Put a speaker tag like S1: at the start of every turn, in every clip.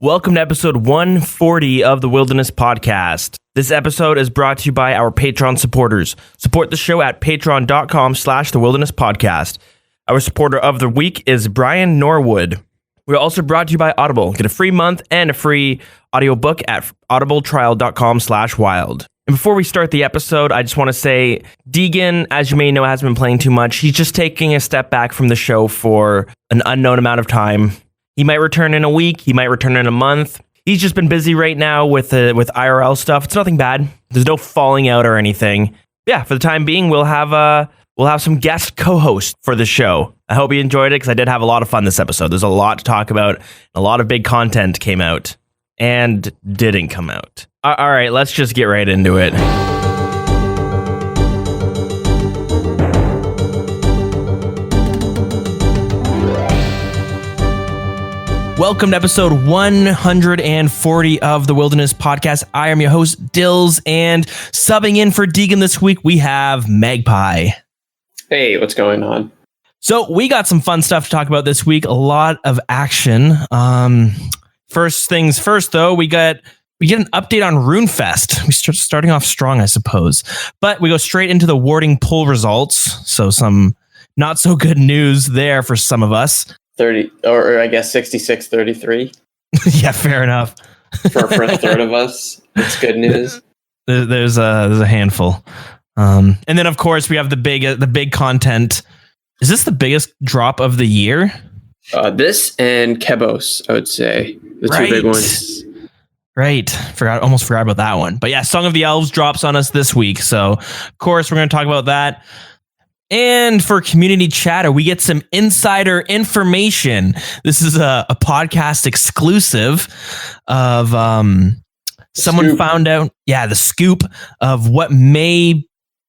S1: Welcome to episode 140 of the Wilderness Podcast. This episode is brought to you by our Patreon supporters. Support the show at patreon.com/thewildernesspodcast. Our supporter of the week is Brian Norwood. We're also brought to you by Audible. Get a free month and a free audiobook at audibletrial.com/wild. And before we start the episode, I just want to say Deagin, as you may know, hasn't been playing too much. He's just taking a step back from the show for an unknown amount of time. He might return in a week. He might return in a month. He's just been busy right now with IRL stuff. It's nothing bad. There's no falling out or anything. Yeah, for the time being, we'll have some guest co-hosts for the show. I hope you enjoyed it because I did have a lot of fun this episode. There's a lot to talk about. A lot of big content came out and didn't come out. All right, let's just get right into it. Welcome to episode 140 of the Wilderness Podcast. I am your host, Dills, and subbing in for Deagin this week, we have Magpie.
S2: Hey, what's going on?
S1: So we got some fun stuff to talk about this week. A lot of action. First things first, though, we get an update on Runefest. We start starting off strong, I suppose, but we go straight into the warding poll results. So some not so good news there for some of us.
S2: 30, or I guess 66-33.
S1: Yeah, fair enough.
S2: for a third of us, it's good news.
S1: There's a handful, and then of course we have the big content. Is this the biggest drop of the year? This and Kebos, I would say, the two big ones. Right, almost forgot about that one. But yeah, Song of the Elves drops on us this week, so of course we're going to talk about that. And for community chatter, we get some insider information. This is a podcast exclusive of someone found out, the scoop of what may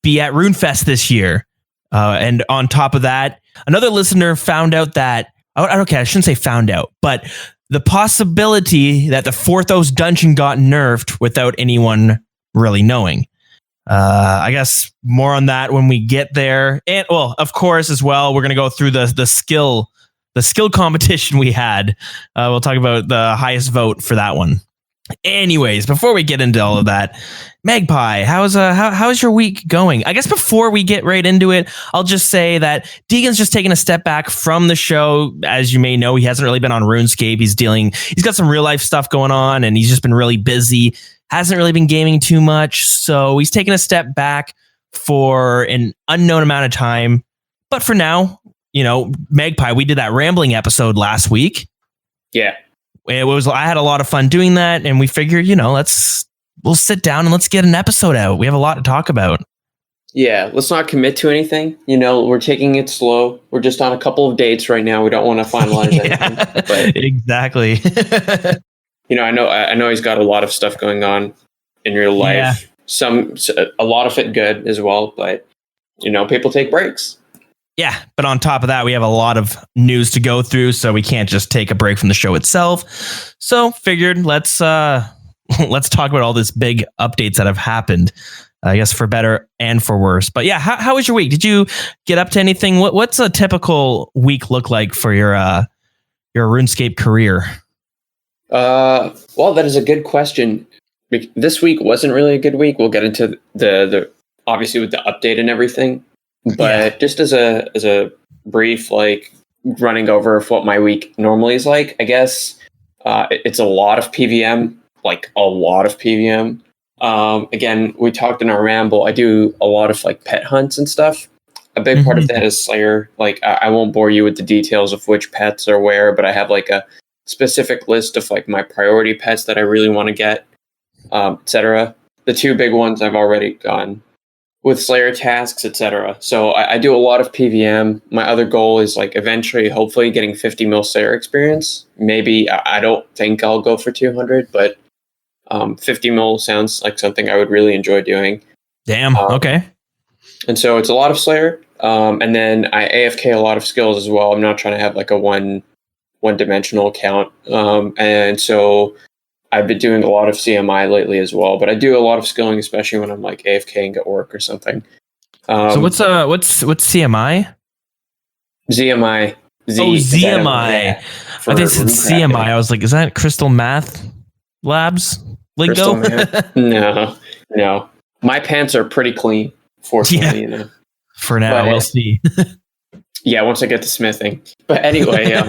S1: be at Runefest this year. And on top of that, another listener found out that, okay, I shouldn't say found out, but the possibility that the Forthos dungeon got nerfed without anyone really knowing. I guess more on that when we get there. And well, of course, as well, we're going to go through the skill competition we had. We'll talk about the highest vote for that one. Anyways, before we get into all of that, Magpie, how's your week going? I guess before we get right into it, I'll just say that Deagin's just taking a step back from the show. As you may know, he hasn't really been on RuneScape. He's got some real life stuff going on, and he's just been really busy. Hasn't really been gaming too much, so he's taking a step back for an unknown amount of time. But for now, Magpie, we did that rambling episode last week.
S2: Yeah.
S1: I had a lot of fun doing that, and we figured, we'll sit down and let's get an episode out. We have a lot to talk about.
S2: Yeah, let's not commit to anything. We're taking it slow. We're just on a couple of dates right now. We don't want to finalize anything. But,
S1: exactly.
S2: I know he's got a lot of stuff going on in real life. Yeah. A lot of it good as well, but people take breaks.
S1: Yeah, but on top of that, we have a lot of news to go through, so we can't just take a break from the show itself. So figured let's talk about all these big updates that have happened. I guess for better and for worse. But yeah, how was your week? Did you get up to anything? What's a typical week look like for your RuneScape career?
S2: Well, that is a good question. This week wasn't really a good week. We'll get into the obviously with the update and everything, but just as a brief, running over of what my week normally is like, I guess, it's a lot of PVM, again, we talked in our ramble. I do a lot of pet hunts and stuff. A big part of that is Slayer. I won't bore you with the details of which pets are where, but I have a specific list of my priority pets that I really want to get, etc. The two big ones I've already gone with Slayer tasks, etc. So I do a lot of PVM. My other goal is eventually, hopefully, getting 50 mil Slayer experience. Maybe I don't think I'll go for 200, but 50 mil sounds like something I would really enjoy doing.
S1: Damn. Okay.
S2: And so it's a lot of Slayer, and then I AFK a lot of skills as well. I'm not trying to have a one-dimensional account, and so I've been doing a lot of CMI lately as well, but I do a lot of skilling, especially when I'm AFKing at work or something.
S1: So what's CMI?
S2: ZMI.
S1: ZMI. I think it's CMI. I was like, is that Crystal Math Labs lingo?
S2: No. My pants are pretty clean, fortunately, you know.
S1: For now, we'll see.
S2: Yeah, once I get to smithing. But anyway,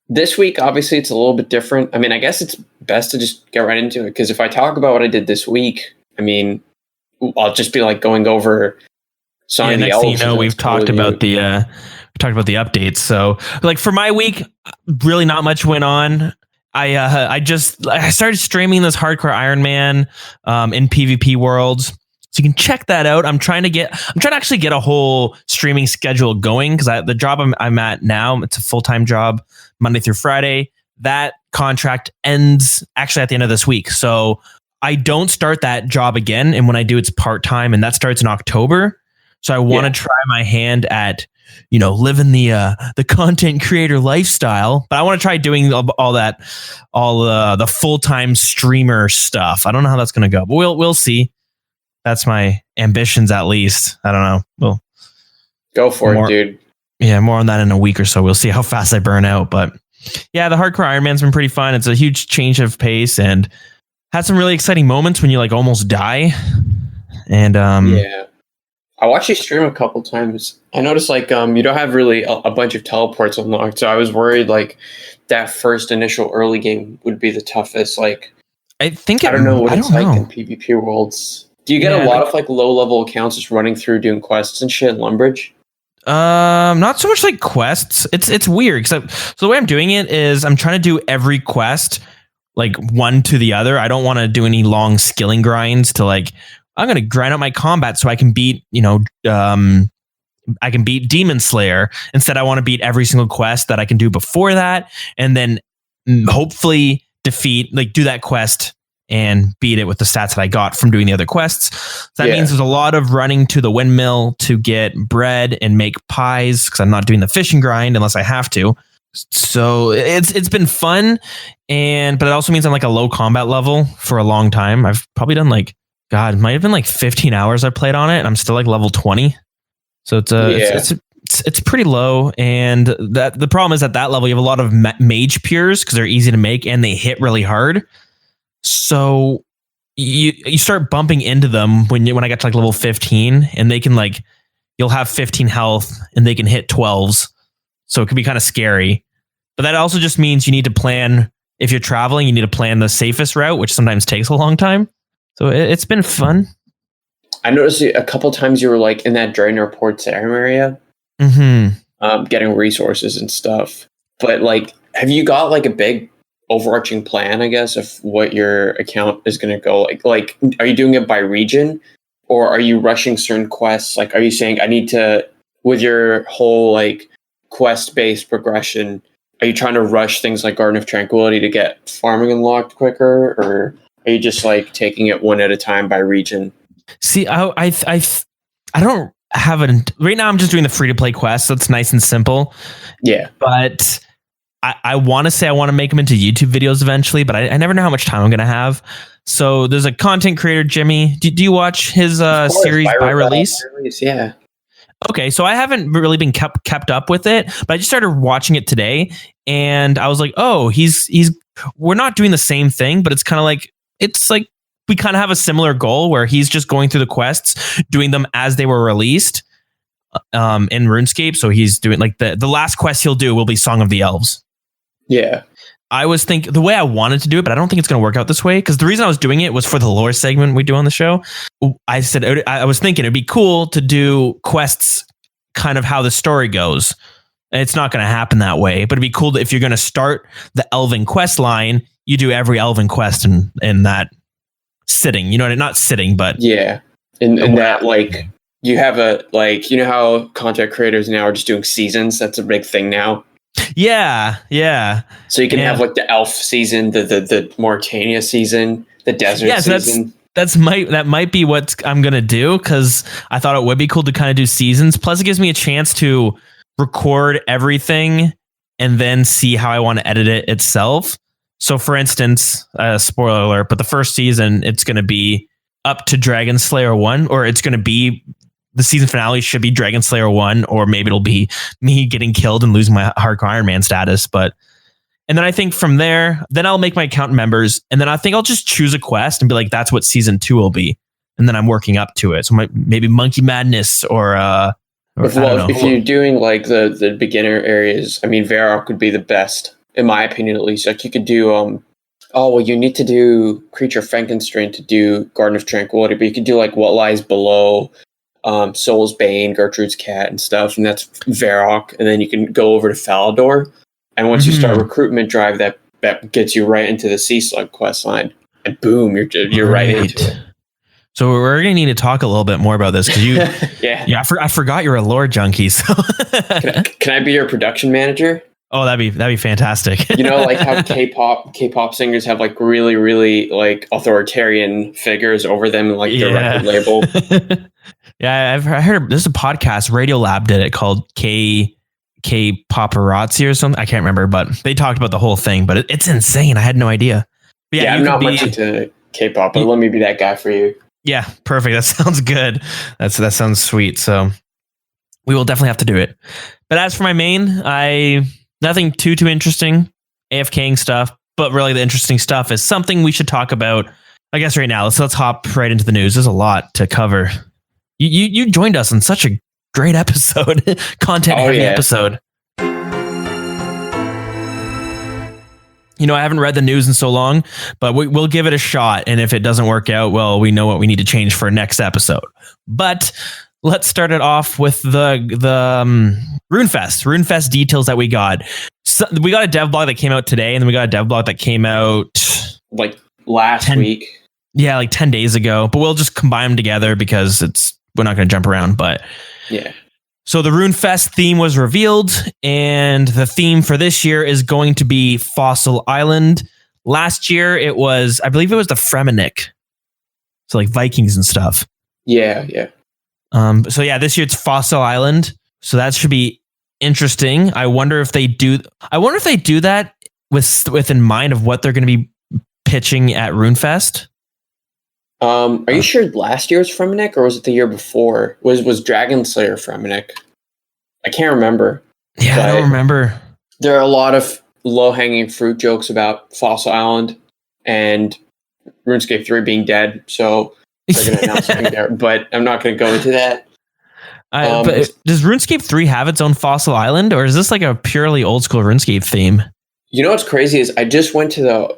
S2: this week, obviously, it's a little bit different. I mean, I guess it's best to just get right into it, because if I talk about what I did this week, I mean, I'll just be like going over some of the
S1: Elves.
S2: Next thing you know,
S1: we've talked about the updates. So, like for my week, really not much went on. I started streaming this hardcore Iron Man in PvP worlds. So you can check that out. I'm trying to actually get a whole streaming schedule going, because the job I'm at now, it's a full-time job, Monday through Friday. That contract ends actually at the end of this week. So I don't start that job again. And when I do, it's part-time, and that starts in October. So I want to try my hand at, living the content creator lifestyle, but I want to try doing all the full-time streamer stuff. I don't know how that's going to go, but we'll see. That's my ambitions, at least. I don't know. We'll
S2: go for it, dude.
S1: Yeah, more on that in a week or so. We'll see how fast I burn out. But yeah, the hardcore Iron Man's been pretty fun. It's a huge change of pace and had some really exciting moments when you like almost die. And
S2: yeah, I watched you stream a couple times. I noticed like you don't have really a bunch of teleports unlocked, so I was worried like that first initial early game would be the toughest. Like, I don't know what it's like in PvP worlds. Do you get a lot of like low level accounts just running through doing quests and shit in Lumbridge?
S1: Not so much like quests. It's weird. So the way I'm doing it is I'm trying to do every quest like one to the other. I don't want to do any long skilling grinds to like, I'm going to grind out my combat so I can beat, I can beat Demon Slayer. Instead, I want to beat every single quest that I can do before that. And then hopefully do that quest and beat it with the stats that I got from doing the other quests. So that means there's a lot of running to the windmill to get bread and make pies, because I'm not doing the fishing grind unless I have to. So it's been fun, but it also means I'm like a low combat level for a long time. I've probably done it might have been like 15 hours I played on it, and I'm still like level 20. So it's pretty low, and that the problem is at that level you have a lot of mage peers because they're easy to make and they hit really hard. So you start bumping into them when I get to like level 15, and they can you'll have 15 health and they can hit 12s. So it can be kind of scary. But that also just means you need to plan, if you're traveling, you need to plan the safest route, which sometimes takes a long time. So it's been fun.
S2: I noticed a couple times you were like in that Draenor Port Sarum area, getting resources and stuff. But like, have you got like a big overarching plan, I guess, of what your account is going to go like, are you doing it by region, or are you rushing certain quests? Like, are you saying I need to, with your whole like quest-based progression, are you trying to rush things like Garden of Tranquility to get farming unlocked quicker, or are you just like taking it one at a time by region?
S1: See, I don't have it right now. I'm just doing the free-to-play quests. That's nice and simple. Yeah, but I want to say I want to make them into YouTube videos eventually, but I never know how much time I'm going to have. So there's a content creator, Jimmy. Do you watch his series by release?
S2: Yeah.
S1: Okay, so I haven't really been kept up with it, but I just started watching it today, and I was like, oh, we're not doing the same thing, but it's like we kind of have a similar goal where he's just going through the quests, doing them as they were released in RuneScape. So he's doing like the last quest he'll do will be Song of the Elves.
S2: Yeah.
S1: I was thinking the way I wanted to do it, but I don't think it's going to work out this way, because the reason I was doing it was for the lore segment we do on the show. I was thinking it'd be cool to do quests kind of how the story goes. And it's not going to happen that way, but it'd be cool if you're going to start the Elven quest line, you do every Elven quest in that sitting, not sitting, but
S2: yeah. And that like you have how content creators now are just doing seasons. That's a big thing now.
S1: Yeah.
S2: So you can have like the elf season, the Mauritania season, the desert season.
S1: That might be what I'm gonna do, because I thought it would be cool to kind of do seasons. Plus, it gives me a chance to record everything and then see how I want to edit it itself. So, for instance, spoiler alert, but the first season it's gonna be up to Dragon Slayer 1, or it's gonna be the season finale should be Dragon Slayer 1, or maybe it'll be me getting killed and losing my hardcore Iron Man status. But And then I think from there, then I'll make my account members. And then I think I'll just choose a quest and be like, that's what season 2 will be. And then I'm working up to it. So maybe Monkey Madness or
S2: if you're doing like the beginner areas, I mean, Varrock would be the best, in my opinion, at least. Like you could do, you need to do Creature Frankenstein to do Garden of Tranquility, but you could do like What Lies Below, Soul's Bane, Gertrude's Cat and stuff. And that's Varrock. And then you can go over to Falador. And once you start recruitment drive, that gets you right into the Sea Slug quest line. And boom, you're right into it.
S1: So we're going to need to talk a little bit more about this because you, I forgot you're a lore junkie. So
S2: can I be your production manager?
S1: Oh, that'd be fantastic.
S2: You know, like how K-pop singers have like really, really like authoritarian figures over them, and like their record label.
S1: Yeah, I heard there's a podcast. Radiolab did it called K Paparazzi or something. I can't remember, but they talked about the whole thing. But it's insane. I had no idea. But
S2: I'm not much into K-pop, but let me be that guy for you.
S1: Yeah, perfect. That sounds good. That sounds sweet. So we will definitely have to do it. But as for my main, nothing too interesting, AFKing stuff. But really, the interesting stuff is something we should talk about. I guess right now. Let's hop right into the news. There's a lot to cover. You joined us on such a great episode, content-heavy episode. You know, I haven't read the news in so long, but we'll give it a shot. And if it doesn't work out, well, we know what we need to change for next episode. But let's start it off with the Runefest details that we got. So we got a dev blog that came out today, and then we got a dev blog that came out
S2: like last week.
S1: Yeah, like 10 days ago. But we'll just combine them together because we're not going to jump around. But
S2: yeah.
S1: So the Runefest theme was revealed, and the theme for this year is going to be Fossil Island. Last year, I believe it was the Fremennik. So like Vikings and stuff.
S2: Yeah.
S1: So yeah, this year it's Fossil Island. So that should be interesting. I wonder if they do that with in mind of what they're going to be pitching at Runefest.
S2: Are you sure last year was Fremennik, or was it the year before? Was Dragon Slayer Fremennik? I can't remember.
S1: Yeah, I don't remember.
S2: There are a lot of low-hanging fruit jokes about Fossil Island and RuneScape 3 being dead, so they're going to announce something there. But I'm not going to go into that.
S1: But does RuneScape 3 have its own Fossil Island, or is this like a purely old-school RuneScape theme?
S2: You know what's crazy is I just went to the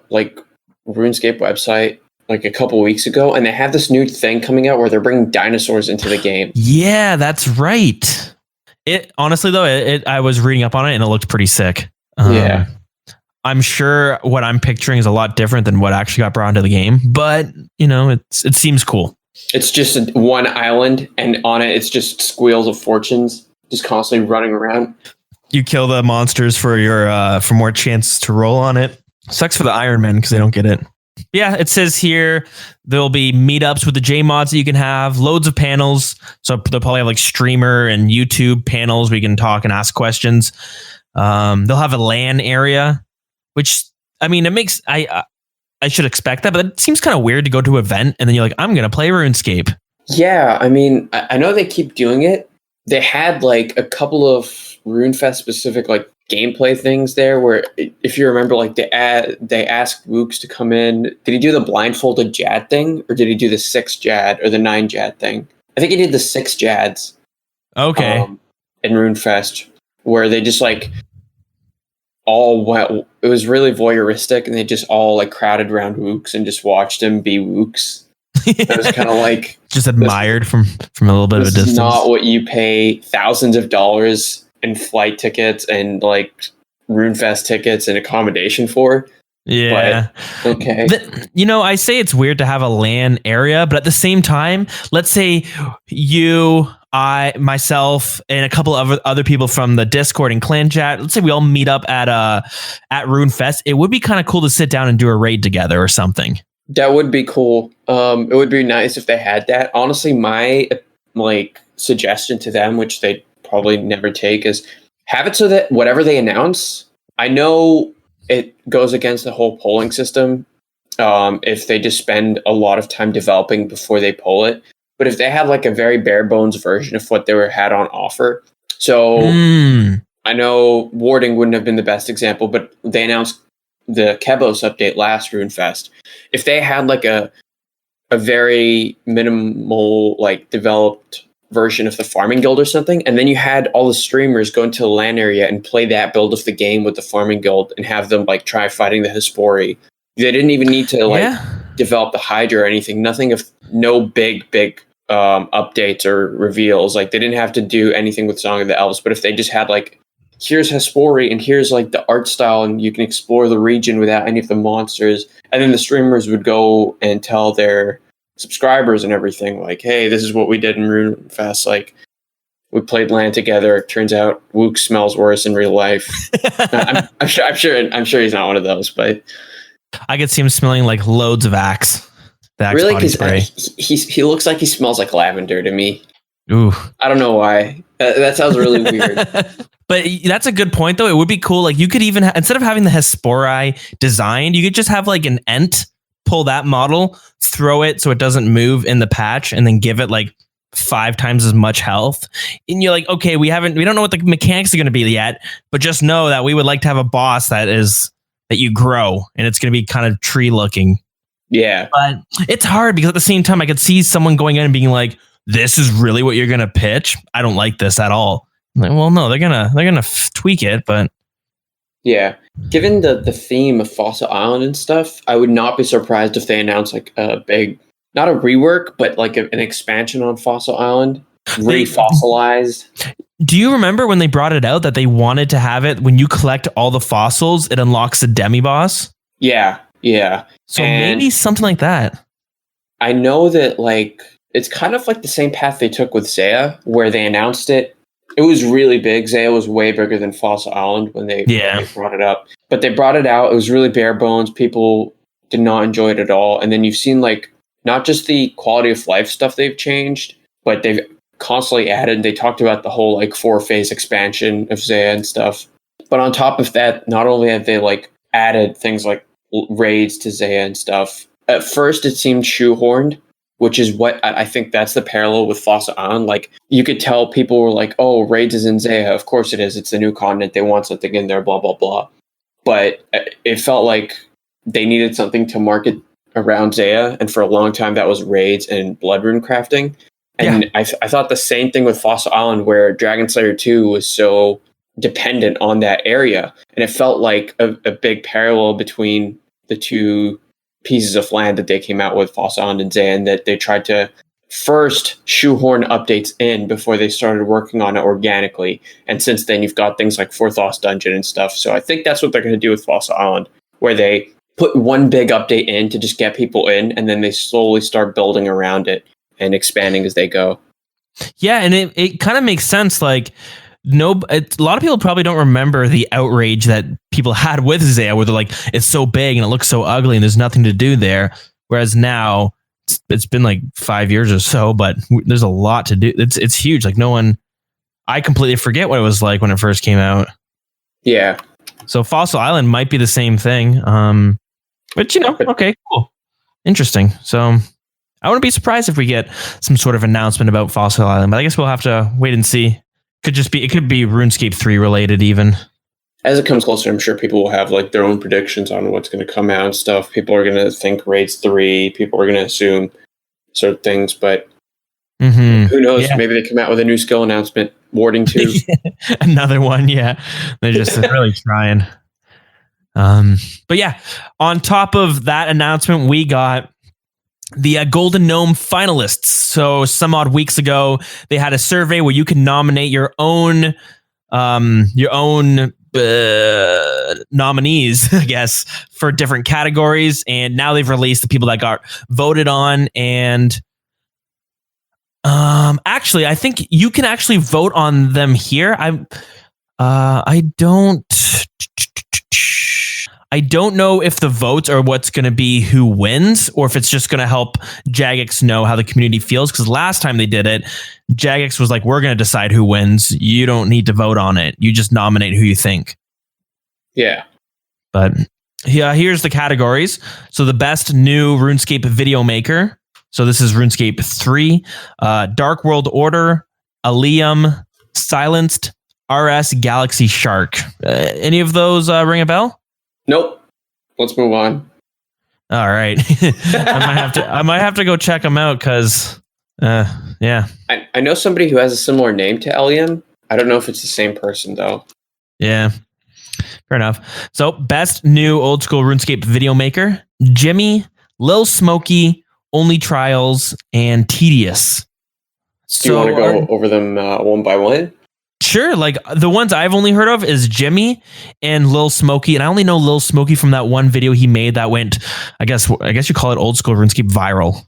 S2: RuneScape website like a couple weeks ago, and they have this new thing coming out where they're bringing dinosaurs into the game.
S1: Yeah, that's right. It honestly though, I was reading up on it and it looked pretty sick.
S2: Yeah,
S1: I'm sure what I'm picturing is a lot different than what actually got brought into the game, but you know, it seems cool.
S2: It's just one island, and on it, it's just squeals of fortunes just constantly running around.
S1: You kill the monsters for your for more chance to roll on it. Sucks for the Iron Men because they don't get it. Yeah, it says here there'll be meetups with the JMods that you can have, loads of panels. So they'll probably have like streamer and YouTube panels where you can talk and ask questions. They'll have a LAN area, which I mean, it makes I should expect that, but it seems kind of weird to go to an event and then you're like, I'm gonna play RuneScape.
S2: Yeah, I mean, I know they keep doing it. They had like a couple of Runefest specific like gameplay things there where, if you remember, like they asked Wooks to come in. Did he do the blindfolded Jad thing, or did he do the 6 Jad or the 9 Jad thing? I think he did the 6 Jads.
S1: Okay.
S2: In Runefest, where they just like all went. It was really voyeuristic, and they just all like crowded around Wooks and just watched him be Wooks. It was kind of like
S1: just admired from a little bit of a distance.
S2: This is not what you pay thousands of dollars in flight tickets and like Runefest tickets and accommodation for.
S1: Yeah.
S2: But, okay.
S1: I say it's weird to have a LAN area, but at the same time, let's say you, I, myself, and a couple of other people from the Discord and clan chat, let's say we all meet up at Runefest. It would be kind of cool to sit down and do a raid together or something.
S2: That would be cool. It would be nice if they had that. Honestly, my suggestion to them, which they probably never take, is have it so that whatever they announce, I know it goes against the whole polling system if they just spend a lot of time developing before they poll it. But if they have like a very bare bones version of what they had on offer. So I know warding wouldn't have been the best example, but they announced the Kebos update last Runefest. If they had like a very minimal, like developed version of the farming guild or something, and then you had all the streamers go into the LAN area and play that build of the game with the farming guild and have them like try fighting the Hespori. They didn't even need to like develop the Hydra or anything. No big updates or reveals. Like they didn't have to do anything with Song of the Elves, but if they just had like, here's Hespori and here's like the art style and you can explore the region without any of the monsters, and then the streamers would go and tell their subscribers and everything like, hey, this is what we did in Runefest. Like we played LAN together. It turns out Wook smells worse in real life. I'm sure he's not one of those, but
S1: I could see him smelling like loads of Axe.
S2: Really, because he looks like he smells like lavender to me.
S1: Ooh,
S2: I don't know why. That sounds really weird.
S1: But that's a good point, though. It would be cool. Like you could even instead of having the Hespori designed, you could just have like an Ent, pull that model, throw it so it doesn't move in the patch, and then give it like 5 times as much health. And you're like, okay, we don't know what the mechanics are going to be yet, but just know that we would like to have a boss that you grow, and it's going to be kind of tree looking.
S2: Yeah,
S1: but it's hard because at the same time, I could see someone going in and being like, "This is really what you're going to pitch? I don't like this at all." I'm like, well, no, they're gonna tweak it, but
S2: yeah. Given the theme of Fossil Island and stuff, I would not be surprised if they announced like a big, not a rework, but like an expansion on Fossil Island, refossilized.
S1: Do you remember when they brought it out that they wanted to have it when you collect all the fossils, it unlocks a demi-boss?
S2: Yeah.
S1: So maybe something like that.
S2: I know that like it's kind of like the same path they took with Zaya, where they announced it. It was really big. Zaya was way bigger than Fossil Island when they brought it up. But they brought it out. It was really bare bones. People did not enjoy it at all. And then you've seen like not just the quality of life stuff they've changed, but they've constantly added. They talked about the whole like 4-phase expansion of Zaya and stuff. But on top of that, not only have they like added things like raids to Zaya and stuff. At first, it seemed shoehorned, which is what I think that's the parallel with Fossil Island. Like you could tell people were like, "Oh, raids is in Zaya. Of course it is. It's the new continent. They want something in there." Blah blah blah. But it felt like they needed something to market around Zaya, and for a long time that was raids and blood rune crafting. And I thought the same thing with Fossil Island, where Dragon Slayer 2 was so dependent on that area, and it felt like a big parallel between the two pieces of land that they came out with, Fossil Island and Zaya, and that they tried to first shoehorn updates in before they started working on it organically. And since then, you've got things like Forthos Dungeon and stuff. So I think that's what they're going to do with Fossil Island, where they put one big update in to just get people in, and then they slowly start building around it and expanding as they go.
S1: Yeah, and it kind of makes sense. Like, a lot of people probably don't remember the outrage that people had with Zaya, where they're like, it's so big and it looks so ugly and there's nothing to do there. Whereas now it's been like 5 years or so, but there's a lot to do. It's huge. Like I completely forget what it was like when it first came out.
S2: Yeah.
S1: So Fossil Island might be the same thing. But okay, cool. Interesting. So I wouldn't be surprised if we get some sort of announcement about Fossil Island, but I guess we'll have to wait and see. It could be RuneScape 3 related even.
S2: As it comes closer, I'm sure people will have like their own predictions on what's going to come out and stuff. People are going to think Raids 3. People are going to assume certain things, but who knows? Yeah. Maybe they come out with a new skill announcement, Warding 2.
S1: Another one, yeah. They're just really trying. But yeah, on top of that announcement, we got the Golden Gnome finalists. So some odd weeks ago, they had a survey where you can nominate your own nominees, I guess, for different categories. And now they've released the people that got voted on. And actually, I think you can actually vote on them here. I don't know if the votes are what's going to be who wins, or if it's just going to help Jagex know how the community feels. Because last time they did it, Jagex was like, we're going to decide who wins. You don't need to vote on it. You just nominate who you think.
S2: Yeah.
S1: But yeah, here's the categories. So the best new RuneScape video maker. So this is RuneScape 3, Dark World Order, Alium, Silenced, RS Galaxy Shark. Any of those ring a bell?
S2: Nope. Let's move on.
S1: All right. I might have to go check them out because, yeah.
S2: I know somebody who has a similar name to Eliam. I don't know if it's the same person, though.
S1: Yeah. Fair enough. So, best new old school RuneScape video maker, Jimmy, Lil Smokey, Only Trials, and Tedious.
S2: Do you want to go over them one by one? Sure.
S1: Like the ones I've only heard of is Jimmy and Lil Smokey, and I only know Lil Smokey from that one video he made that went, I guess you call it old school RuneScape viral.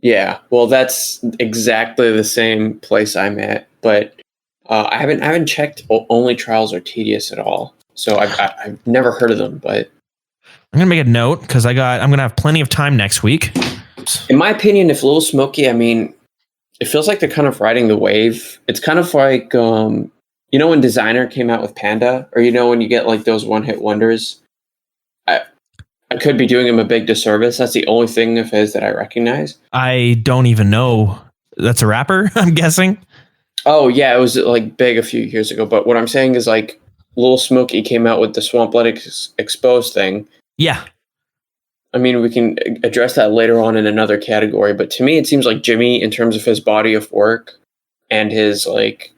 S2: Yeah, well, that's exactly the same place I'm at, but I haven't checked Only Trials or Tedious at all, so I've never heard of them. But
S1: I'm gonna make a note because I'm gonna have plenty of time next week.
S2: In my opinion, if Lil Smokey, I mean, it feels like they're kind of riding the wave. It's kind of like when Designer came out with Panda, or when you get like those one-hit wonders. I could be doing him a big disservice. That's the only thing of his that I recognize.
S1: I don't even know. That's a rapper, I'm guessing.
S2: Oh, yeah. It was like big a few years ago. But what I'm saying is like Lil Smokey came out with the Swamplet Exposed thing.
S1: Yeah.
S2: I mean, we can address that later on in another category. But to me, it seems like Jimmy, in terms of his body of work and his like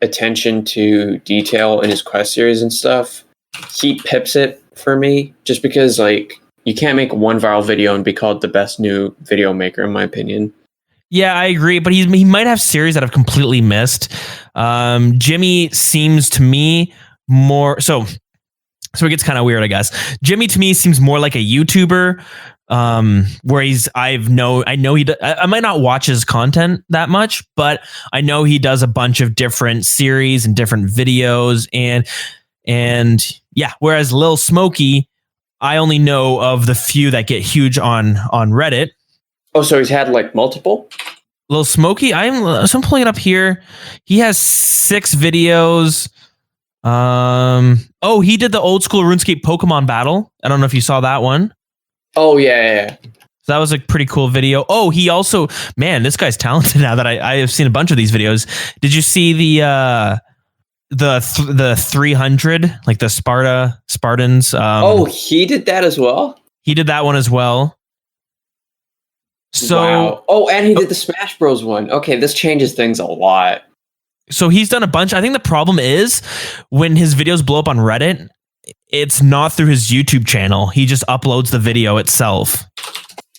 S2: attention to detail in his quest series and stuff, he pips it for me just because like you can't make one viral video and be called the best new video maker, in my opinion.
S1: Yeah, I agree, but he might have series that I've completely missed. Jimmy seems to me more so it gets kind of weird, I guess. Jimmy to me seems more like a YouTuber, where I know I might not watch his content that much, but I know he does a bunch of different series and different videos and yeah, whereas Lil Smokey, I only know of the few that get huge on Reddit.
S2: Oh, so he's had like multiple?
S1: Lil Smokey, I'm pulling it up here. He has 6 videos. He did the old school RuneScape Pokemon battle. I don't know if you saw that one.
S2: Oh, yeah.
S1: So that was a pretty cool video. Oh, he also, man, this guy's talented now that I have seen a bunch of these videos. Did you see the 300, like the Spartans?
S2: He did that as well?
S1: He did that one as well. So,
S2: wow. Oh, and he did the Smash Bros one. Okay, this changes things a lot.
S1: So he's done a bunch. I think the problem is when his videos blow up on Reddit, it's not through his YouTube channel. He just uploads the video itself.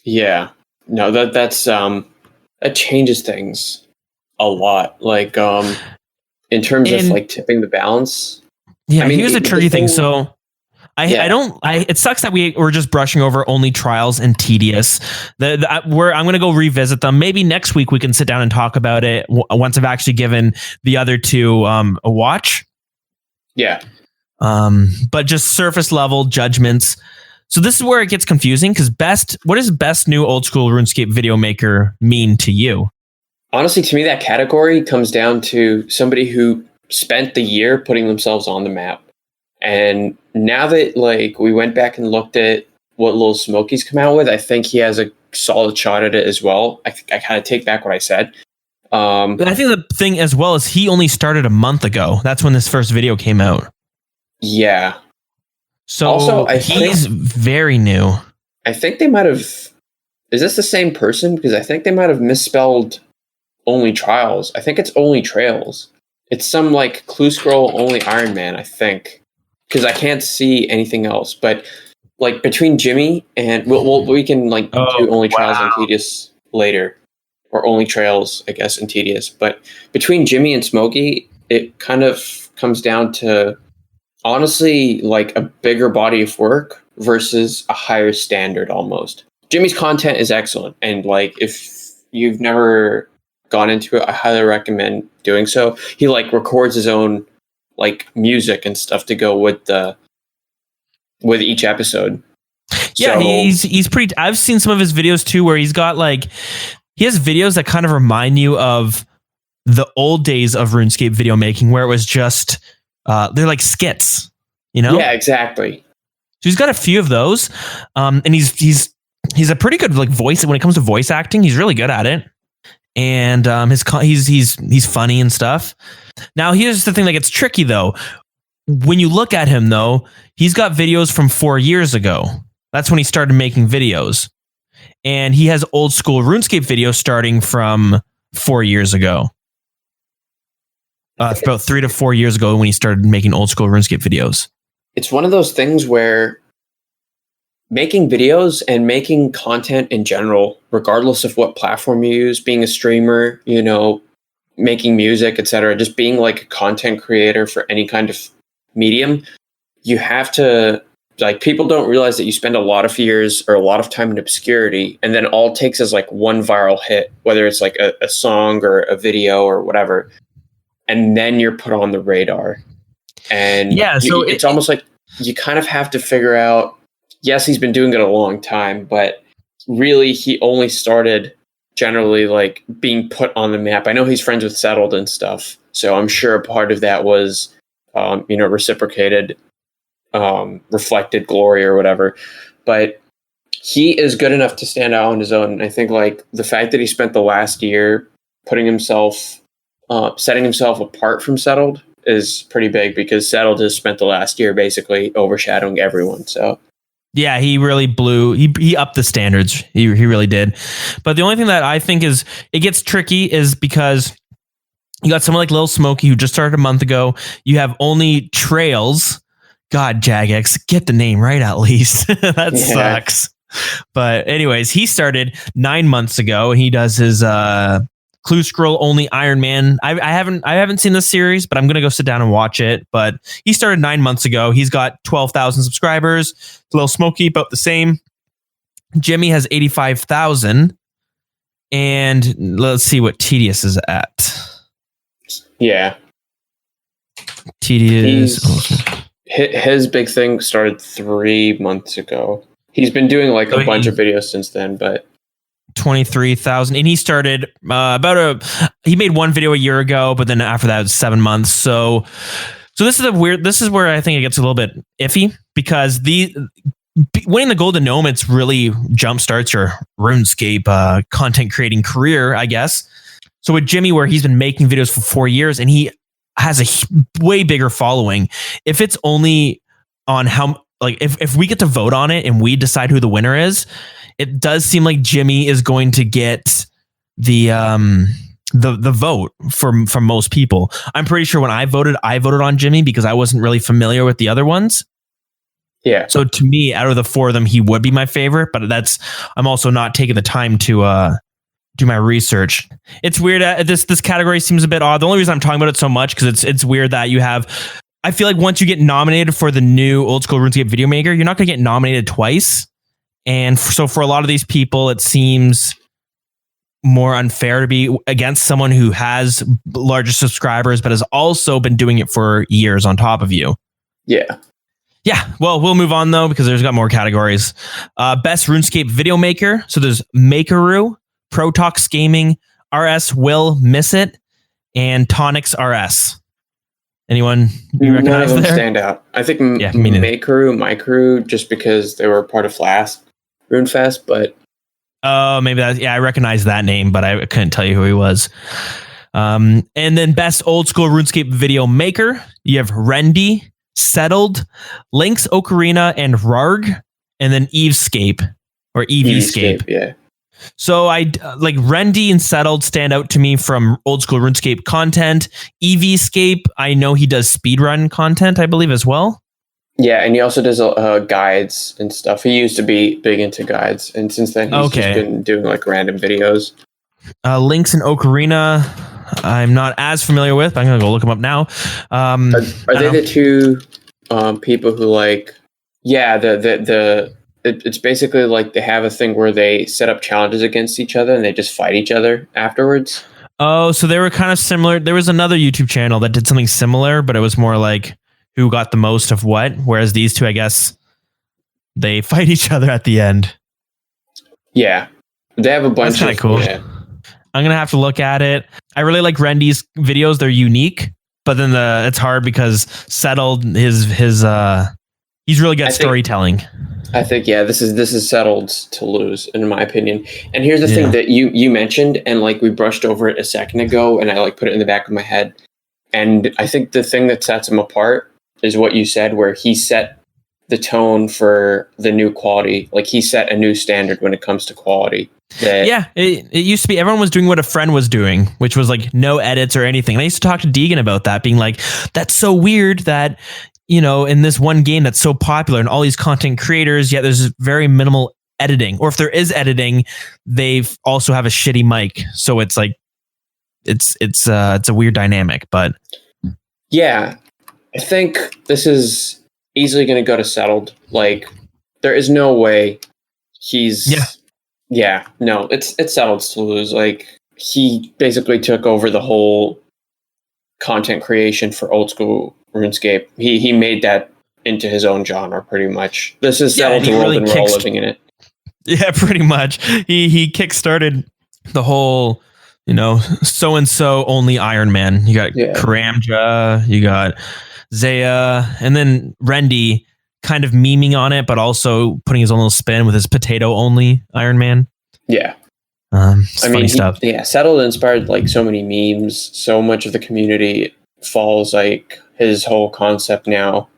S1: Yeah.
S2: No, that's that changes things a lot. Like in terms of like tipping the balance.
S1: Yeah, I mean, here's the tricky thing. So it sucks that we're just brushing over Only Trials and Tedious. I'm going to go revisit them. Maybe next week we can sit down and talk about it once I've actually given the other two a watch.
S2: Yeah.
S1: But just surface level judgments. So this is where it gets confusing because what does best new old school RuneScape video maker mean to you?
S2: Honestly, to me, that category comes down to somebody who spent the year putting themselves on the map. And now that like we went back and looked at what Lil Smokey's come out with, I think he has a solid shot at it as well. I kind of take back what I said.
S1: But I think the thing as well is he only started a month ago. That's when this first video came out.
S2: Yeah.
S1: So also, he's very new.
S2: I think they might have... Is this the same person? Because I think they might have misspelled Only Trials. I think it's Only Trails. It's some like clue scroll only Iron Man, I think. Because I can't see anything else. But like between Jimmy and we can like do Only Trials and Tedious later. Or Only Trails, I guess, and Tedious. But between Jimmy and Smokey, it kind of comes down to honestly like a bigger body of work versus a higher standard almost. Jimmy's content is excellent. And like if you've never gone into it, I highly recommend doing so. He like records his own like music and stuff to go with each episode.
S1: Yeah, so, he's pretty. I've seen some of his videos too, where he's got like he has videos that kind of remind you of the old days of RuneScape video making, where it was just they're like skits, you know?
S2: Yeah, exactly.
S1: So he's got a few of those, and he's a pretty good like voice when it comes to voice acting. He's really good at it. and he's funny and stuff. Now, here's the thing that gets tricky though. When you look at him though, he's got videos from 4 years ago. That's when he started making videos, and he has old school RuneScape videos starting from 4 years ago. About 3 to 4 years ago when he started making old school RuneScape videos.
S2: It's one of those things where making videos and making content in general, regardless of what platform you use, being a streamer, making music, etc., just being like a content creator for any kind of medium, you have to, like, people don't realize that you spend a lot of years or a lot of time in obscurity, and then all it takes is like one viral hit, whether it's like a song or a video or whatever, and then you're put on the radar. And it's almost like you kind of have to figure out, yes, he's been doing it a long time, but really he only started generally like being put on the map. I know he's friends with Settled and stuff, so I'm sure a part of that was reciprocated, reflected glory or whatever. But he is good enough to stand out on his own. And I think like the fact that he spent the last year setting himself apart from Settled is pretty big, because Settled has spent the last year basically overshadowing everyone. So
S1: yeah, he really blew. He upped the standards. He really did. But the only thing that I think is it gets tricky is because you got someone like Lil Smokey who just started a month ago. You have only Trails. God, Jagex, get the name right at least. That sucks. But anyways, he started 9 months ago, and he does his Clue Scroll only Iron Man. I haven't seen this series, but I'm gonna go sit down and watch it. But he started 9 months ago. He's got 12,000 subscribers. Lil Smokey about the same. Jimmy has 85,000, and let's see what Tedious is at.
S2: Yeah,
S1: Tedious.
S2: His big thing started 3 months ago. He's been doing like a bunch of videos since then, but
S1: 23,000, and he started he made one video a year ago, but then after that it was 7 months. So this is where I think it gets a little bit iffy, because winning the Golden Gnome, it's really jumpstarts your RuneScape content creating career, I guess. So with Jimmy, where he's been making videos for 4 years and he has a way bigger following, if it's only on how, like, if we get to vote on it and we decide who the winner is, it does seem like Jimmy is going to get the vote from most people. I'm pretty sure when I voted on Jimmy because I wasn't really familiar with the other ones.
S2: Yeah.
S1: So to me, out of the 4 of them, he would be my favorite, but I'm also not taking the time to do my research. It's weird. This category seems a bit odd. The only reason I'm talking about it so much because it's weird that you have. I feel like once you get nominated for the new old school RuneScape video maker, you're not going to get nominated twice. And so for a lot of these people, it seems more unfair to be against someone who has larger subscribers, but has also been doing it for years on top of you.
S2: Yeah.
S1: Yeah. Well, we'll move on though, because there's got more categories. Best RuneScape video maker. So there's Makeroo, Protox Gaming, RS Will Miss It, and Tonix RS. Anyone you recognize?
S2: None of them stand out. I think Makeroo, just because they were part of last Runefest, but
S1: maybe that. Yeah, I recognize that name, but I couldn't tell you who he was. And then best old school RuneScape video maker. You have Rendy, Settled, Lynx Ocarina, and Rarg, and then Evescape or Evescape.
S2: Yeah.
S1: So I like Rendy and Settled stand out to me from old school RuneScape content. Evescape, I know he does speedrun content, I believe, as well.
S2: Yeah, and he also does guides and stuff. He used to be big into guides, and since then he's just been doing like random videos.
S1: Lynx and Ocarina, I'm not as familiar with, but I'm gonna go look them up now.
S2: Are they the two people who like? Yeah, it's basically like they have a thing where they set up challenges against each other and they just fight each other afterwards.
S1: Oh, so they were kind of similar. There was another YouTube channel that did something similar, but it was more like who got the most of what. Whereas these two, I guess, they fight each other at the end.
S2: Yeah, they have a bunch.
S1: That's kind of cool. Yeah. I'm gonna have to look at it. I really like Rendy's videos; they're unique. But then it's hard because Settled his He's really good at storytelling.
S2: I think this is settled to lose, in my opinion. And here's the thing that you mentioned, and like we brushed over it a second ago, and I like put it in the back of my head. And I think the thing that sets him apart is what you said, where he set the tone for the new quality. Like he set a new standard when it comes to quality.
S1: It used to be everyone was doing what a friend was doing, which was like no edits or anything. And I used to talk to Deagin about that, being like, that's so weird that, in this one game that's so popular and all these content creators, yet there's very minimal editing. Or if there is editing, they also have a shitty mic. So it's like, it's a weird dynamic, but
S2: yeah, I think this is easily going to go to settled. Like there is no way he's it's settled to lose. Like he basically took over the whole content creation for old school RuneScape. He made that into his own genre pretty much. This is settled world really and we're all living in it.
S1: Yeah, pretty much. He kickstarted the whole, so and so only Iron Man. You got Karamja, you got Zaya, and then Rendy kind of memeing on it, but also putting his own little spin with his potato only Iron Man.
S2: Yeah.
S1: Funny stuff.
S2: Settled inspired like so many memes. So much of the community follows like his whole concept now,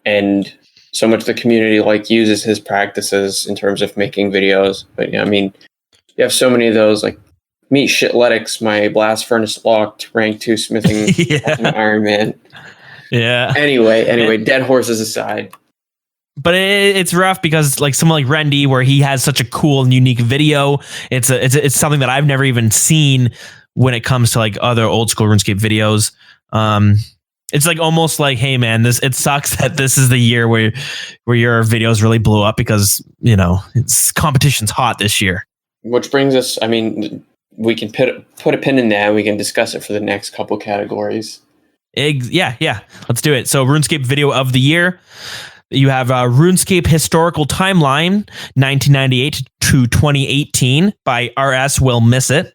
S2: and so much of the community like uses his practices in terms of making videos. But yeah, I mean, you have so many of those like meet Shitletics, my blast furnace locked rank 2 smithing Iron Man.
S1: Yeah.
S2: Anyway, dead horses aside.
S1: But it's rough because like someone like Rendy, where he has such a cool and unique video, it's something that I've never even seen when it comes to like other old school RuneScape videos. It's like almost like, hey man, it sucks that this is the year where your videos really blew up because it's competition's hot this year. Which
S2: brings us, I mean, we can put a pin in that. We can discuss it for the next couple categories.
S1: Yeah, let's do it. So RuneScape video of the year. You have RuneScape Historical Timeline, 1998 to 2018 by RS Will Miss It.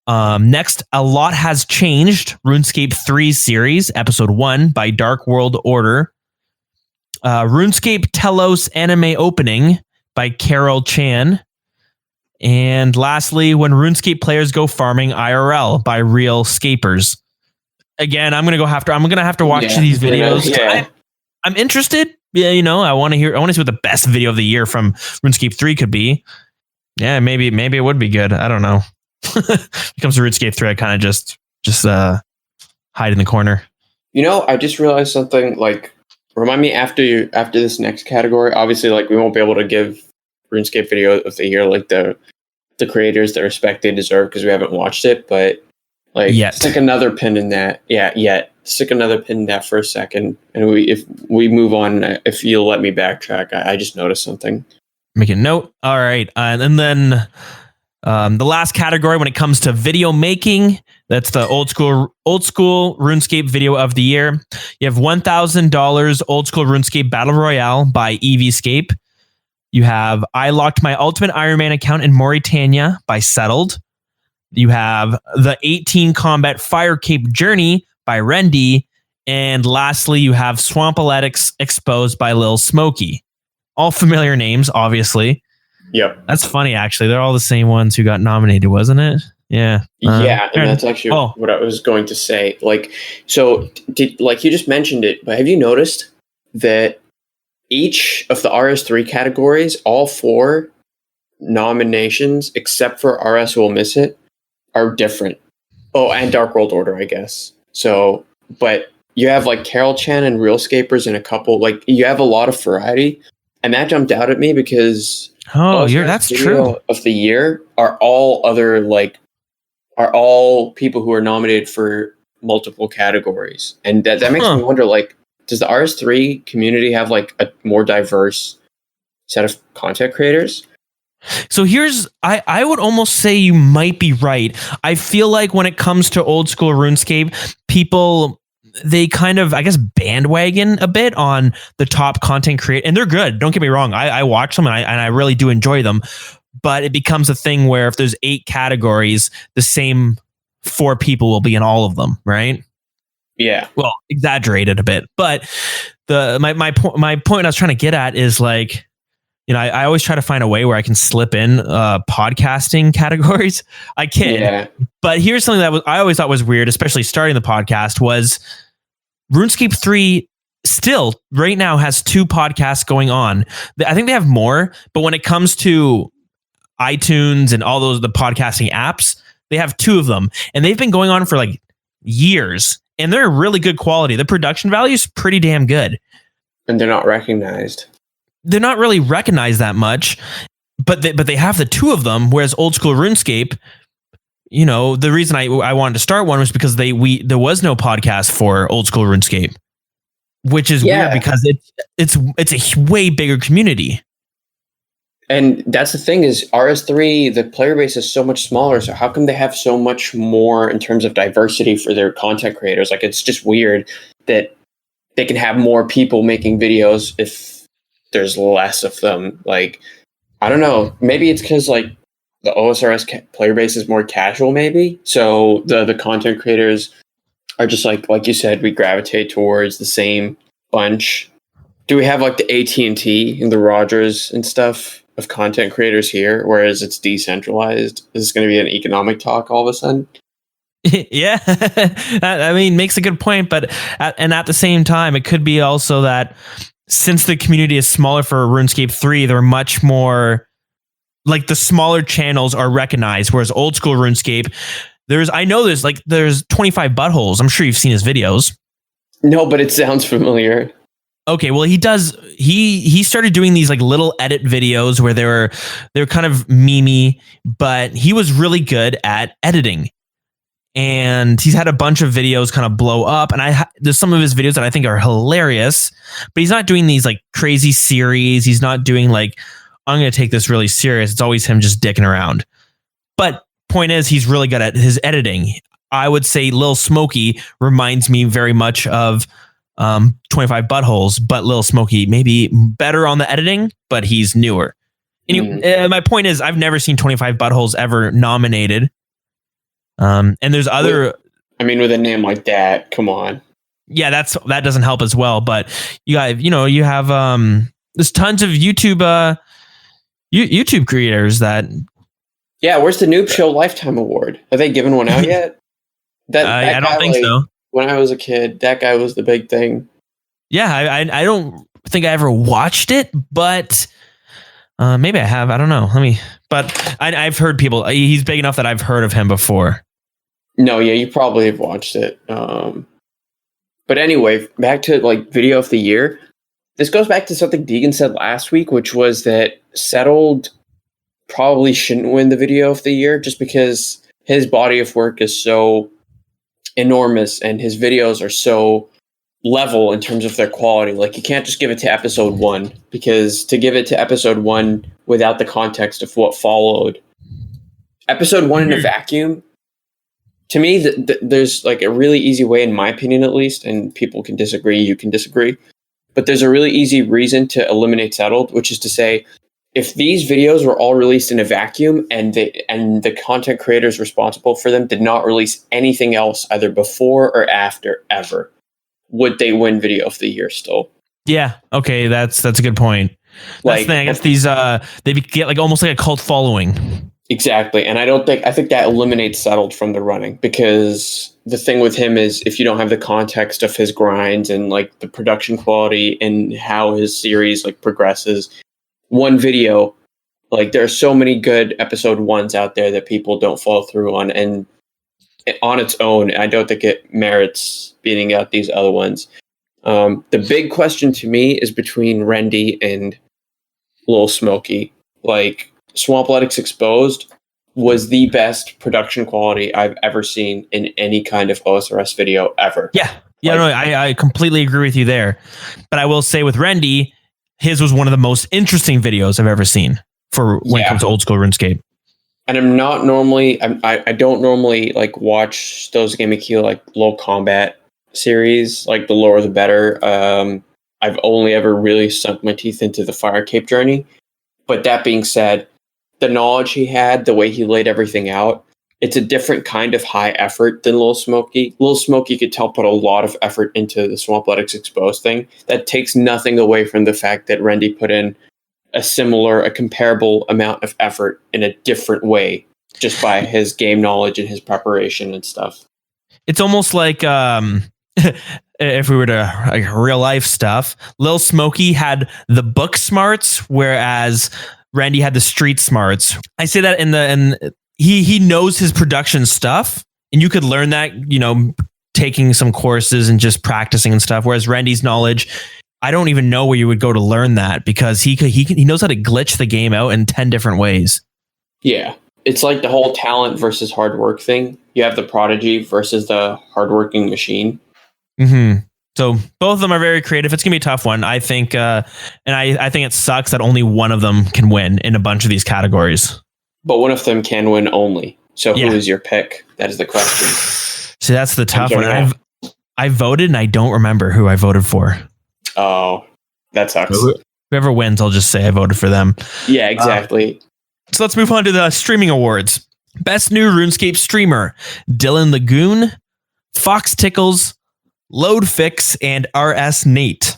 S1: Next, A Lot Has Changed, RuneScape 3 Series, Episode 1 by Dark World Order. RuneScape Telos Anime Opening by Carol Chan. And lastly, When RuneScape Players Go Farming IRL by Real Scapers. Again, I'm gonna have to watch these videos. Yeah. I'm interested. Yeah, I want to see what the best video of the year from RuneScape 3 could be. Yeah, maybe it would be good. I don't know. When it comes to RuneScape 3, I kind of just hide in the corner.
S2: I just realized something. Like, remind me after this next category. Obviously, like we won't be able to give RuneScape video of the year like the creators the respect they deserve because we haven't watched it. But like, stick another pin in that. Stick another pin in that for a second, and if we move on, if you'll let me backtrack, I just noticed something.
S1: Make a note. All right, and then the last category when it comes to video making, that's the old school RuneScape video of the year. You have $1,000 old school RuneScape Battle Royale by EVscape. You have I Locked My Ultimate Iron Man Account in Mauritania by Settled. You have the 18 Combat Fire Cape Journey by Rendy. And lastly, you have Swampaletics Exposed by Lil Smokey. All familiar names, obviously.
S2: Yep.
S1: That's funny, actually. They're all the same ones who got nominated, wasn't it? Yeah.
S2: And that's actually what I was going to say. Like, so, you just mentioned it, but have you noticed that each of the RS3 categories, all 4 nominations, except for RS Will Miss It, are different. Oh, and Dark World Order, I guess. So, but you have like Carol Chan and Real Scapers and a couple, like you have a lot of variety. And that jumped out at me because
S1: that's true.
S2: Of the year are all people who are nominated for multiple categories. And that makes me wonder, like, does the RS3 community have like a more diverse set of content creators?
S1: So I would almost say you might be right. I feel like when it comes to old school RuneScape, people, they kind of, I guess, bandwagon a bit on the top content creator, and they're good. Don't get me wrong. I watch them and I really do enjoy them, but it becomes a thing where if there's 8 categories, the same 4 people will be in all of them, right?
S2: Yeah.
S1: Well, exaggerated a bit, but my point I was trying to get at is like, I always try to find a way where I can slip in podcasting categories. I can, but here's something that I always thought was weird, especially starting the podcast, was RuneScape 3 still right now has 2 podcasts going on. I think they have more, but when it comes to iTunes and all the podcasting apps, they have 2 of them, and they've been going on for like years, and they're really good quality. The production value is pretty damn good,
S2: and they're not recognized.
S1: They're not really recognized that much, but they have the 2 of them. Whereas Old School RuneScape, the reason I wanted to start one was because there was no podcast for Old School RuneScape, which is weird because it's a way bigger community.
S2: And that's the thing is RS3, the player base is so much smaller. So how come they have so much more in terms of diversity for their content creators? Like, it's just weird that they can have more people making videos if there's less of them. Like, I don't know. Maybe it's because like the OSRS player base is more casual, maybe. So the content creators are just like you said, we gravitate towards the same bunch. Do we have like the AT&T and the Rogers and stuff of content creators here, whereas it's decentralized? Is this going to be an economic talk all of a sudden?
S1: Yeah, I mean, makes a good point, but at the same time, it could be also that since the community is smaller for RuneScape 3, they're much more like the smaller channels are recognized, whereas Old School RuneScape, there's 25 buttholes. I'm sure you've seen his videos.
S2: No, but it sounds familiar.
S1: Okay, well, he started doing these like little edit videos where they're kind of memey, but he was really good at editing. And he's had a bunch of videos kind of blow up, and there's some of his videos that I think are hilarious, but he's not doing these like crazy series. He's not doing like, I'm going to take this really serious. It's always him just dicking around. But point is, he's really good at his editing. I would say Lil Smokey reminds me very much of 25 Buttholes, but Lil Smokey maybe better on the editing, but he's newer. Anyway, my point is, I've never seen 25 Buttholes ever nominated. And there's other.
S2: I mean, with a name like that, come on.
S1: Yeah, that doesn't help as well. But you have there's tons of YouTube creators that.
S2: Yeah, where's the Noob Show Lifetime Award? Have they given one out yet?
S1: I don't think so.
S2: When I was a kid, that guy was the big thing.
S1: Yeah, I don't think I ever watched it, but maybe I have. I don't know. But I've heard people. He's big enough that I've heard of him before.
S2: No, yeah, you probably have watched it. But anyway, back to like video of the year. This goes back to something Deagin said last week, which was that Settled probably shouldn't win the video of the year just because his body of work is so enormous and his videos are so level in terms of their quality. Like, you can't just give it to episode 1, because to give it to episode 1 without the context of what followed, episode 1 in a vacuum, to me, there's like a really easy way, in my opinion at least, and people can disagree, you can disagree, but there's a really easy reason to eliminate Settled, which is to say, if these videos were all released in a vacuum and the content creators responsible for them did not release anything else either before or after ever, would they win video of the year still?
S1: Yeah. Okay. That's a good point. That's the thing. I guess these they get like almost like a cult following.
S2: Exactly. And I think that eliminates Settled from the running, because the thing with him is, if you don't have the context of his grinds and like the production quality and how his series like progresses, one video, like there are so many good episode 1s out there that people don't follow through on, and on its own, I don't think it merits beating out these other ones. The big question to me is between Rendy and Lil Smokey. Like, Swampletics Exposed was the best production quality I've ever seen in any kind of OSRS video ever.
S1: Yeah. Yeah, I completely agree with you there. But I will say with Rendy, his was one of the most interesting videos I've ever seen for when it comes to Old School RuneScape. And
S2: I'm not normally, I don't normally like watch those gimmicky like low combat series, like the lower the better. I've only ever really sunk my teeth into the Fire Cape journey. But that being said, the knowledge he had, the way he laid everything out, it's a different kind of high effort than Lil Smokey. Lil Smokey, you could tell, put a lot of effort into the Swamp Athletics Exposed thing. That takes nothing away from the fact that Rendy put in a comparable amount of effort in a different way, just by his game knowledge and his preparation and stuff.
S1: It's almost like if we were to like real life stuff, Lil Smokey had the book smarts, whereas Randy had the street smarts. I say that he knows his production stuff, and you could learn that, taking some courses and just practicing and stuff. Whereas Randy's knowledge, I don't even know where you would go to learn that, because he knows how to glitch the game out in 10 different ways.
S2: Yeah. It's like the whole talent versus hard work thing. You have the prodigy versus the hardworking machine.
S1: Mm-hmm. So both of them are very creative. It's gonna be a tough one, I think. And I think it sucks that only one of them can win in a bunch of these categories.
S2: But one of them can win only. So who is your pick? That is the question.
S1: See, that's the tough one. I voted and I don't remember who I voted for.
S2: Oh, that sucks.
S1: Whoever wins, I'll just say I voted for them.
S2: Yeah, exactly.
S1: So let's move on to the streaming awards. Best new RuneScape streamer: Dylan Lagoon, Fox Tickles, Load Fix, and RS Nate.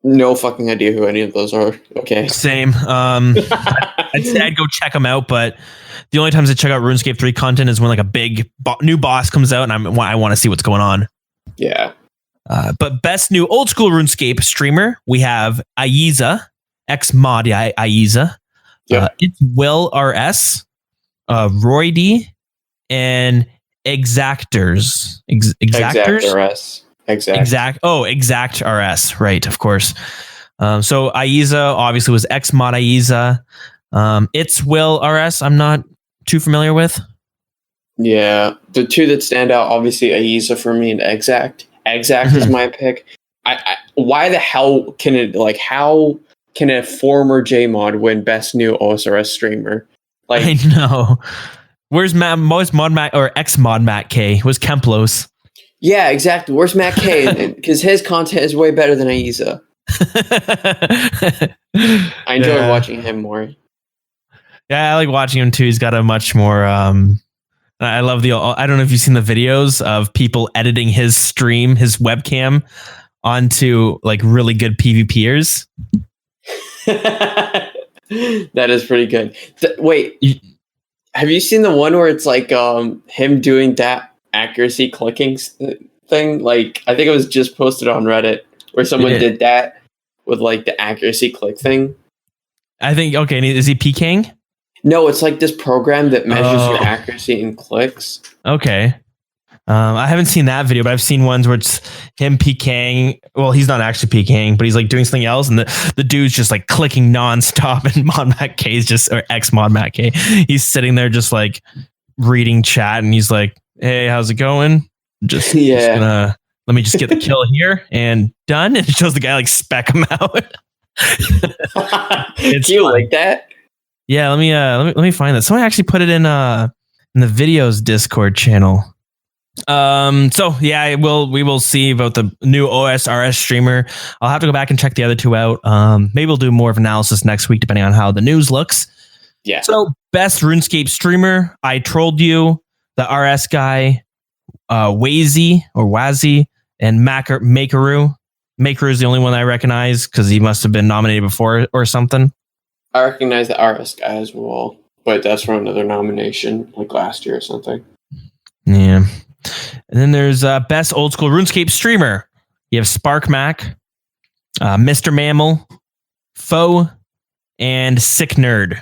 S2: No fucking idea who any of those are. Okay.
S1: Same. I'd say I'd go check them out, but the only times I check out RuneScape 3 content is when like a big new boss comes out and I want to see what's going on.
S2: Yeah.
S1: But best new old school RuneScape streamer, we have Aiza, ex-mod Aiza. Yep. It's Will RS, Roy D, and Exactors. Exactors? Exact RS. Right, of course. So Aiza obviously was ex-mod Aiza. It's Will RS. I'm not too familiar with.
S2: Yeah, the two that stand out, obviously Aiza for me and Exact. Exact is my pick. Why the hell can it, like, how can a former JMod win best new OSRS streamer? Like,
S1: I know. Where's mod Matt or ex-mod Matt K? Was Kemplos?
S2: Yeah, exactly. Where's Matt K? Because his content is way better than Aiza. I enjoy watching him more.
S1: Yeah, I like watching him too. He's got a much more. I love I don't know if you've seen the videos of people editing his stream, his webcam, onto like really good PvPers.
S2: That is pretty good. Wait, have you seen the one where it's like him doing that accuracy clicking thing? Like, I think it was just posted on Reddit where someone did that with like the accuracy click thing.
S1: I think, okay, is he PKing?
S2: No, it's like this program that measures your accuracy in clicks.
S1: Okay. I haven't seen that video, but I've seen ones where it's him PKing. Well, he's not actually PKing, but he's like doing something else, and the dude's just like clicking nonstop, and Mod Matt K is just, or ex Mod Matt K, he's sitting there just like reading chat, and he's like, "Hey, how's it going? Just gonna let me just get the kill here and done." And it shows the guy like spec him out.
S2: Do you like that?
S1: Yeah, let me find that. Someone actually put it in the videos Discord channel. So yeah, we will see about the new OSRS streamer. I'll have to go back and check the other two out. Maybe we'll do more of analysis next week, depending on how the news looks.
S2: Yeah.
S1: So best RuneScape streamer, I trolled you, the RS guy, Wazy or Wazy, and Makeru. Makeru is the only one I recognize because he must have been nominated before or something.
S2: I recognize the RS guy as well, but that's from another nomination, like last year or something.
S1: Yeah. And then there's best old school RuneScape streamer. You have Spark Mac, Mr. Mammal, Foe, and Sick Nerd.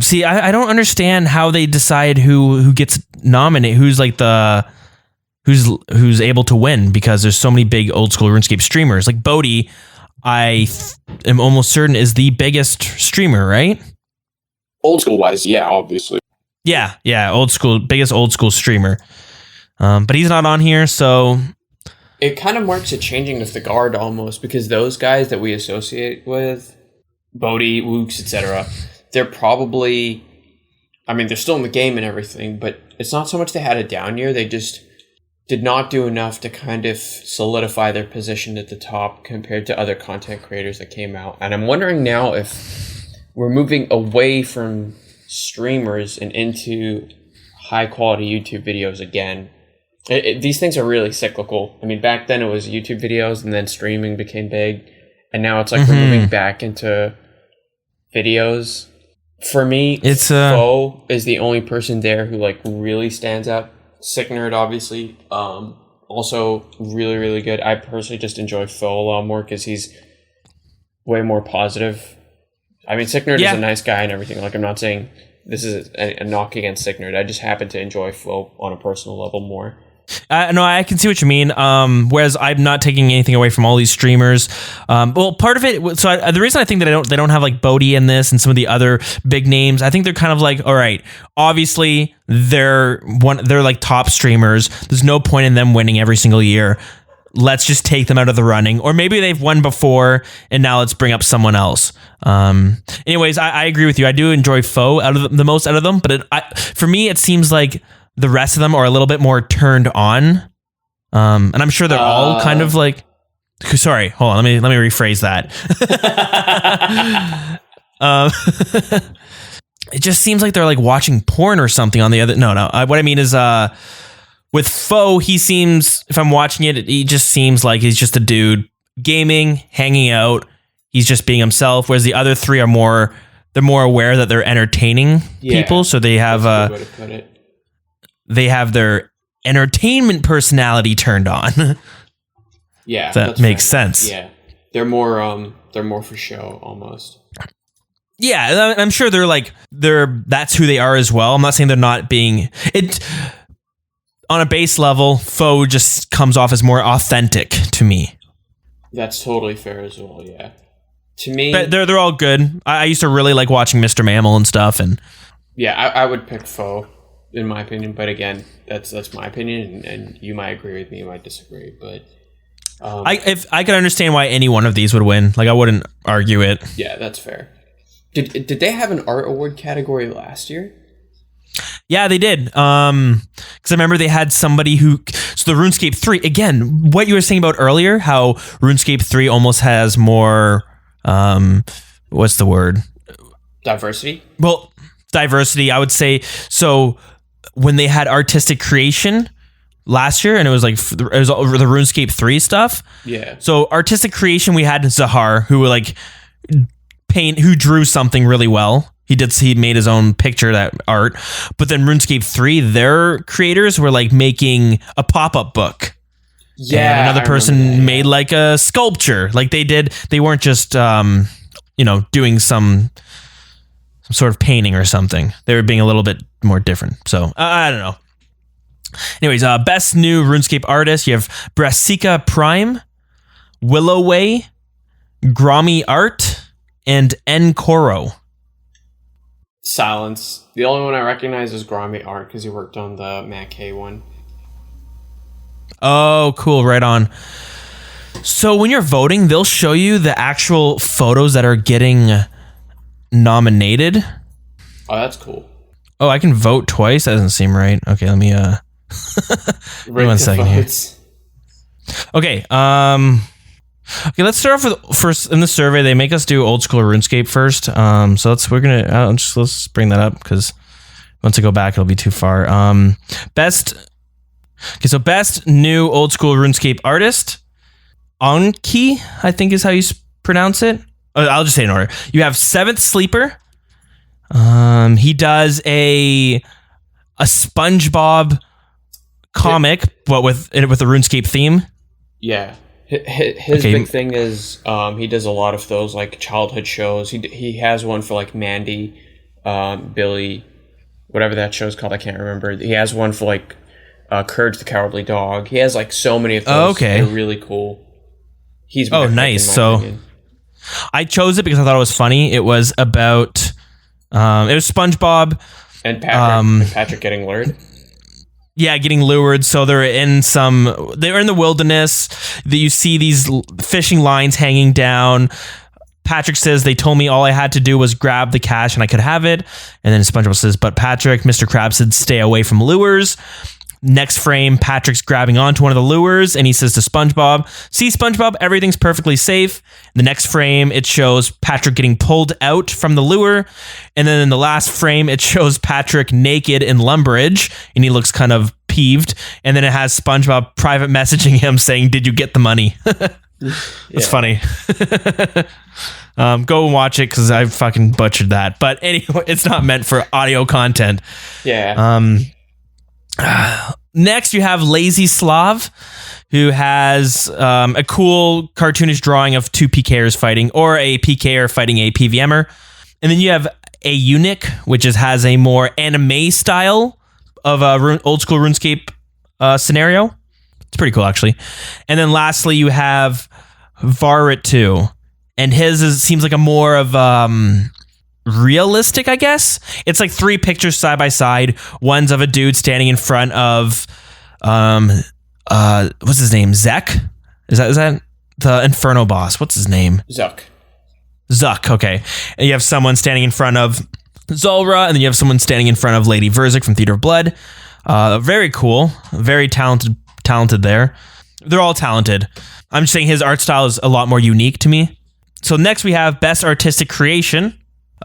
S1: See, I don't understand how they decide who gets nominated, who's like who's able to win, because there's so many big old school RuneScape streamers. Like Bodhi, I am almost certain is the biggest streamer, right?
S2: Old school wise, yeah, obviously.
S1: Yeah, biggest old school streamer. But he's not on here, so
S2: it kind of marks a changing of the guard almost, because those guys that we associate with, Bodhi, Wooks, etc., they're probably, I mean, they're still in the game and everything, but it's not so much they had a down year, they just did not do enough to kind of solidify their position at the top compared to other content creators that came out. And I'm wondering now if we're moving away from streamers and into high quality YouTube videos again. These things are really cyclical. I mean, back then it was YouTube videos, and then streaming became big, and now it's like we're moving back into videos. For me, Foe is the only person there who like really stands out. Sick Nerd, obviously, also really, really good. I personally just enjoy Foe a lot more because he's way more positive. I mean, Sick Nerd is a nice guy and everything. Like, I'm not saying this is a knock against Sick Nerd. I just happen to enjoy Foe on a personal level more.
S1: No, I can see what you mean. Whereas I'm not taking anything away from all these streamers. Well, part of it. So the reason I think that they don't have like Bodhi in this and some of the other big names, I think they're kind of like, all right, obviously they're like top streamers. There's no point in them winning every single year. Let's just take them out of the running, or maybe they've won before and now let's bring up someone else. Anyways, I agree with you. I do enjoy Foe out of the most out of them, but for me, it seems like the rest of them are a little bit more turned on. And I'm sure they're all kind of like, sorry, hold on. Let me rephrase that. It just seems like they're like watching porn or something on the other. No. What I mean is, with Foe, he seems, if I'm watching it, he just seems like he's just a dude gaming, hanging out. He's just being himself. Whereas the other three are they're more aware that they're entertaining people. So they have, they have their entertainment personality turned on.
S2: Yeah.
S1: That makes sense.
S2: Yeah. They're more for show almost.
S1: Yeah. I'm sure that's who they are as well. I'm not saying they're not being it. On a base level, Foe just comes off as more authentic to me.
S2: That's totally fair as well, yeah. To me...
S1: But they're all good. I used to really like watching Mr. Mammal and stuff. And
S2: yeah, I would pick Foe, in my opinion. But again, that's my opinion, and you might agree with me, you might disagree. But
S1: if I could understand why any one of these would win. Like, I wouldn't argue it.
S2: Yeah, that's fair. Did they have an art award category last year?
S1: Yeah, they did. Because I remember they had somebody so the RuneScape 3, again, what you were saying about earlier, how RuneScape 3 almost has more, what's the word?
S2: Diversity?
S1: Well, diversity, I would say. So when they had artistic creation last year, and it was like, it was the RuneScape 3 stuff.
S2: Yeah.
S1: So artistic creation, we had Zahar, who who drew something really well. He made his own picture, that art. But then RuneScape 3, their creators were like making a pop-up book.
S2: Yeah.
S1: And another person made like a sculpture. Like they weren't just doing some sort of painting or something. They were being a little bit more different. So I don't know. Anyways, best new RuneScape artist, you have Brassica Prime, Willowway, Grommy Art, and Encoro.
S2: Silence. The only one I recognize is Grommy Art because he worked on the Matt K one.
S1: Oh, cool. Right on. So when you're voting, they'll show you the actual photos that are getting nominated.
S2: Oh, that's cool.
S1: Oh, I can vote twice? That doesn't seem right. Okay, let me give me 1 second here. Okay, okay, let's start off with first in the survey. They make us do old school RuneScape first. So let's bring that up because once I go back, it'll be too far. Best new old school RuneScape artist, Anki, I think is how you pronounce it. I'll just say it in order. You have Seventh Sleeper. He does a SpongeBob comic, but with the RuneScape theme.
S2: Yeah. His big thing is he does a lot of those like childhood shows. He has one for like Mandy, Billy, whatever that show's called. I can't remember. He has one for like Courage the Cowardly Dog. He has like so many of those.
S1: Oh, okay.
S2: They're really cool. He's
S1: nice. So opinion. I chose it because I thought it was funny. It was about it was SpongeBob
S2: and Patrick getting lured.
S1: Yeah, getting lured. So they're in the wilderness. You see these fishing lines hanging down. Patrick says, they told me all I had to do was grab the cash and I could have it. And then SpongeBob says, but Patrick, Mr. Krabs said, stay away from lures. Next frame, Patrick's grabbing onto one of the lures, and he says to SpongeBob, "See, SpongeBob, everything's perfectly safe." The next frame, it shows Patrick getting pulled out from the lure, and then in the last frame, it shows Patrick naked in Lumbridge, and he looks kind of peeved, and then it has SpongeBob private messaging him saying, "Did you get the money?" It's funny. Go and watch it because I fucking butchered that. But anyway, it's not meant for audio content.
S2: Yeah.
S1: Next, you have Lazy Slav, who has a cool cartoonish drawing of two PKers fighting, or a PKer fighting a PVMer. And then you have a Eunuch, which has a more anime style of a old school RuneScape scenario. It's pretty cool, actually. And then lastly, you have Varrit 2. And his seems like a more of realistic, I guess. It's like three pictures side by side. One's of a dude standing in front of what's his name? Zek? Is that the Inferno boss? What's his name? Zuck, okay. And you have someone standing in front of Zulrah, and then you have someone standing in front of Lady Verzik from Theater of Blood. Very cool. Very talented there. They're all talented. I'm just saying his art style is a lot more unique to me. So next we have Best Artistic Creation.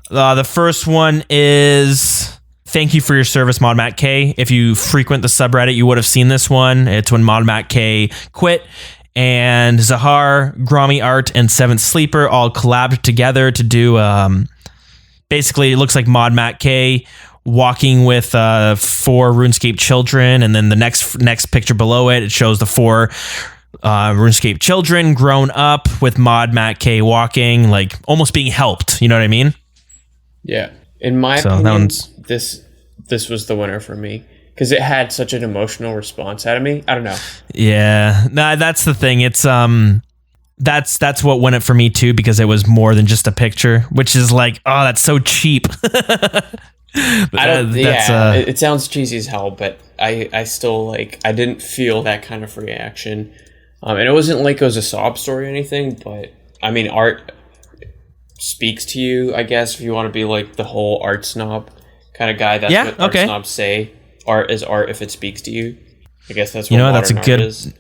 S1: The first one is Thank You for Your Service, Mod Matt K. If you frequent the subreddit, you would have seen this one. It's when Mod Matt K quit, and Zahar, Grommy Art, and Seventh Sleeper all collabed together to do, basically it looks like Mod Matt K walking with 4 RuneScape children, and then the next picture below it shows the 4 RuneScape children grown up with Mod Matt K walking, like almost being helped. You know what I mean?
S2: Yeah. In my opinion, this was the winner for me because it had such an emotional response out of me. I don't know.
S1: Yeah, nah, that's the thing. It's that's what won it for me too, because it was more than just a picture, which is like, oh, that's so cheap.
S2: It sounds cheesy as hell, but I still like, I didn't feel that kind of reaction. And it wasn't like it was a sob story or anything, but I mean, art speaks to you, I guess, if you want to be like the whole art snob kind of guy. That's what art snobs say. Art is art if it speaks to you. I guess that's what modern art is.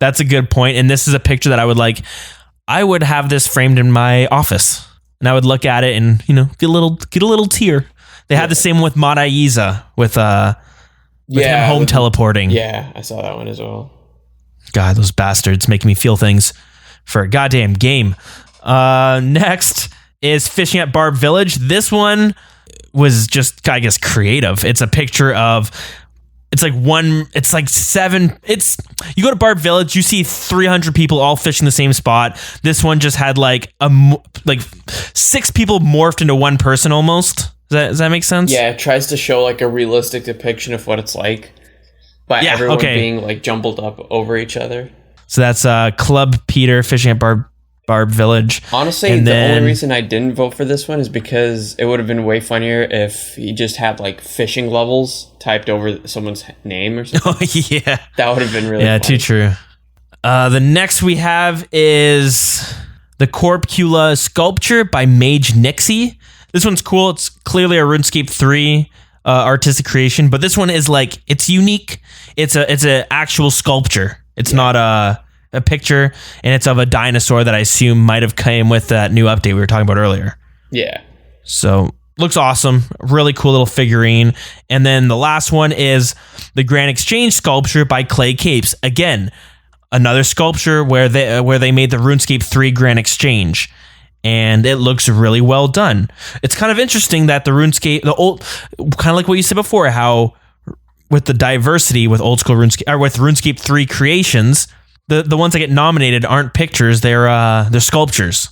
S1: That's a good point. And this is a picture that I would have this framed in my office, and I would look at it and, get a little tear. They had the same with Mod Aiza with him home teleporting.
S2: Yeah, I saw that one as well.
S1: God, those bastards making me feel things for a goddamn game. Next is Fishing at Barb Village. This one was just, I guess, creative. It's a picture of, you go to Barb Village, you see 300 people all fishing the same spot. This one just had like 6 people morphed into one person almost. Does that make sense?
S2: Yeah, it tries to show like a realistic depiction of what it's like, but everyone being like jumbled up over each other.
S1: So that's Club Peter Fishing at Barb Village.
S2: Honestly, the only reason I didn't vote for this one is because it would have been way funnier if he just had like fishing levels typed over someone's name or something.
S1: Oh yeah,
S2: that would have been really funny.
S1: Too true. The next we have is the Corpcula Sculpture by Mage Nixie. This one's cool. It's clearly a RuneScape 3 artistic creation, but this one is like, it's unique. It's a actual sculpture. It's not a picture, and it's of a dinosaur that I assume might have came with that new update we were talking about earlier.
S2: Yeah.
S1: So looks awesome. Really cool little figurine. And then the last one is the Grand Exchange Sculpture by Clay Capes. Again, another sculpture where they made the RuneScape 3 Grand Exchange. And it looks really well done. It's kind of interesting that the RuneScape, the old, kind of like what you said before, how with the diversity with old school RuneScape, or with RuneScape 3 creations, the ones that get nominated aren't pictures, they're sculptures.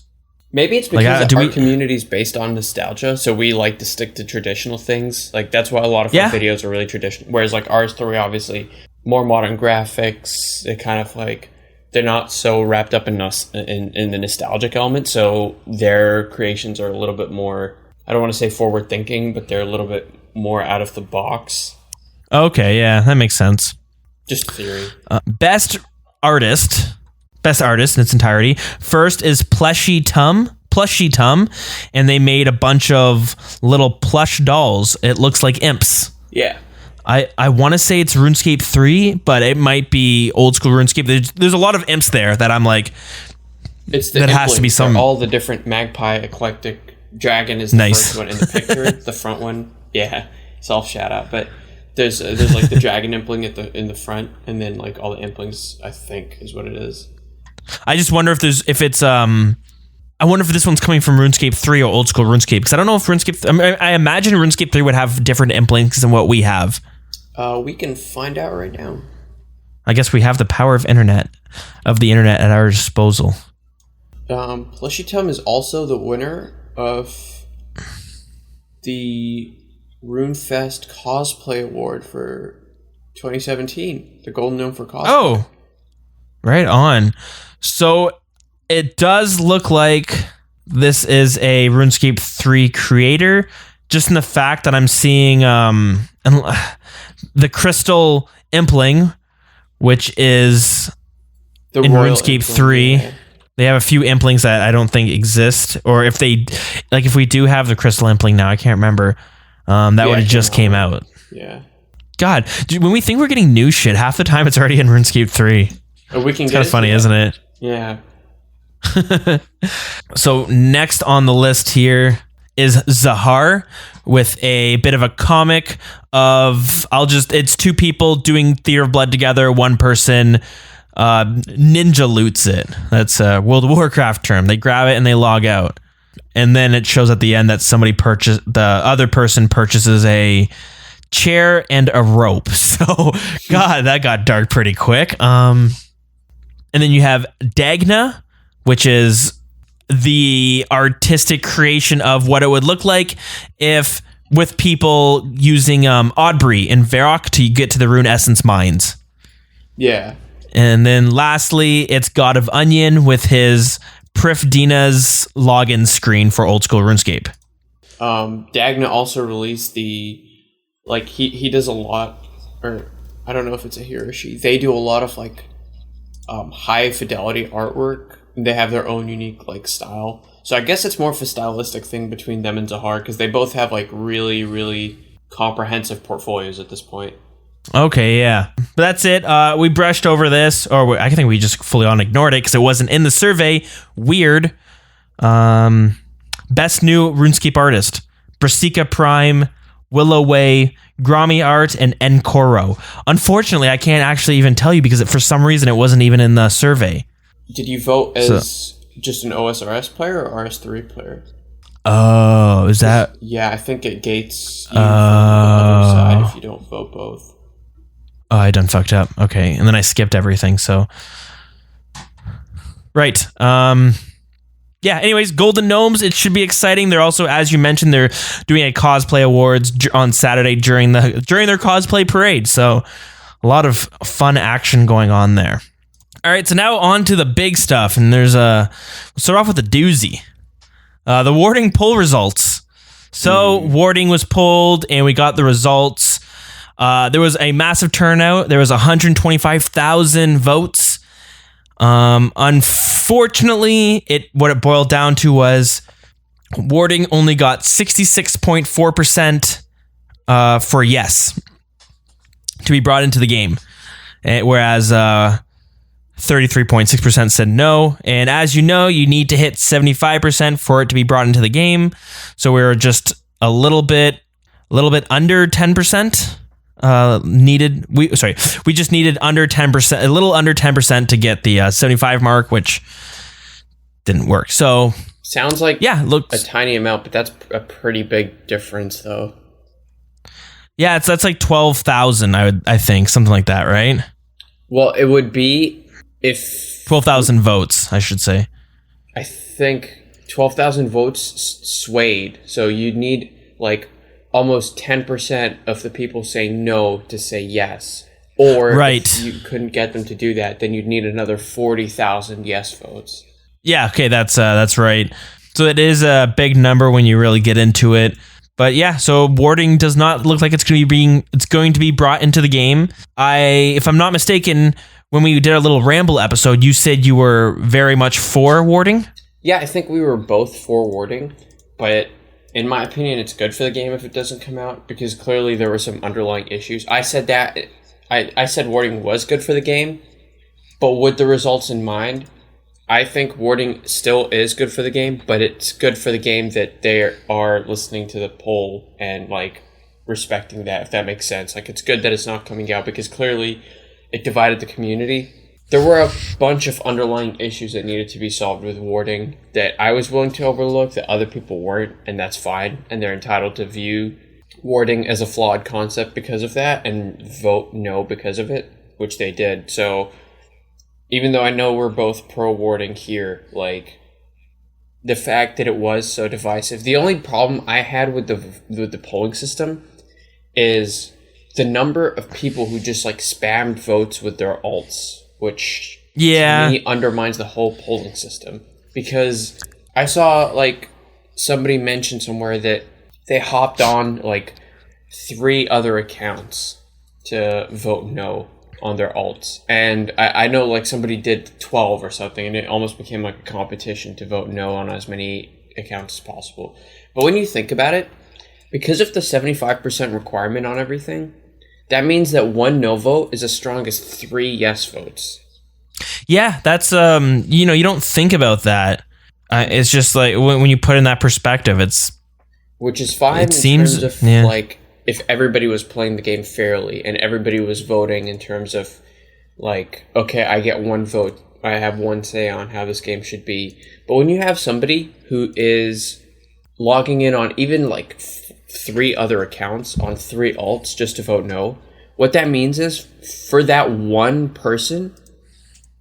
S2: Maybe it's because our community is based on nostalgia, so we like to stick to traditional things. Like that's why a lot of our videos are really traditional. Whereas like ours 3, obviously more modern graphics. It kind of like, they're not so wrapped up in the nostalgic element, so their creations are a little bit more, I don't want to say forward thinking, but they're a little bit more out of the box.
S1: Okay, yeah, that makes sense.
S2: Just theory.
S1: Best artist in its entirety. First is Plushy Tum, and they made a bunch of little plush dolls. It looks like imps.
S2: Yeah.
S1: I want to say it's RuneScape 3, but it might be old school RuneScape. There's a lot of imps there that I'm like,
S2: it's the
S1: that has to be some.
S2: They're all the different Magpie eclectic. Dragon is the first one in the picture. The front one, yeah, self shout out. But there's like the dragon impling in the front, and then like all the implings, I think, is what it is.
S1: I just wonder I wonder if this one's coming from RuneScape 3 or old school RuneScape, because I don't know if RuneScape. I imagine RuneScape 3 would have different implinks than what we have.
S2: We can find out right now.
S1: I guess we have the power of the internet at our disposal.
S2: Plushytum is also the winner of the Runefest Cosplay Award for 2017, the Golden Gnome for cosplay.
S1: Oh, right on. So it does look like this is a RuneScape 3 creator, just in the fact that I'm seeing the Crystal Impling, which is
S2: the
S1: in
S2: Royal
S1: RuneScape
S2: Impling,
S1: 3.
S2: yeah.
S1: They have a few Implings that I don't think exist, or if we do have the Crystal Impling now, I can't remember. That would have just came out.
S2: Yeah.
S1: God, dude, when we think we're getting new shit, half the time it's already in RuneScape 3.
S2: We can
S1: it's kind of funny, isn't it?
S2: Yeah.
S1: So next on the list here is Zahar with a bit of a comic of it's two people doing Theater of Blood together. One person ninja loots it. That's a World of Warcraft term. They grab it and they log out. And then it shows at the end that the other person purchases a chair and a rope. So God, that got dark pretty quick. And then you have Dagna, which is the artistic creation of what it would look like if with people using Oddbury and Varrock to get to the Rune Essence mines.
S2: Yeah.
S1: And then lastly, it's God of Onion with his Prif Dina's login screen for old school RuneScape.
S2: Dagna also released he does a lot, or I don't know if it's a he or she. They do a lot of high fidelity artwork. They have their own unique style. So I guess it's more of a stylistic thing between them and Zahar, because they both have really, really comprehensive portfolios at this point.
S1: Okay, yeah. But that's it. We brushed over this, or I think we just fully on ignored it because it wasn't in the survey. Weird. Best new RuneScape artist: Brassica Prime, Willow Way, Grommy Art, and Enkoro. Unfortunately, I can't actually even tell you because for some reason it wasn't even in the survey.
S2: Did you vote as just an OSRS player or RS3 player?
S1: Oh, is that?
S2: Yeah, I think it gates you from the other side if you don't vote both.
S1: Oh, I done fucked up. Okay, and then I skipped everything, so... Right. Yeah, anyways, Golden Gnomes, it should be exciting. They're also, as you mentioned, they're doing a cosplay awards on Saturday during their cosplay parade, so a lot of fun action going on there. All right, so now on to the big stuff, and we'll start off with the doozy. The warding poll results. So warding was polled, and we got the results. There was a massive turnout. There was 125,000 votes. Unfortunately, what it boiled down to was warding only got 66.4% for yes to be brought into the game, whereas 33.6% said no. And as you know, you need to hit 75% for it to be brought into the game. So we were just a little bit under 10%. We just needed under 10%, a little under 10% to get the 75 mark, which didn't work. So
S2: sounds like
S1: looks
S2: a tiny amount, but that's a pretty big difference, though.
S1: Yeah, that's like 12,000. I think something like that, right?
S2: Well, it would be if
S1: 12,000 votes, I should say.
S2: I think 12,000 votes swayed, so you'd need almost 10% of the people saying no to say yes. Or if you couldn't get them to do that, then you'd need another 40,000 yes votes. Yeah,
S1: okay, that's right. So it is a big number when you really get into it. But yeah, so warding does not look like it's going to be brought into the game. If I'm not mistaken, when we did our little ramble episode, you said you were very much for warding?
S2: Yeah, I think we were both for warding, but in my opinion, it's good for the game if it doesn't come out, because clearly there were some underlying issues. I said that I said warding was good for the game, but with the results in mind, I think warding still is good for the game, but it's good for the game that they are listening to the poll and like respecting that, if that makes sense. Like, it's good that it's not coming out because clearly it divided the community. There were a bunch of underlying issues that needed to be solved with warding that I was willing to overlook that other people weren't, and that's fine, and they're entitled to view warding as a flawed concept because of that and vote no because of it, which they did. So even though I know we're both pro warding here, like, the fact that it was so divisive, the only problem I had with the polling system is the number of people who just like spammed votes with their alts, which to me undermines the whole polling system. Because I saw like somebody mention somewhere that they hopped on like 3 other accounts to vote no on their alts, and I know like somebody did 12 or something, and it almost became like a competition to vote no on as many accounts as possible. But when you think about it, because of the 75% requirement on everything, that means that 1 no vote is as strong as 3 yes votes.
S1: Yeah, that's you don't think about that. It's just like when you put in that perspective,
S2: which is fine. It seems terms of like, if everybody was playing the game fairly and everybody was voting in terms of like, okay, I get 1 vote, I have 1 say on how this game should be. But when you have somebody who is logging in on even like 3 other accounts on 3 alts just to vote no, what that means is for that 1 person,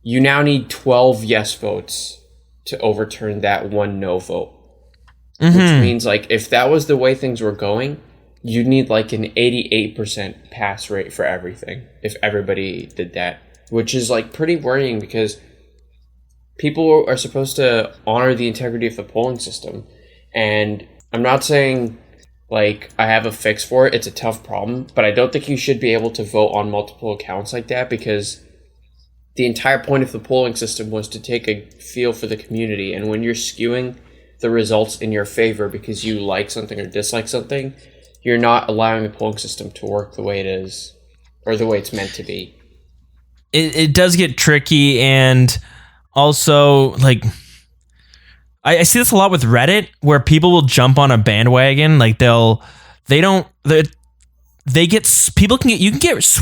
S2: you now need 12 yes votes to overturn that 1 no vote. Mm-hmm. Which means like if that was the way things were going, you need like an 88% pass rate for everything if everybody did that, which is like pretty worrying because people are supposed to honor the integrity of the polling system. And I'm not saying like I have a fix for it. It's a tough problem, but I don't think you should be able to vote on multiple accounts like that, because the entire point of the polling system was to take a feel for the community. And when you're skewing the results in your favor because you like something or dislike something, you're not allowing the polling system to work the way it is, or the way it's meant to be.
S1: It does get tricky, and also, like, I see this a lot with Reddit, where people will jump on a bandwagon. Like, you can get,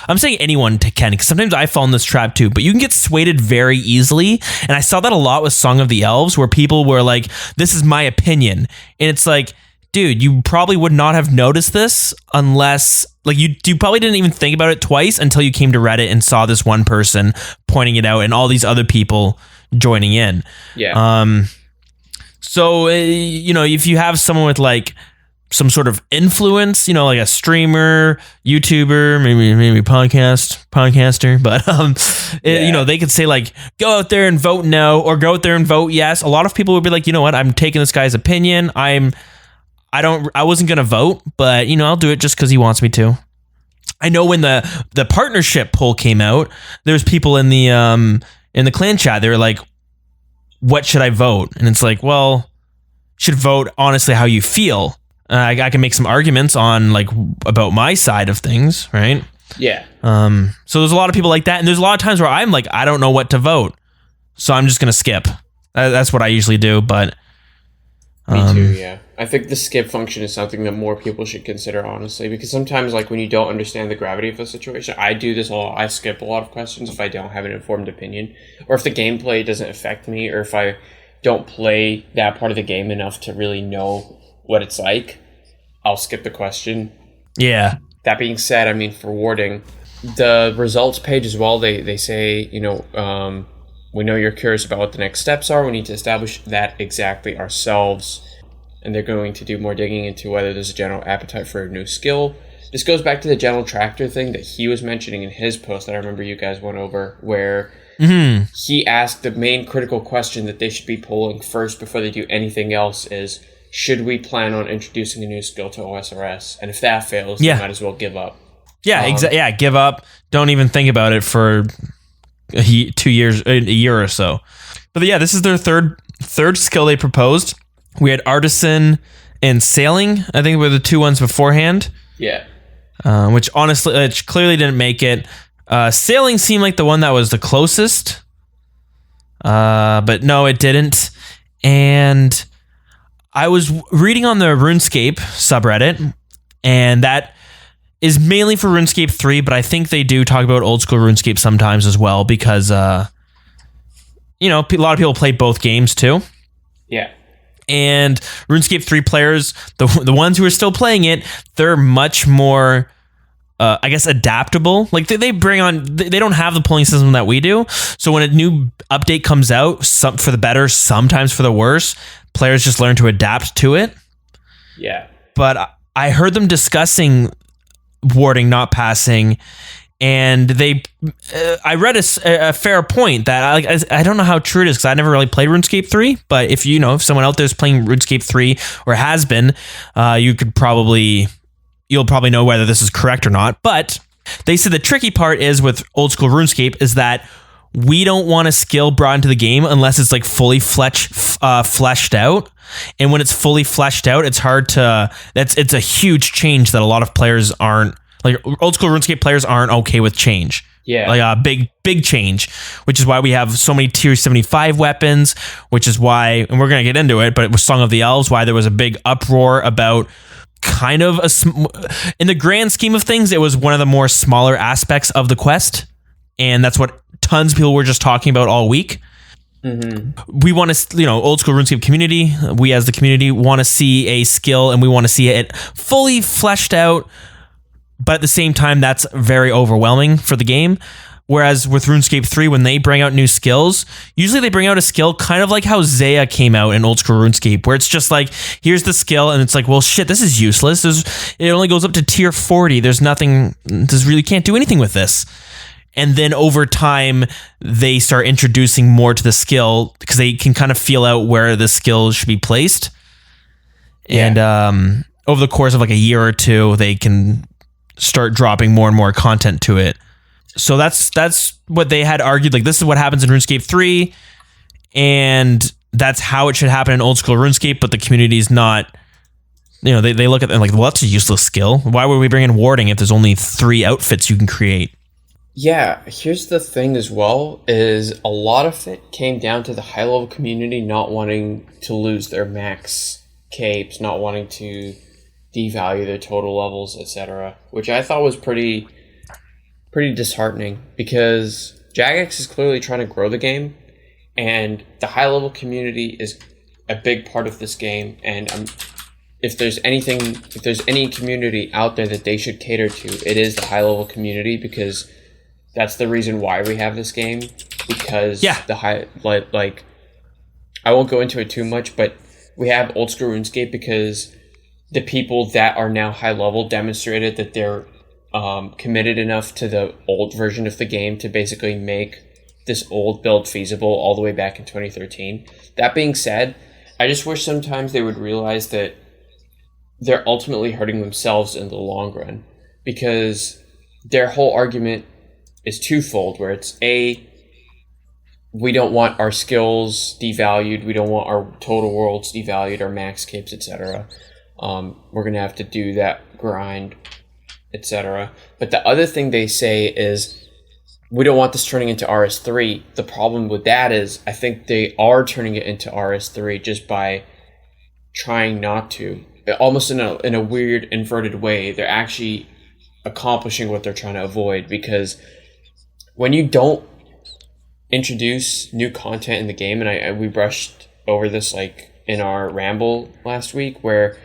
S1: I'm saying anyone can, because sometimes I fall in this trap too, but you can get swayed very easily. And I saw that a lot with Song of the Elves, where people were like, this is my opinion. And it's like, dude, you probably would not have noticed this unless, like, you probably didn't even think about it twice until you came to Reddit and saw this one person pointing it out and all these other people joining in.
S2: Yeah.
S1: So, if you have someone with like some sort of influence, like a streamer, YouTuber, maybe podcaster, but they could say like, go out there and vote no, or go out there and vote yes. A lot of people would be like, you know what, I'm taking this guy's opinion. I wasn't going to vote, but I'll do it just because he wants me to. I know when the partnership poll came out, there's people in the clan chat, they were like, what should I vote? And it's like, well, you should vote honestly how you feel. I can make some arguments on like about my side of things, right?
S2: Yeah.
S1: So there's a lot of people like that, and there's a lot of times where I'm like, I don't know what to vote, so I'm just gonna skip. That's what I usually do. But
S2: me too. Yeah, I think the skip function is something that more people should consider, honestly, because sometimes like when you don't understand the gravity of the situation, I do this a lot. I skip a lot of questions if I don't have an informed opinion, or if the gameplay doesn't affect me, or if I don't play that part of the game enough to really know what it's like, I'll skip the question.
S1: Yeah.
S2: That being said, I mean, for warding, the results page as well, they say, we know you're curious about what the next steps are. We need to establish that exactly ourselves. And they're going to do more digging into whether there's a general appetite for a new skill. This goes back to the general tractor thing that he was mentioning in his post that I remember you guys went over, where he asked the main critical question that they should be polling first before they do anything else is, should we plan on introducing a new skill to OSRS? And if that fails, they might as well give up.
S1: Yeah, exactly. Yeah, give up. Don't even think about it for a year or so. But yeah, this is their third skill they proposed. We had Artisan and Sailing, I think, were the two ones beforehand.
S2: Yeah.
S1: Which clearly didn't make it. Sailing seemed like the one that was the closest. But no, it didn't. And I was reading on the RuneScape subreddit, and that is mainly for RuneScape 3, but I think they do talk about old school RuneScape sometimes as well, because, a lot of people play both games too.
S2: Yeah.
S1: And RuneScape 3 players, the ones who are still playing it, they're much more, adaptable. Like they bring on, they don't have the polling system that we do. So when a new update comes out, some for the better, sometimes for the worse, players just learn to adapt to it.
S2: Yeah.
S1: But I heard them discussing warding not passing, and I read a fair point that I don't know how true it is, because I never really played RuneScape 3, but if someone out there is playing RuneScape 3 or has been, you'll probably know whether this is correct or not. But they said the tricky part is with old school RuneScape is that we don't want a skill brought into the game unless it's like fully fleshed out. And when it's fully fleshed out, it's it's a huge change that a lot of players aren't, like old school RuneScape players aren't okay with change.
S2: Yeah.
S1: Like a big change, which is why we have so many tier 75 weapons, which is why, and we're going to get into it, but it was Song of the Elves, why there was a big uproar about kind of in the grand scheme of things, it was one of the more smaller aspects of the quest. And that's what tons of people were just talking about all week. Mm-hmm. We want to, old school RuneScape community, we as the community want to see a skill, and we want to see it fully fleshed out. But at the same time, that's very overwhelming for the game. Whereas with RuneScape 3, when they bring out new skills, usually they bring out a skill kind of like how Zaya came out in old school RuneScape, where it's just like, here's the skill, and it's like, well, shit, this is useless. It only goes up to tier 40. There's nothing, really can't do anything with this. And then over time, they start introducing more to the skill, because they can kind of feel out where the skill should be placed. Yeah. And over the course of like a year or two, they can start dropping more and more content to it. So that's what they had argued. Like, this is what happens in RuneScape 3, and that's how it should happen in old school RuneScape. But the community's not, they look at it and like, well, that's a useless skill. Why would we bring in warding if there's only 3 outfits you can create?
S2: Yeah, here's the thing as well, is a lot of it came down to the high level community not wanting to lose their max capes, not wanting to devalue their total levels, etc., which I thought was pretty disheartening, because Jagex is clearly trying to grow the game, and the high level community is a big part of this game. And if there's any community out there that they should cater to, it is the high level community, because that's the reason why we have this game. Because the high, like I won't go into it too much, but we have old school RuneScape because the people that are now high level demonstrated that they're committed enough to the old version of the game to basically make this old build feasible all the way back in 2013. That being said, I just wish sometimes they would realize that they're ultimately hurting themselves in the long run, because their whole argument is twofold, where it's we don't want our skills devalued, we don't want our total worlds devalued, our max capes, etc. We're going to have to do that grind, etc. But the other thing they say is, we don't want this turning into RS3. The problem with that is, I think they are turning it into RS3 just by trying not to. Almost in a weird, inverted way, they're actually accomplishing what they're trying to avoid, because when you don't introduce new content in the game, and we brushed over this like in our ramble last week, where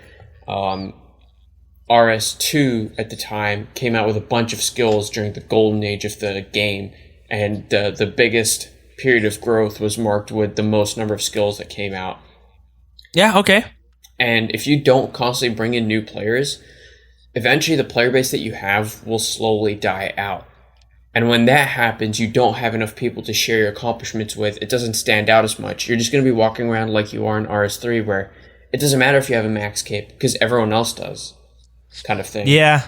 S2: RS2 at the time came out with a bunch of skills during the golden age of the game, and the biggest period of growth was marked with the most number of skills that came out.
S1: Yeah, okay.
S2: And if you don't constantly bring in new players, eventually the player base that you have will slowly die out. And when that happens, you don't have enough people to share your accomplishments with. It doesn't stand out as much. You're just going to be walking around like you are in RS3, where it doesn't matter if you have a max cape, because everyone else does, kind of thing.
S1: Yeah.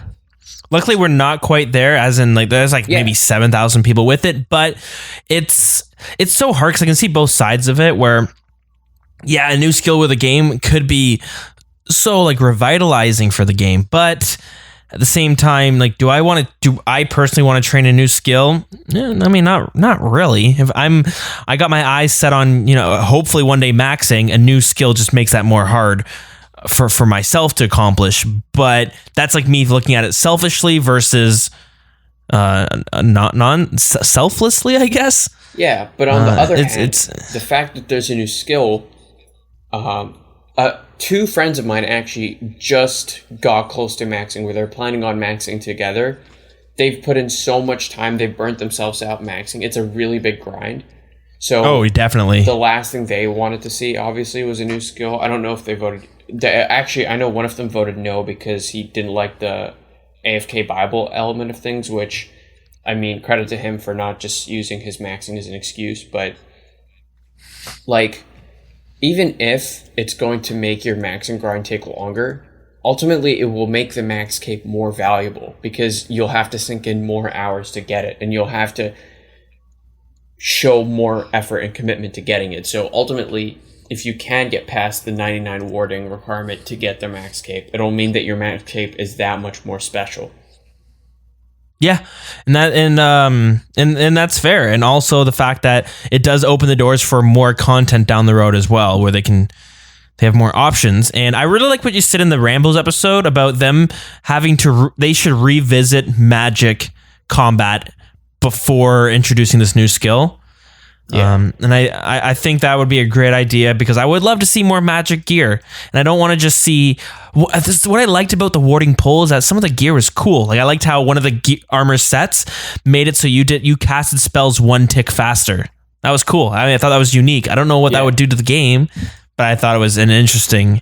S1: Luckily, we're not quite there, as in like there's like maybe 7,000 people with it, but it's so hard, because I can see both sides of it, where a new skill with a game could be so like revitalizing for the game, but at the same time, like, do I personally want to train a new skill? I mean, not really. If I got my eyes set on, hopefully one day maxing, a new skill just makes that more hard for myself to accomplish. But that's like me looking at it selfishly versus selflessly, I guess.
S2: Yeah, but on the other hand, the fact that there's a new skill, two friends of mine actually just got close to maxing, where they're planning on maxing together. They've put in so much time, they've burnt themselves out maxing. It's a really big grind. So
S1: definitely.
S2: The last thing they wanted to see, obviously, was a new skill. I don't know if they voted. Actually, I know one of them voted no because he didn't like the AFK Bible element of things, which, I mean, credit to him for not just using his maxing as an excuse, but, like, even if it's going to make your maxing grind take longer, ultimately it will make the max cape more valuable because you'll have to sink in more hours to get it, and you'll have to show more effort and commitment to getting it. So ultimately, if you can get past the 99 warding requirement to get the max cape, it'll mean that your max cape is that much more special.
S1: Yeah, and that's fair, and also the fact that it does open the doors for more content down the road as well, where they have more options. And I really like what you said in the Rambles episode about them having they should revisit magic combat before introducing this new skill. Yeah. And I think that would be a great idea because I would love to see more magic gear, and I don't want to just see. What I liked about the warding pole is that some of the gear was cool. Like I liked how one of the armor sets made it so you casted spells one tick faster. That was cool. I mean, I thought that was unique. I don't know what that would do to the game, but I thought it was an interesting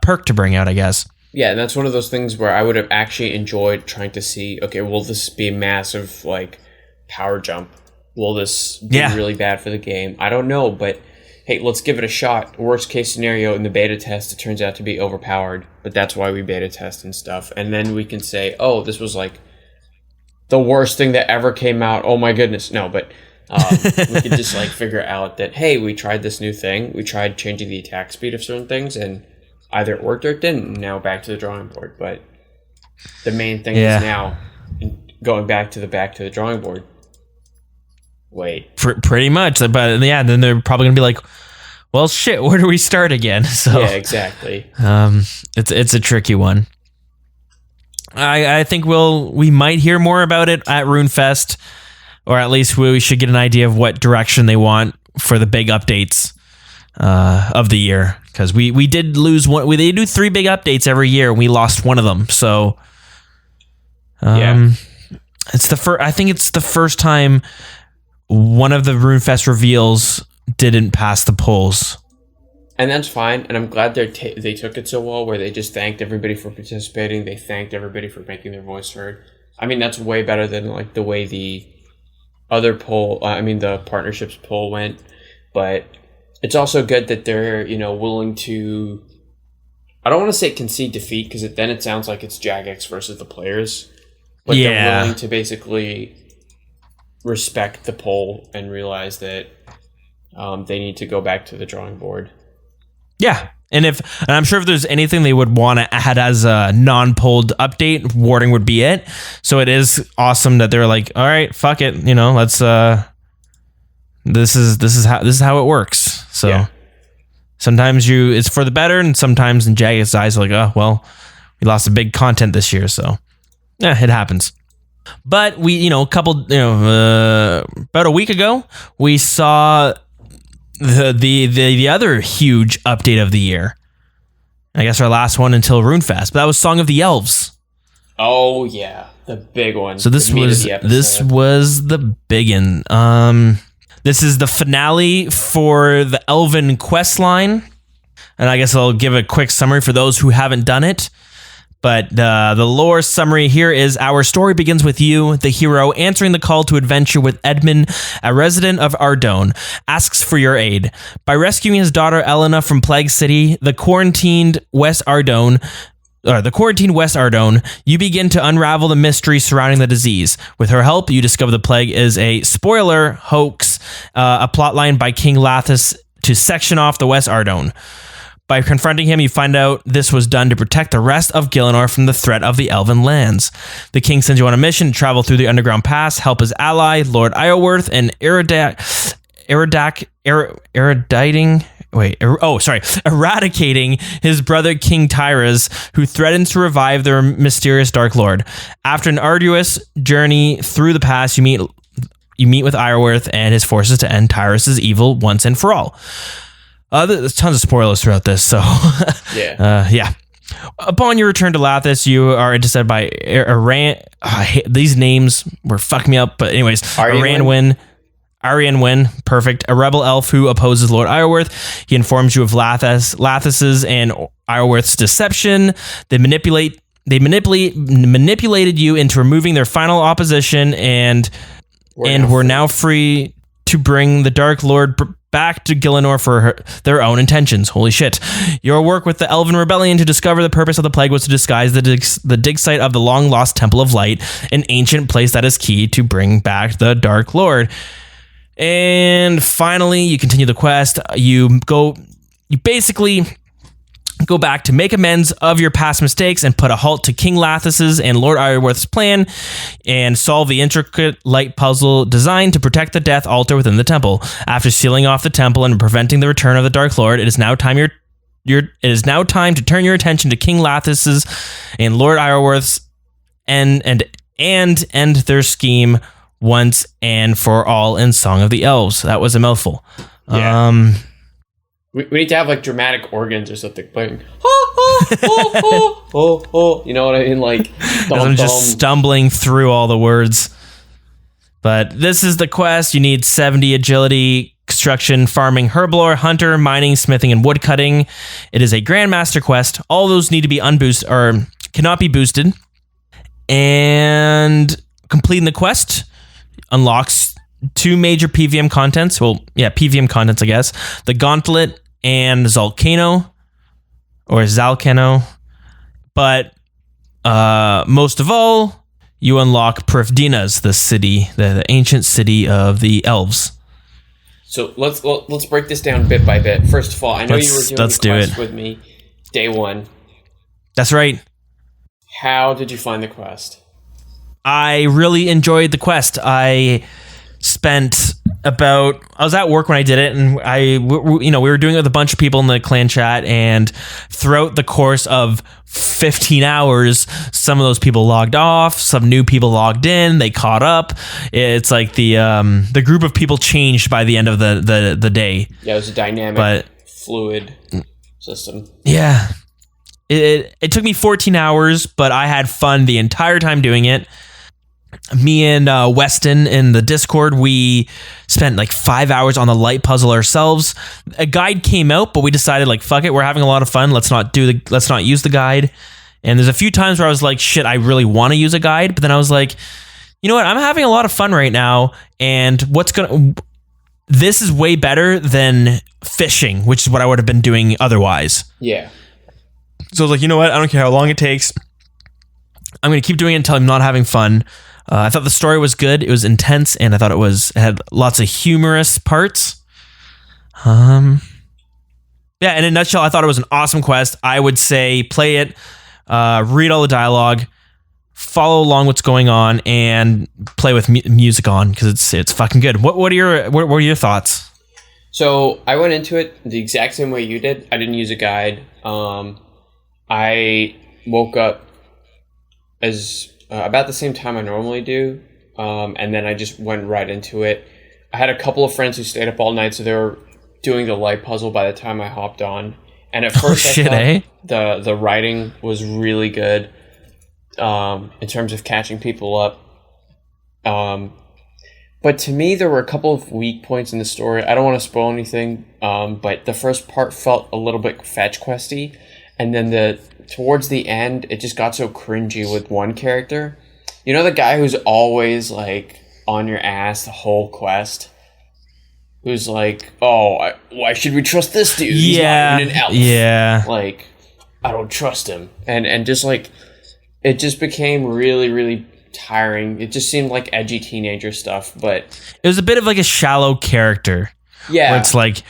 S1: perk to bring out, I guess.
S2: Yeah, and that's one of those things where I would have actually enjoyed trying to see, okay, will this be a massive like power jump? Will this be really bad for the game? I don't know, but hey, let's give it a shot. Worst case scenario, in the beta test, it turns out to be overpowered, but that's why we beta test and stuff. And then we can say, oh, this was like the worst thing that ever came out. Oh my goodness. No, but we can just like figure out that, hey, we tried this new thing. We tried changing the attack speed of certain things, and either it worked or it didn't. Now back to the drawing board. But the main thing is now going back to the drawing board. Wait.
S1: Pretty much, but yeah, then they're probably gonna be like, well, shit, where do we start again? So
S2: yeah, exactly.
S1: It's a tricky one. I think we might hear more about it at Runefest, or at least we should get an idea of what direction they want for the big updates of the year, because we did lose one. They do 3 big updates every year, and we lost one of them. So it's I think it's the first time one of the Runefest reveals didn't pass the polls.
S2: And that's fine, and I'm glad they took it so well, where they just thanked everybody for participating, they thanked everybody for making their voice heard. I mean, that's way better than like the way the other poll, the partnerships poll went, but it's also good that they're, willing to, I don't want to say concede defeat, because then it sounds like it's Jagex versus the players, but they're willing to basically respect the poll and realize that they need to go back to the drawing board.
S1: Yeah, and I'm sure if there's anything they would want to add as a non-polled update, warding would be it. So it is awesome that they're like, all right, fuck it, let's this is how it works. So sometimes it's for the better, and sometimes in Jagged's eyes, like, oh well, we lost a big content this year, so yeah, it happens. But we, about a week ago, we saw the other huge update of the year. I guess our last one until Runefest, but that was Song of the Elves.
S2: Oh yeah, the big one.
S1: So this was the biggin. This is the finale for the Elven quest line, and I guess I'll give a quick summary for those who haven't done it. But the lore summary here is: our story begins with you, the hero, answering the call to adventure with Edmund, a resident of Ardone, asks for your aid. By rescuing his daughter Elena from Plague City, the quarantined West Ardone, you begin to unravel the mystery surrounding the disease. With her help, you discover the plague is a spoiler hoax, a plotline by King Lathis to section off the West Ardone. By confronting him, you find out this was done to protect the rest of Gielinor from the threat of the Elven lands. The king sends you on a mission to travel through the underground pass, help his ally, Lord Iorwerth, and eradicating his brother King Tyras, who threatens to revive their mysterious Dark Lord. After an arduous journey through the pass, you meet with Iorwerth and his forces to end Tyras' evil once and for all. There's tons of spoilers throughout this, so yeah. Upon your return to Lathis, you are intercepted by these names were fucking me up, but anyways, Arian Wynn, perfect. A rebel elf who opposes Lord Iorwerth. He informs you of Lathis's and Iorwerth's deception. They manipulated you into removing their final opposition, and we're now free to bring the Dark Lord back to Gielinor for their own intentions. Holy shit. Your work with the Elven Rebellion to discover the purpose of the plague was to disguise the dig site of the long-lost Temple of Light, an ancient place that is key to bring back the Dark Lord. And finally, you continue the quest. You basically go back to make amends of your past mistakes and put a halt to King Lathis's and Lord Iorwerth's plan and solve the intricate light puzzle designed to protect the death altar within the temple. After sealing off the temple and preventing the return of the Dark Lord, it is now time to turn your attention to King Lathis's and Lord Iorwerth's and end their scheme once and for all in Song of the Elves. That was a mouthful.
S2: Yeah. We need to have like dramatic organs or something playing. You know what I mean? Like,
S1: I'm just stumbling through all the words. But this is the quest. You need 70 agility, construction, farming, herblore, hunter, mining, smithing, and woodcutting. It is a Grandmaster quest. All those need to be unboosted or cannot be boosted. And completing the quest unlocks 2 major PVM contents. Well, yeah, PVM contents, I guess. The Gauntlet and Zalcano. But most of all, you unlock Prifdina's, the city, the ancient city of the Elves.
S2: So let's break this down bit by bit. First of all, I know you were doing the quest with me day one.
S1: That's right.
S2: How did you find the quest?
S1: I really enjoyed the quest. I was at work when I did it, and we were doing it with a bunch of people in the clan chat, and throughout the course of 15 hours, some of those people logged off, some new people logged in, they caught up. It's like the group of people changed by the end of the day.
S2: Yeah, it was a dynamic, fluid system.
S1: Yeah. It took me 14 hours, but I had fun the entire time doing it. Me and Weston in the Discord, we spent like 5 hours on the light puzzle ourselves. A guide came out, but we decided like, fuck it, we're having a lot of fun. Let's not use the guide. And there's a few times where I was like, shit, I really want to use a guide. But then I was like, you know what? I'm having a lot of fun right now. And this is way better than fishing, which is what I would have been doing otherwise.
S2: Yeah.
S1: So I was like, you know what? I don't care how long it takes. I'm going to keep doing it until I'm not having fun. I thought the story was good. It was intense, and I thought it had lots of humorous parts. Yeah, in a nutshell, I thought it was an awesome quest. I would say play it, read all the dialogue, follow along what's going on, and play with music on, because it's fucking good. What are your thoughts?
S2: So I went into it the exact same way you did. I didn't use a guide. I woke up as about the same time I normally do, and then I just went right into it. I had a couple of friends who stayed up all night, so they were doing the light puzzle by the time I hopped on. And at first, I thought the writing was really good in terms of catching people up. But to me, there were a couple of weak points in the story. I don't want to spoil anything, but the first part felt a little bit fetch questy, and then towards the end, it just got so cringy with one character. You know, the guy who's always like on your ass the whole quest, who's like, "Oh, why should we trust this dude? He's not even an elf."
S1: Yeah,
S2: like I don't trust him, and just like it just became really, really tiring. It just seemed like edgy teenager stuff, but
S1: it was a bit of like a shallow character.
S2: Yeah,
S1: where it's like,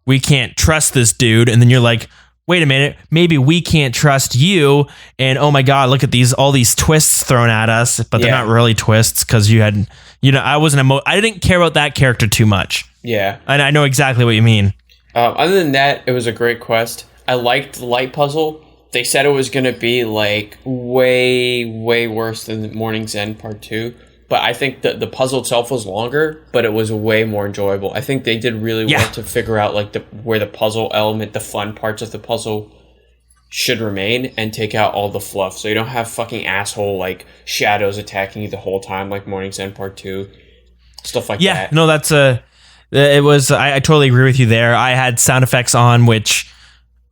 S1: we can't trust this dude, and then you're like, wait a minute, maybe we can't trust you. And oh my God, look at all these twists thrown at us, but they're not really twists because you had, I didn't care about that character too much.
S2: Yeah.
S1: And I know exactly what you mean.
S2: Other than that, it was a great quest. I liked the light puzzle. They said it was going to be like way, way worse than Morning's End Part 2. But I think that the puzzle itself was longer, but it was way more enjoyable. I think they did really well to figure out like where the puzzle element, the fun parts of the puzzle should remain, and take out all the fluff. So you don't have fucking asshole like shadows attacking you the whole time like Morning's End Part 2. Stuff like that.
S1: Yeah, no, that's it was. I totally agree with you there. I had sound effects on, which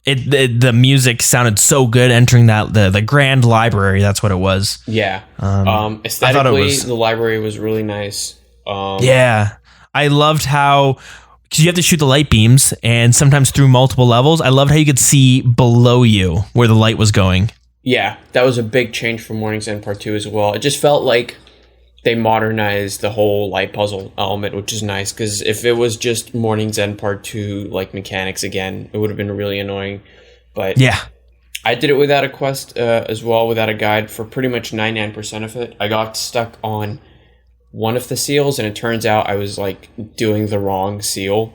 S1: the music sounded so good entering the grand library. That's what it was.
S2: Yeah. Aesthetically, the library was really nice.
S1: Yeah, I loved how, because you have to shoot the light beams, and sometimes through multiple levels. I loved how you could see below you where the light was going.
S2: Yeah, that was a big change from Morning's End Part 2 as well. It just felt like they modernized the whole light puzzle element, which is nice, because if it was just Morning's End Part 2 like mechanics again, it would have been really annoying. But
S1: yeah,
S2: I did it without a quest as well, without a guide for pretty much 99% of it. I got stuck on one of the seals, and it turns out I was like doing the wrong seal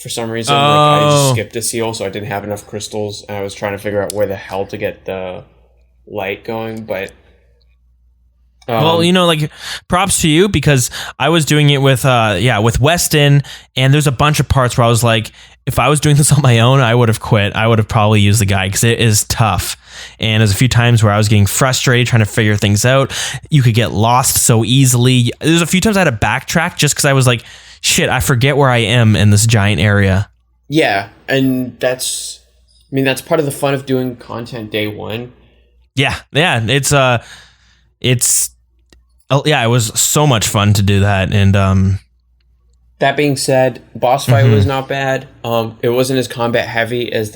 S2: for some reason. Like, I just skipped a seal, so I didn't have enough crystals, and I was trying to figure out where the hell to get the light going, but
S1: well, like, props to you, because I was doing it with Weston, and there's a bunch of parts where I was like, if I was doing this on my own, I would have quit. I would have probably used the guide, because it is tough. And there's a few times where I was getting frustrated trying to figure things out. You could get lost so easily. There's a few times I had to backtrack just because I was like, shit, I forget where I am in this giant area.
S2: Yeah, and that's part of the fun of doing content day one.
S1: Yeah, it was so much fun to do that. And
S2: that being said, boss fight was not bad. It wasn't as combat heavy as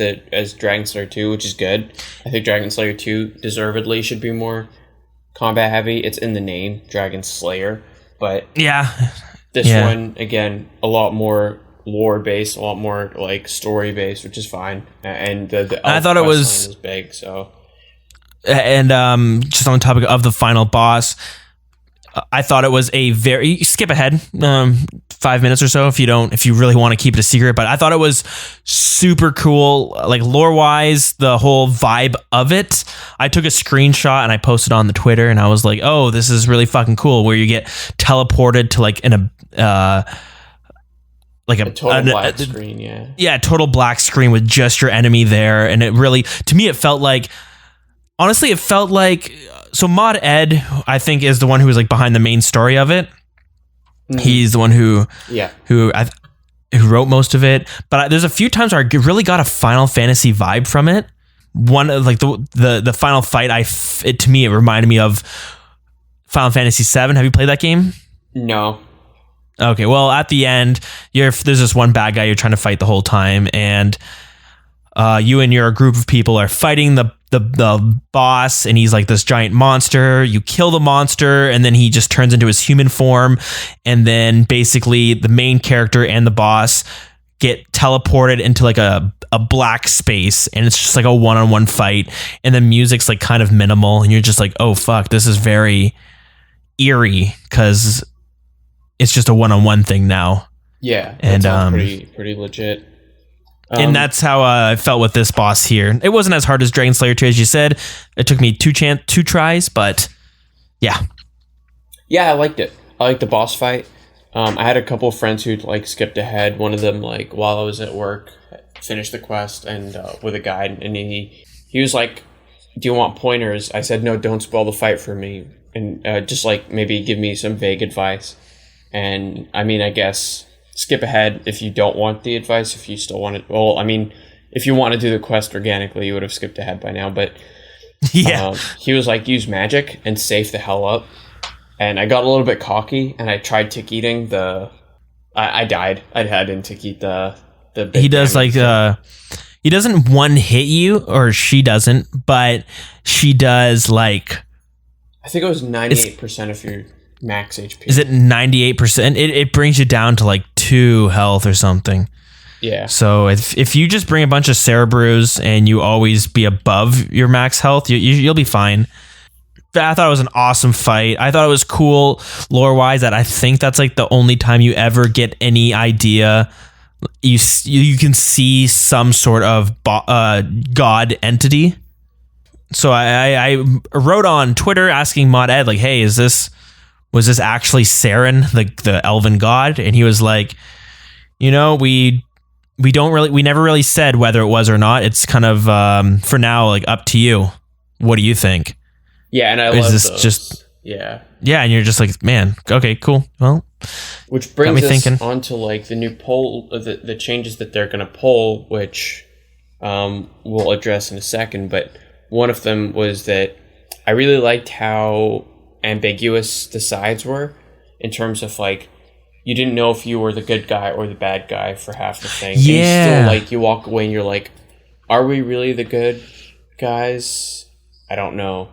S2: Dragon Slayer 2, which is good. I think Dragon Slayer 2 deservedly should be more combat heavy. It's in the name, Dragon Slayer, but this one, again, a lot more lore based, a lot more like story based, which is fine. And I thought it was big. So,
S1: and just on the topic of the final boss, I thought it was you skip ahead 5 minutes or so if you really want to keep it a secret, but I thought it was super cool, like lore wise, the whole vibe of it. I took a screenshot and I posted on the Twitter, and I was like, oh, this is really fucking cool, where you get teleported to like a
S2: total black screen.
S1: Yeah, total black screen with just your enemy there. And it really, to me, it felt like, so Mod Ed, I think, is the one who was like behind the main story of it. Mm-hmm. He's the one who wrote most of it. But there's a few times where I really got a Final Fantasy vibe from it. One, like the final fight, to me, it reminded me of Final Fantasy VII. Have you played that game?
S2: No.
S1: Okay, well, at the end, there's this one bad guy you're trying to fight the whole time, and you and your group of people are fighting the boss, and he's like this giant monster. You kill the monster, and then he just turns into his human form, and then basically the main character and the boss get teleported into like a black space, and it's just like a one-on-one fight, and the music's like kind of minimal, and you're just like, oh fuck, this is very eerie, because it's just a one-on-one thing now.
S2: Yeah, that sounds pretty legit.
S1: And that's how I felt with this boss here. It wasn't as hard as Dragon Slayer 2, as you said. It took me two tries, but yeah.
S2: Yeah, I liked it. I liked the boss fight. I had a couple of friends who like skipped ahead. One of them, like while I was at work, finished the quest and with a guide, and he was like, "Do you want pointers?" I said, "No, don't spoil the fight for me, and just like maybe give me some vague advice." And I mean, I guess skip ahead if you don't want the advice. If you still want it, well, I mean, if you want to do the quest organically, you would have skipped ahead by now. But
S1: yeah,
S2: he was like, use magic and safe the hell up. And I got a little bit cocky, and I tried tick eating I died. I didn't tick eat the big
S1: he does like he doesn't one hit you, or she doesn't, but she does like,
S2: I think it was 98% of your max HP.
S1: Is it 98%? It brings you down to like 2 health or something.
S2: Yeah.
S1: So if you just bring a bunch of Cerebrews and you always be above your max health, you'll be fine. I thought it was an awesome fight. I thought it was cool lore wise that I think that's like the only time you ever get any idea. You can see some sort of god entity. So I wrote on Twitter asking Mod Ed like, hey, was this actually Saren, the elven god? And he was like, we never really said whether it was or not. It's kind of for now like up to you. What do you think?
S2: Yeah, and I love those. Yeah,
S1: and you're just like, man, okay, cool. Well,
S2: which brings us onto like the new poll, the changes that they're going to poll, which we'll address in a second. But one of them was that I really liked how ambiguous the sides were in terms of like you didn't know if you were the good guy or the bad guy for half the thing.
S1: Yeah,
S2: and you still like you walk away and you're like, are we really the good guys? I don't know.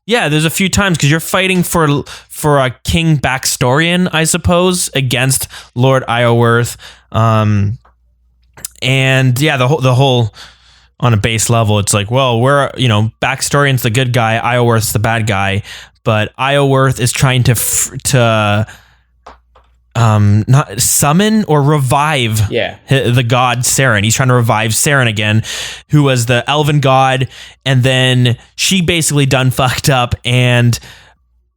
S1: Yeah, there's a few times because you're fighting for a King Backstorian, I suppose, against Lord Ioworth, and yeah, the whole on a base level, it's like, well, we're Backstorian's the good guy, Ioworth's the bad guy, but Ioworth is trying to not summon or revive the god Saren. He's trying to revive Saren again, who was the elven god, and then she basically done fucked up and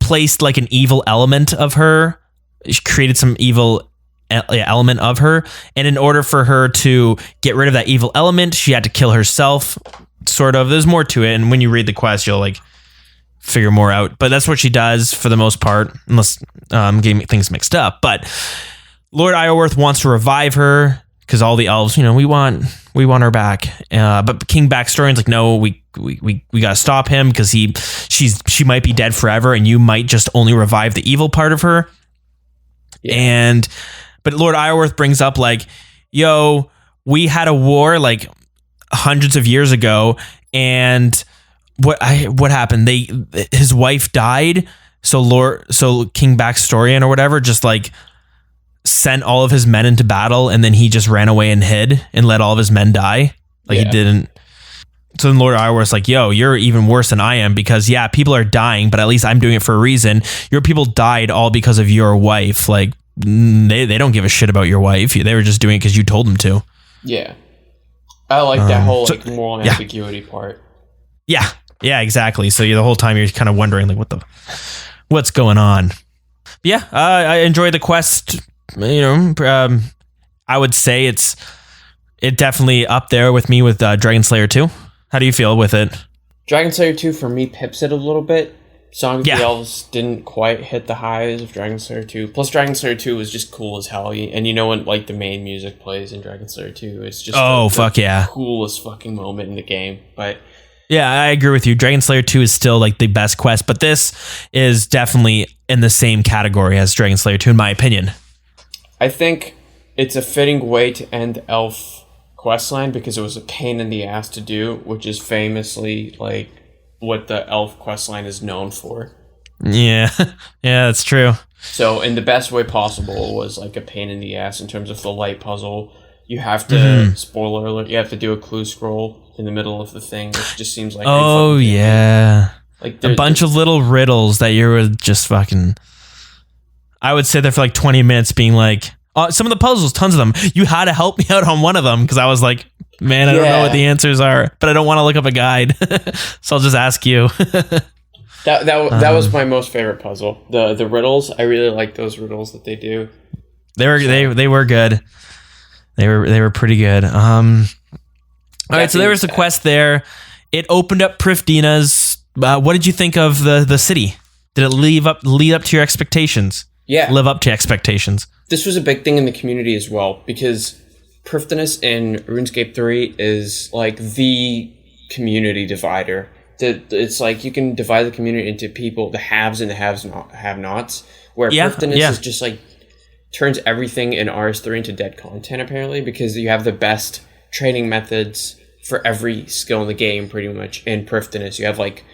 S1: placed like an evil element of her. She created some evil element of her, and in order for her to get rid of that evil element, she had to kill herself, sort of. There's more to it, and when you read the quest, you'll like figure more out, but that's what she does for the most part, unless getting things mixed up. But Lord Ioworth wants to revive her because all the elves, we want her back. But King Backstorian's like, no, we gotta stop him because she might be dead forever, and you might just only revive the evil part of her. Yeah. But Lord Ioworth brings up like, yo, we had a war like hundreds of years ago, and what happened? His wife died, so King Backstorian or whatever just like sent all of his men into battle, and then he just ran away and hid and let all of his men die. He didn't. So then Lord Ioworth's like, yo, you're even worse than I am because yeah, people are dying, but at least I'm doing it for a reason. Your people died all because of your wife. Like they don't give a shit about your wife. They were just doing it because you told them to.
S2: Yeah, I like that whole moral ambiguity part.
S1: Yeah, exactly. So the whole time you're kind of wondering like, what's going on? But yeah, I enjoyed the quest. I would say it definitely up there with me with Dragon Slayer 2. How do you feel with it?
S2: Dragon Slayer 2 for me pips it a little bit. Song of the Elves didn't quite hit the highs of Dragon Slayer 2. Plus Dragon Slayer 2 was just cool as hell. And when like the main music plays in Dragon Slayer 2, it's just the coolest fucking moment in the game. But
S1: yeah, I agree with you. Dragon Slayer 2 is still like the best quest, but this is definitely in the same category as Dragon Slayer 2 in my opinion.
S2: I think it's a fitting way to end Elf questline because it was a pain in the ass to do, which is famously like what the Elf questline is known for.
S1: Yeah, that's true.
S2: So in the best way possible, it was like a pain in the ass in terms of the light puzzle. You have to, spoiler alert, you have to do a clue scroll in the middle of the thing, which just seems like...
S1: Oh, yeah. Like a bunch of little riddles that you were just fucking... I would sit there for like 20 minutes being like... some of the puzzles, tons of them. You had to help me out on one of them because I was like, man, I don't know what the answers are, but I don't want to look up a guide. So I'll just ask you.
S2: That was my most favorite puzzle. The riddles, I really like those riddles that they do.
S1: They were good. They were pretty good. All right, so there was the quest there. It opened up Prifdina's. What did you think of the city? Did it lead up to your expectations?
S2: Yeah.
S1: Live up to expectations.
S2: This was a big thing in the community as well, because Prifdina in RuneScape 3 is like the community divider. It's like you can divide the community into people, the haves and the have-nots, where Prifdina is just like turns everything in RS3 into dead content, apparently, because you have the best training methods for every skill in the game, pretty much, in Prifdina. You have like,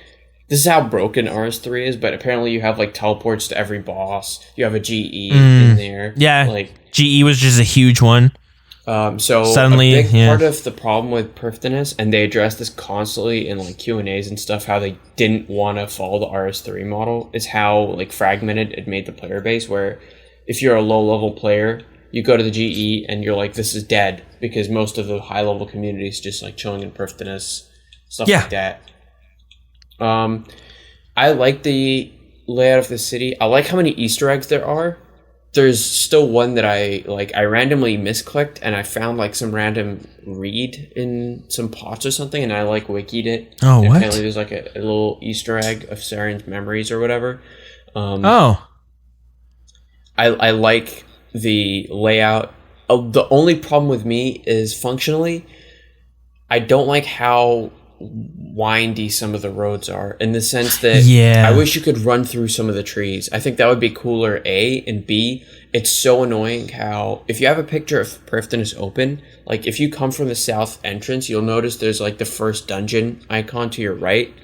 S2: this is how broken RS3 is, but apparently you have like teleports to every boss. You have a GE in there.
S1: Yeah,
S2: like
S1: GE was just a huge one.
S2: So
S1: suddenly,
S2: a big part of the problem with Perfitinus, and they address this constantly in like Q&As and stuff, how they didn't want to follow the RS3 model, is how like fragmented it made the player base, where if you're a low-level player, you go to the GE and you're like, this is dead, because most of the high-level community is just like chilling in Perfitinus, stuff like that. I like the layout of the city. I like how many Easter eggs there are. There's still one that I randomly misclicked, and I found like some random read in some pots or something, and I like wikied it.
S1: Oh, what?
S2: Apparently there's like a little Easter egg of Saren's memories or whatever. I like the layout. The only problem with me is functionally, I don't like how windy some of the roads are, in the sense that I wish you could run through some of the trees. I think that would be cooler, A, and B, it's so annoying how, if you have a picture of Perfitinus open, like if you come from the south entrance, you'll notice there's like the first dungeon icon to your right,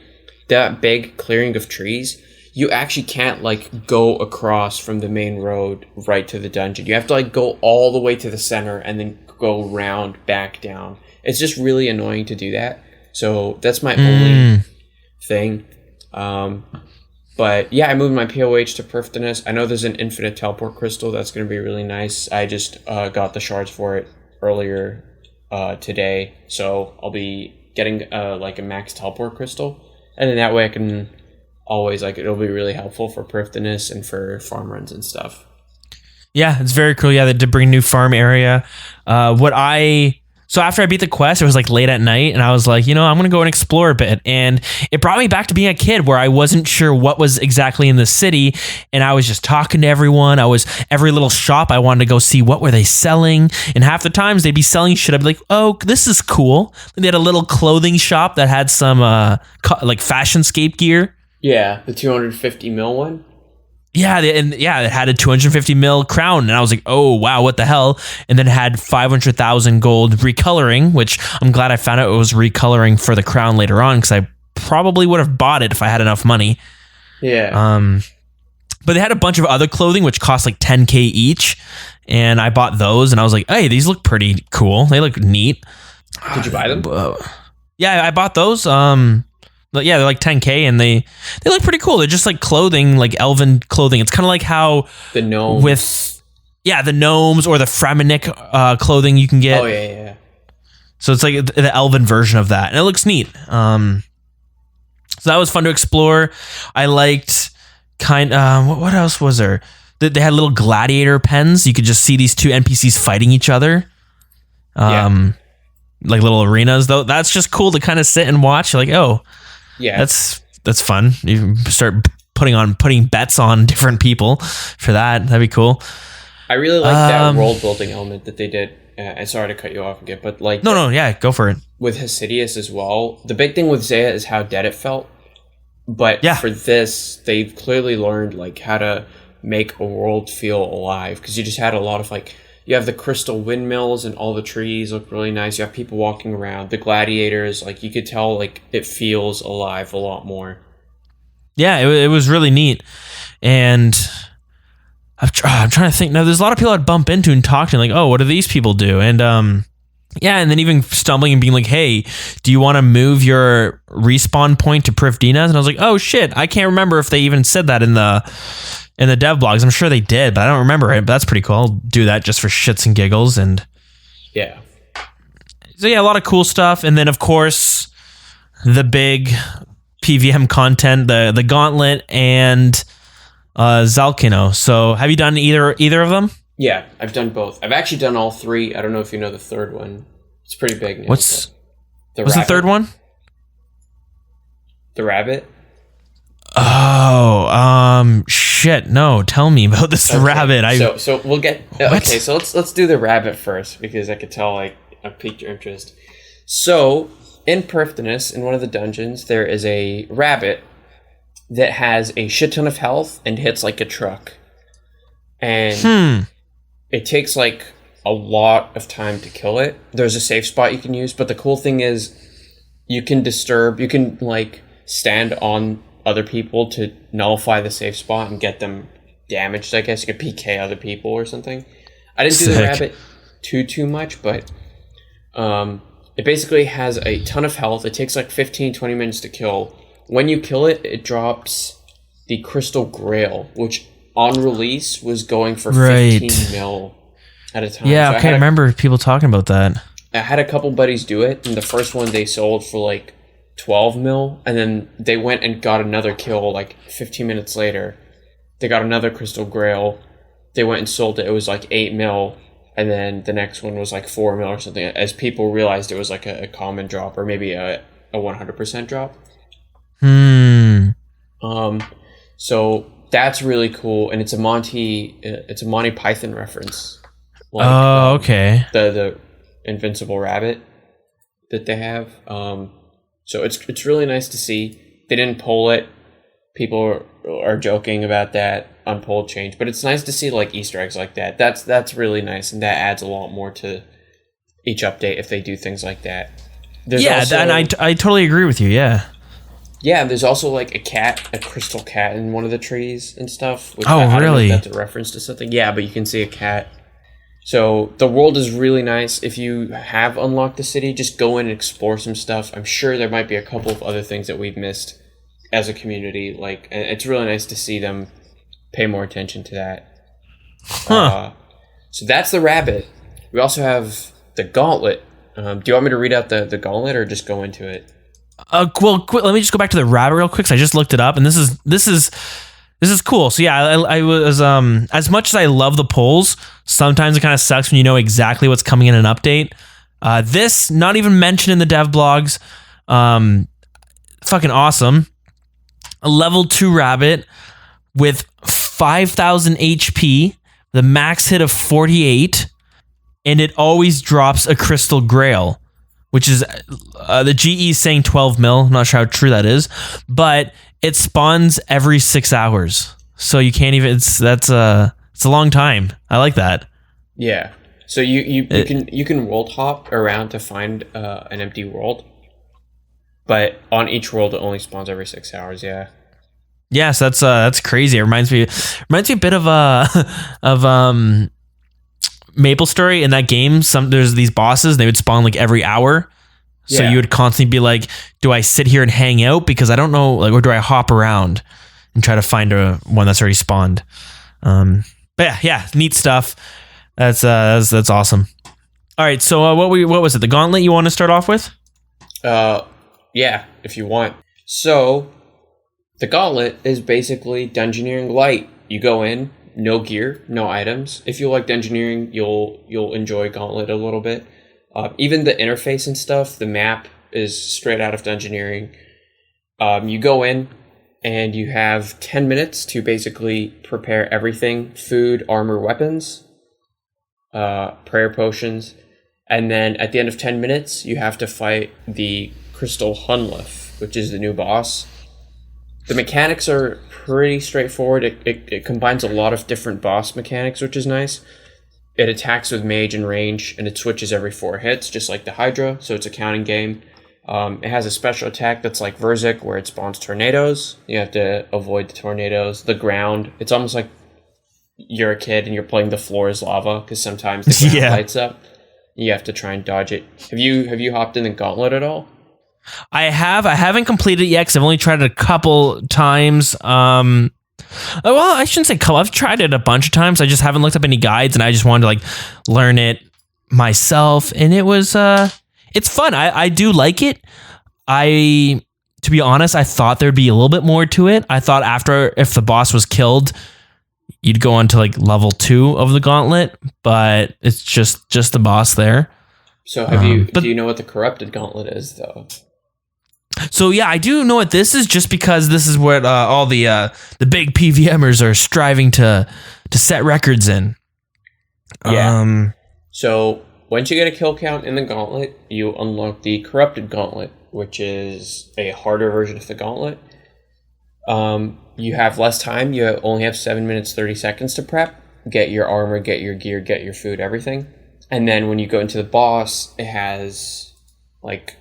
S2: that big clearing of trees, you actually can't like go across from the main road right to the dungeon. You have to like go all the way to the center and then go round back down. It's just really annoying to do that. So that's my only thing. But yeah, I moved my POH to Perfitinus. I know there's an infinite teleport crystal that's going to be really nice. I just got the shards for it earlier today. So I'll be getting like a max teleport crystal. And then that way I can always, like, it'll be really helpful for Perfitinus and for farm runs and stuff.
S1: Yeah, it's very cool. Yeah, they did bring a new farm area. So after I beat the quest, it was like late at night, and I was like, I'm going to go and explore a bit. And it brought me back to being a kid, where I wasn't sure what was exactly in the city, and I was just talking to everyone. Every little shop, I wanted to go see what were they selling. And half the times they'd be selling shit. I'd be like, oh, this is cool. And they had a little clothing shop that had some like fashionscape gear.
S2: Yeah, the 250 mil one.
S1: Yeah, it had a 250 mil crown, and I was like, oh, wow, what the hell? And then it had 500,000 gold recoloring, which I'm glad I found out it was recoloring for the crown later on, because I probably would have bought it if I had enough money.
S2: Yeah.
S1: But they had a bunch of other clothing, which cost like 10K each, and I bought those, and I was like, hey, these look pretty cool. They look neat.
S2: Did you buy them?
S1: Yeah, I bought those. But yeah, they're like 10K, and they look pretty cool. They're just like clothing, like elven clothing. It's kind of like how
S2: the gnomes
S1: the gnomes or the Framinic clothing you can get.
S2: Oh yeah.
S1: So it's like the elven version of that, and it looks neat. So that was fun to explore. I liked what else was there? They had little gladiator pens. You could just see these two NPCs fighting each other. Like little arenas, though. That's just cool to kind of sit and watch. You're like, oh. Yeah, that's fun. You start putting bets on different people for that. That'd be cool.
S2: I really like that world building element that they did. And sorry to cut you off again, but like
S1: yeah, go for it.
S2: With Hesidius as well, the big thing with Zaya is how dead it felt. But for this, they've clearly learned like how to make a world feel alive, because you just had a lot of like. You have the crystal windmills and all the trees look really nice. You have people walking around. The gladiators, like you could tell, like it feels alive a lot more.
S1: Yeah, it was really neat. And I'm trying to think. Now, there's a lot of people I'd bump into and talk to, like, oh, what do these people do? And and then even stumbling and being like, hey, do you want to move your respawn point to Perfitinus? And I was like, oh shit, I can't remember if they even said that in the dev blogs. I'm sure they did, but I don't remember it. But that's pretty cool. I'll do that just for shits and giggles. And
S2: yeah.
S1: So yeah, a lot of cool stuff. And then of course the big PVM content, the Gauntlet and Zalkino. So have you done either of them?
S2: Yeah, I've done both. I've actually done all three. I don't know if you know the third one. It's pretty big now.
S1: What's the third one?
S2: The rabbit.
S1: Oh, shit. No, tell me about this rabbit.
S2: So we'll get okay. So let's do the rabbit first, because I could tell I piqued your interest. So in Perfitinus, in one of the dungeons, there is a rabbit that has a shit ton of health and hits like a truck, and it takes like a lot of time to kill it. There's a safe spot you can use, but the cool thing is you can like stand on other people to nullify the safe spot and get them damaged. I guess you could PK other people or something. I didn't do the rabbit too much, but it basically has a ton of health. It takes like 15-20 minutes to kill. When you kill it, it drops the Crystal Grail, which on release was going for 15 mil at a time.
S1: Yeah, I remember people talking about that.
S2: I had a couple buddies do it, and the first one they sold for like 12 mil, and then they went and got another kill like 15 minutes later. They got another Crystal Grail. They went and sold it. It was like 8 mil, and then the next one was like 4 mil or something, as people realized it was like a common drop or maybe a 100% drop. So that's really cool, and it's a Monty Python reference. Like,
S1: okay.
S2: The Invincible Rabbit that they have. So it's really nice to see. They didn't pull it. People are joking about that unpulled change, but it's nice to see like Easter eggs like that. That's really nice, and that adds a lot more to each update if they do things like that.
S1: And I totally agree with you. Yeah.
S2: Yeah, there's also like a crystal cat in one of the trees and stuff. Which
S1: really?
S2: I don't know if that's a reference to something. Yeah, but you can see a cat. So the world is really nice. If you have unlocked the city, just go in and explore some stuff. I'm sure there might be a couple of other things that we've missed as a community. Like, it's really nice to see them pay more attention to that. So that's the rabbit. We also have the gauntlet. Do you want me to read out the gauntlet or just go into it?
S1: Let me just go back to the rabbit real quick. So I just looked it up, and this is cool. So yeah, I was as much as I love the polls, sometimes it kind of sucks when you know exactly what's coming in an update. This not even mentioned in the dev blogs. Fucking awesome. A level 2 rabbit with 5,000 HP, the max hit of 48, and it always drops a Crystal Grail, which is the GE is saying 12 mil. I'm not sure how true that is, but it spawns every 6 hours. So you can't even. It's a long time. I like that.
S2: Yeah. So you can world hop around to find an empty world, but on each world it only spawns every 6 hours. Yeah.
S1: Yes, that's crazy. It reminds me a bit of Maple Story. In that game, there's these bosses, they would spawn like every hour. So you would constantly be like, do I sit here and hang out because I don't know, like, or do I hop around and try to find one that's already spawned? But yeah, neat stuff. That's awesome. All right, so what was it? The gauntlet you want to start off with?
S2: Yeah, if you want. So the gauntlet is basically Dungeoneering light. You go in, no gear, no items. If you like Dungeoneering, you'll enjoy Gauntlet a little bit. Even the interface and stuff, the map is straight out of Dungeoneering. You go in and you have 10 minutes to basically prepare everything: food, armor, weapons, prayer potions, and then at the end of 10 minutes, you have to fight the Crystal Hunlef, which is the new boss. The mechanics are pretty straightforward. It combines a lot of different boss mechanics, which is nice. It attacks with mage and range, and it switches every 4 hits, just like the Hydra, so it's a counting game. It has a special attack that's like Verzik, where it spawns tornadoes. You have to avoid the tornadoes. The ground, it's almost like you're a kid and you're playing the floor is lava, because sometimes the ground lights up. You have to try and dodge it. Have you hopped in the Gauntlet at all?
S1: I haven't completed it yet because I've only tried it a couple times. Well, I shouldn't say couple. I've tried it a bunch of times. I just haven't looked up any guides, and I just wanted to like learn myself. And it was it's fun. I do like it. To be honest, I thought there'd be a little bit more to it. I thought if the boss was killed, you'd go on to like level 2 of the Gauntlet, but it's just the boss there.
S2: So do you know what the Corrupted Gauntlet is though?
S1: So yeah, I do know what this is, just because this is what all the big PVMers are striving to set records in.
S2: Yeah. So once you get a kill count in the Gauntlet, you unlock the Corrupted Gauntlet, which is a harder version of the Gauntlet. You have less time. You only have 7 minutes 30 seconds to prep, get your armor, get your gear, get your food, everything. And then when you go into the boss, it has like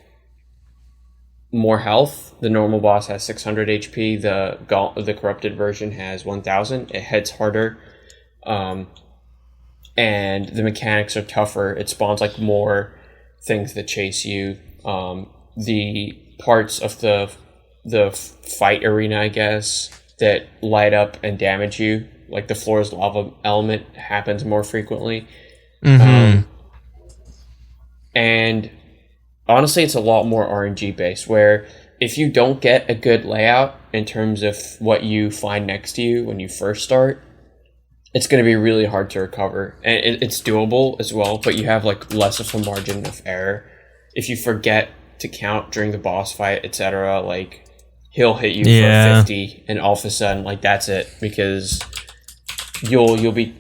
S2: more health. The normal boss has 600 HP. The corrupted version has 1000. It hits harder. and the mechanics are tougher. It spawns like more things that chase you. The parts of the fight arena, I guess, that light up and damage you, like the floor's lava element, happens more frequently. And honestly, it's a lot more RNG based, where if you don't get a good layout in terms of what you find next to you when you first start, it's going to be really hard to recover. And it's doable as well, but you have like less of a margin of error. If you forget to count during the boss fight, etc., like he'll hit you for 50 and all of a sudden, like, that's it, because you'll be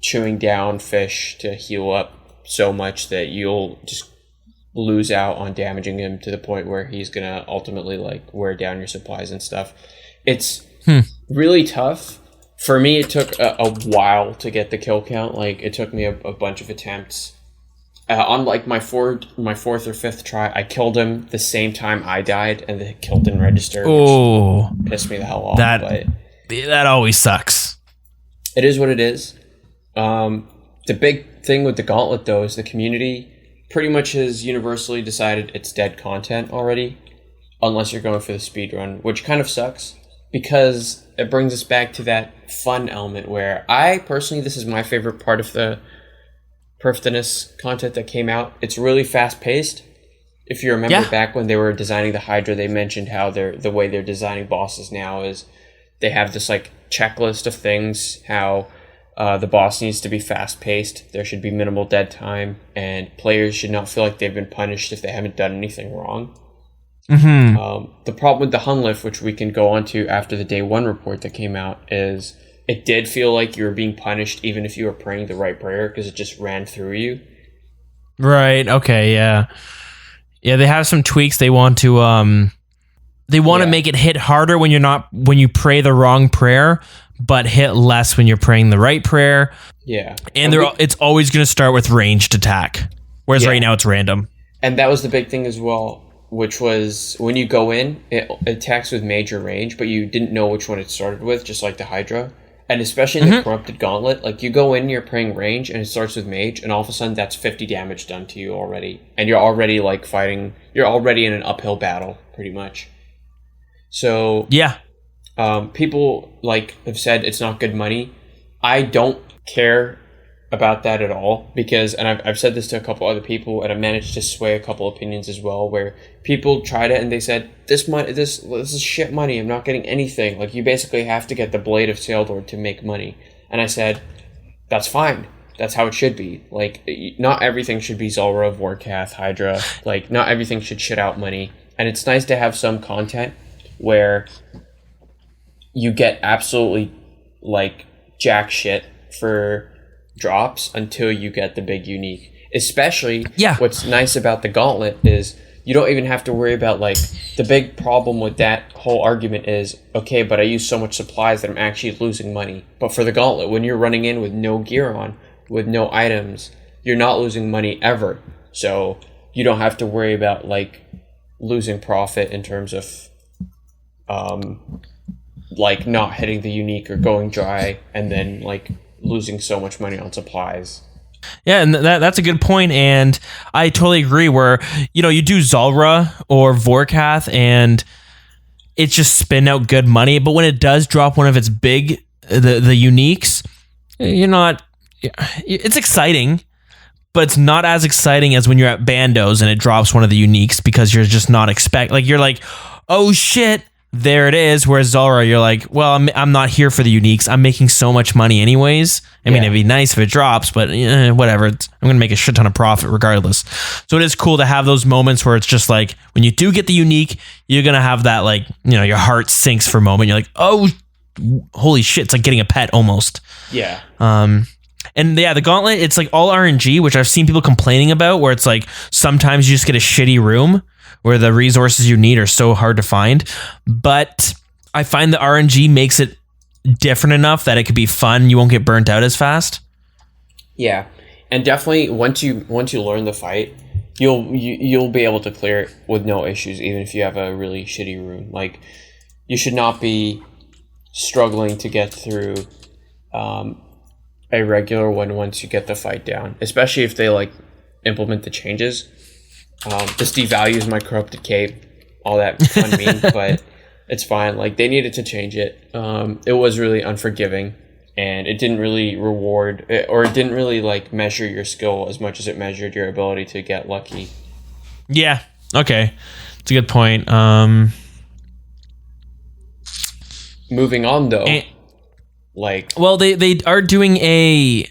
S2: chewing down fish to heal up so much that you'll just lose out on damaging him to the point where he's gonna ultimately like wear down your supplies and stuff. It's really tough. For me, it took a while to get the kill count. Like, it took me a bunch of attempts. On like my fourth or fifth try, I killed him the same time I died, and the kill didn't register.
S1: Oh,
S2: pissed me the hell off.
S1: That always sucks.
S2: It is what it is. The big thing with the Gauntlet, though, is the community pretty much has universally decided it's dead content already, unless you're going for the speed run, which kind of sucks, because it brings us back to that fun element where I personally, this is my favorite part of the Perfidious content that came out. It's really fast paced. If you remember back when they were designing the Hydra, they mentioned how the way they're designing bosses now is they have this like checklist of things, how the boss needs to be fast paced, there should be minimal dead time, and players should not feel like they've been punished if they haven't done anything wrong. The problem with the Hunlift, which we can go on to after the day one report that came out, is it did feel like you were being punished even if you were praying the right prayer, because it just ran through you.
S1: Right. Okay. Yeah. Yeah. They have some tweaks. They want to make it hit harder when you pray the wrong prayer, but hit less when you're praying the right prayer.
S2: Yeah.
S1: And it's always going to start with ranged attack, whereas right now it's random.
S2: And that was the big thing as well, which was when you go in, it attacks with major range, but you didn't know which one it started with, just like the Hydra. And especially in the Corrupted Gauntlet, like, you go in, you're praying range, and it starts with mage, and all of a sudden that's 50 damage done to you already. And you're already, like, fighting, you're already in an uphill battle, pretty much. So, people, like, have said it's not good money. I don't care about that at all, because, and I've said this to a couple other people, and I've managed to sway a couple opinions as well, where people tried it and they said, this is shit money, I'm not getting anything, like, you basically have to get the Blade of Saildor to make money. And I said, that's fine, that's how it should be. Like, not everything should be Zulrah, Vorkath, Hydra, like, not everything should shit out money, and it's nice to have some content where you get absolutely, like, jack shit for drops until you get the big unique. Especially, what's nice about the Gauntlet is you don't even have to worry about, like, the big problem with that whole argument is, okay, but I use so much supplies that I'm actually losing money. But for the Gauntlet, when you're running in with no gear on, with no items, you're not losing money ever. So you don't have to worry about, like, losing profit in terms of like, not hitting the unique or going dry and then, like, losing so much money on supplies.
S1: Yeah, and that's a good point, and I totally agree, where, you know, you do Zulrah or Vorkath and it's just spin out good money, but when it does drop one of its big the uniques, it's exciting, but it's not as exciting as when you're at Bandos and it drops one of the uniques, because you're just not you're like, oh shit, there it is. Whereas Zulrah, you're like, well, I'm not here for the uniques. I'm making so much money anyways. I mean, it'd be nice if it drops, but whatever. I'm going to make a shit ton of profit regardless. So it is cool to have those moments where it's just like, when you do get the unique, you're going to have that, like, your heart sinks for a moment. You're like, oh, holy shit. It's like getting a pet almost.
S2: Yeah.
S1: And the Gauntlet, it's like all RNG, which I've seen people complaining about, where it's like sometimes you just get a shitty room where the resources you need are so hard to find. But I find the RNG makes it different enough that it could be fun. You won't get burnt out as fast.
S2: Yeah, and definitely once you learn the fight, you'll be able to clear it with no issues, even if you have a really shitty room. Like, you should not be struggling to get through a regular one once you get the fight down, especially if they like implement the changes. This devalues my corrupted cape, all that fun meme, but it's fine. Like, they needed to change it. It was really unforgiving, and it didn't really reward, or it didn't really like measure your skill as much as it measured your ability to get lucky.
S1: Yeah. Okay. It's a good point.
S2: Moving on though,
S1: they are doing a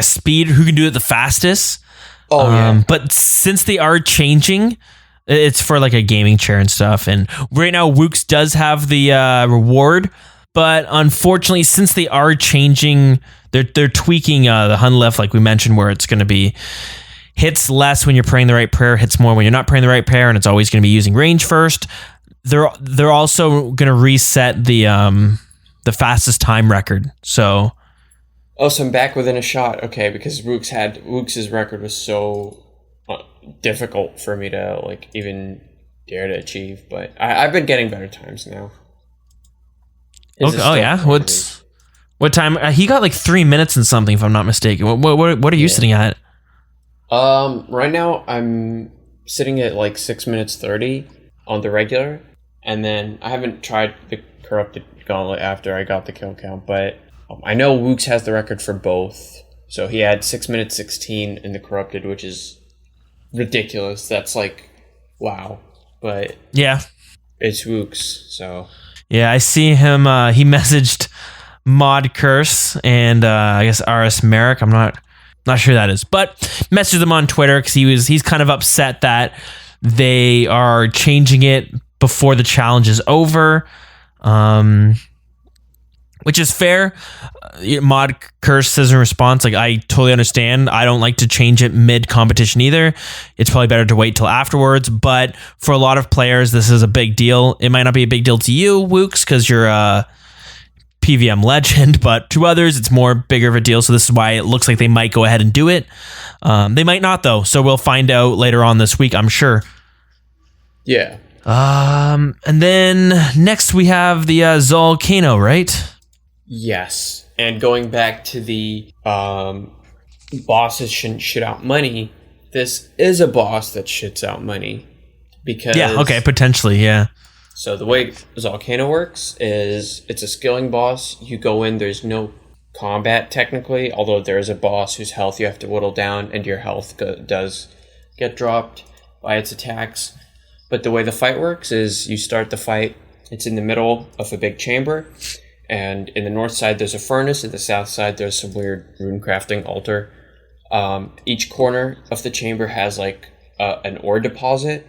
S1: speed who can do it the fastest. But since they are changing, it's for like a gaming chair and stuff. And right now, Wooks does have the reward, but unfortunately, since they are changing, they're tweaking the Hun lift, like we mentioned, where it's going to be hits less when you're praying the right prayer, hits more when you're not praying the right prayer, and it's always going to be using range first. They're also going to reset the fastest time record. So
S2: I'm back within a shot. Okay, because Wooks's record was so difficult for me to like even dare to achieve, but I've been getting better times now.
S1: What time? He got like 3 minutes and something, if I'm not mistaken. What are you sitting at?
S2: Right now I'm sitting at like 6 minutes 30 on the regular, and then I haven't tried the corrupted gauntlet after I got the kill count, but I know Wooks has the record for both. So he had 6 minutes 16 in the corrupted, which is ridiculous. That's like, wow. But
S1: yeah,
S2: it's Wooks. So
S1: yeah, I see him. He messaged Mod Curse and I guess RS Merrick. I'm not sure who that is, but messaged them on Twitter because he's kind of upset that they are changing it before the challenge is over. Which is fair. Mod Curse says in response, like, I totally understand. I don't like to change it mid-competition either. It's probably better to wait till afterwards. But for a lot of players, this is a big deal. It might not be a big deal to you, Wooks, because you're a PVM legend. But to others, it's more bigger of a deal. So this is why it looks like they might go ahead and do it. They might not, though. So we'll find out later on this week, I'm sure.
S2: Yeah.
S1: And then next we have the Zolcano, right?
S2: Yes, and going back to the bosses shouldn't shit out money, this is a boss that shits out money. Because
S1: potentially, yeah.
S2: So the way Zolcano works is it's a skilling boss. You go in, there's no combat technically, although there is a boss whose health you have to whittle down, and your health does get dropped by its attacks. But the way the fight works is you start the fight, it's in the middle of a big chamber. And in the north side, there's a furnace. In the south side, there's some weird rune crafting altar. Each corner of the chamber has like an ore deposit.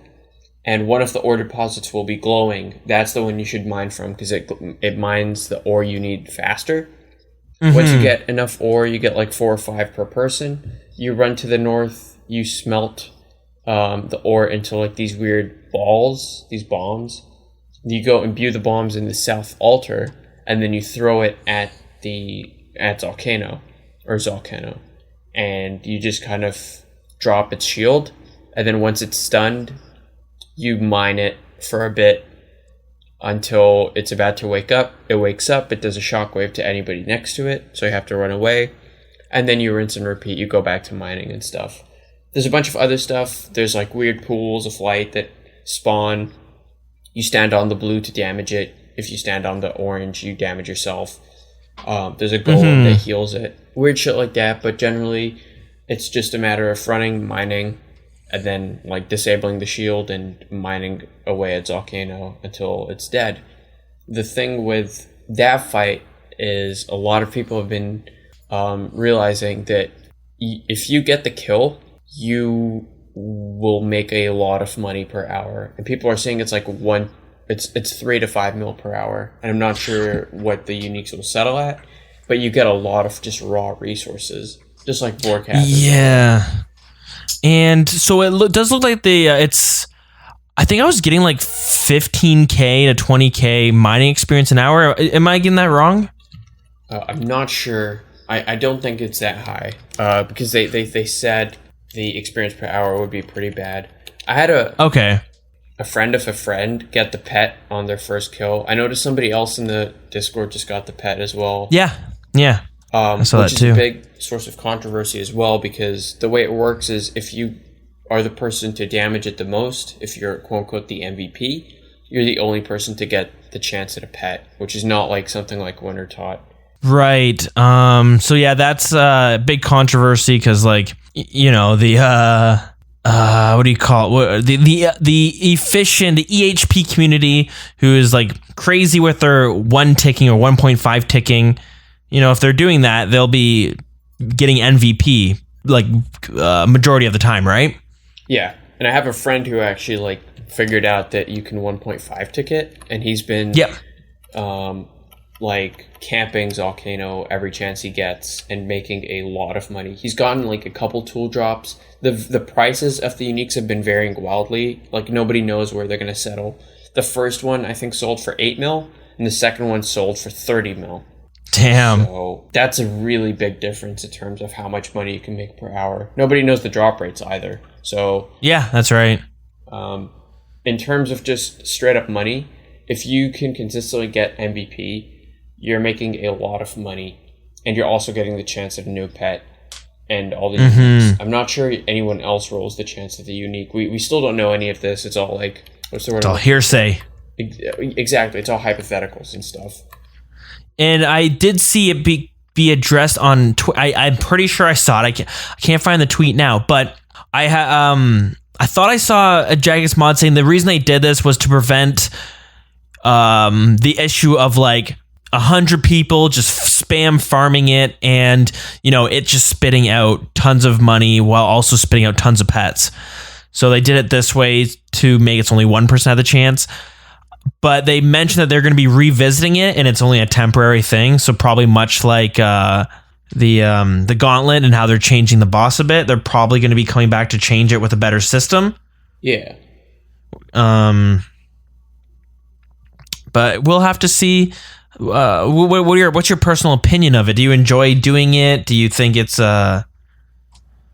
S2: And one of the ore deposits will be glowing. That's the one you should mine from because it mines the ore you need faster. Mm-hmm. Once you get enough ore, you get like 4 or 5 per person. You run to the north. You smelt the ore into like these weird balls, these bombs. You go imbue the bombs in the south altar. And then you throw it at Zolcano, and you just kind of drop its shield, and then once it's stunned, you mine it for a bit until it's about to wake up. It wakes up, it does a shockwave to anybody next to it, so you have to run away, and then you rinse and repeat, you go back to mining and stuff. There's a bunch of other stuff. There's like weird pools of light that spawn. You stand on the blue to damage it. If you stand on the orange, you damage yourself. There's a golem that heals it. Weird shit like that, but generally it's just a matter of running, mining, and then like disabling the shield and mining away at Zolcano until it's dead. The thing with that fight is a lot of people have been realizing that if you get the kill, you will make a lot of money per hour. And people are saying it's like it's 3 to 5 mil per hour, and I'm not sure what the uniques will settle at, but you get a lot of just raw resources, just like Vorkath.
S1: Yeah, and so it does look like it's. I think I was getting like 15k to 20k mining experience an hour. Am I getting that wrong?
S2: I'm not sure. I don't think it's that high because they said the experience per hour would be pretty bad. I had a friend of a friend get the pet on their first kill. I noticed somebody else in the Discord just got the pet as well.
S1: Yeah. I saw
S2: which
S1: that
S2: is
S1: too.
S2: a big source of controversy as well, because the way it works is if you are the person to damage it the most, if you're quote-unquote the MVP, you're the only person to get the chance at a pet, which is not like something like Winter Tot.
S1: Right. So yeah, that's a big controversy because, like, you know, the what do you call it? The efficient, the EHP community who is like crazy with their 1 ticking or 1.5 ticking. You know, if they're doing that, they'll be getting MVP like majority of the time, right?
S2: Yeah, and I have a friend who actually like figured out that you can 1.5 ticket, and he's been like camping Volcano every chance he gets and making a lot of money. He's gotten like a couple tool drops. The prices of the uniques have been varying wildly. Like nobody knows where they're going to settle. The first one I think sold for 8 mil, and the second one sold for 30 mil.
S1: Damn.
S2: So that's a really big difference in terms of how much money you can make per hour. Nobody knows the drop rates either. So
S1: yeah, that's right.
S2: In terms of just straight up money, if you can consistently get MVP, you're making a lot of money, and you're also getting the chance at a new pet and all the uniques. I'm not sure anyone else rolls the chance at the unique. We still don't know any of this. It's all like, what's the word?
S1: It's all hearsay.
S2: Exactly. It's all hypotheticals and stuff. And
S1: I did see it be addressed on I'm pretty sure I saw it. I can't find the tweet now, but I thought I saw a Jagex mod saying the reason they did this was to prevent the issue of like 100 people just spam farming it and, you know, it just spitting out tons of money while also spitting out tons of pets. So they did it this way to make it's only 1% of the chance. But they mentioned that they're going to be revisiting it, and it's only a temporary thing. So probably much like the Gauntlet and how they're changing the boss a bit, they're probably going to be coming back to change it with a better system.
S2: Yeah.
S1: But we'll have to see. What's your personal opinion of it? Do you enjoy doing it? Do you think it's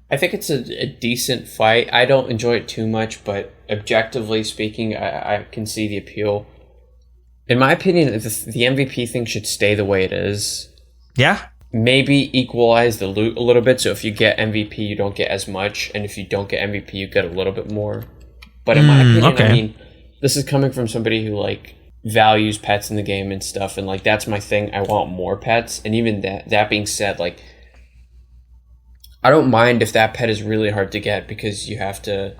S2: I think it's a decent fight. I don't enjoy it too much, but objectively speaking, I can see the appeal. In my opinion, the MVP thing should stay the way it is.
S1: Yeah.
S2: Maybe equalize the loot a little bit, so if you get MVP, you don't get as much, and if you don't get MVP, you get a little bit more. But in my opinion, I mean, this is coming from somebody who, like, values pets in the game and stuff, and, like, that's my thing. I want more pets, and even that being said, like, I don't mind if that pet is really hard to get because you have to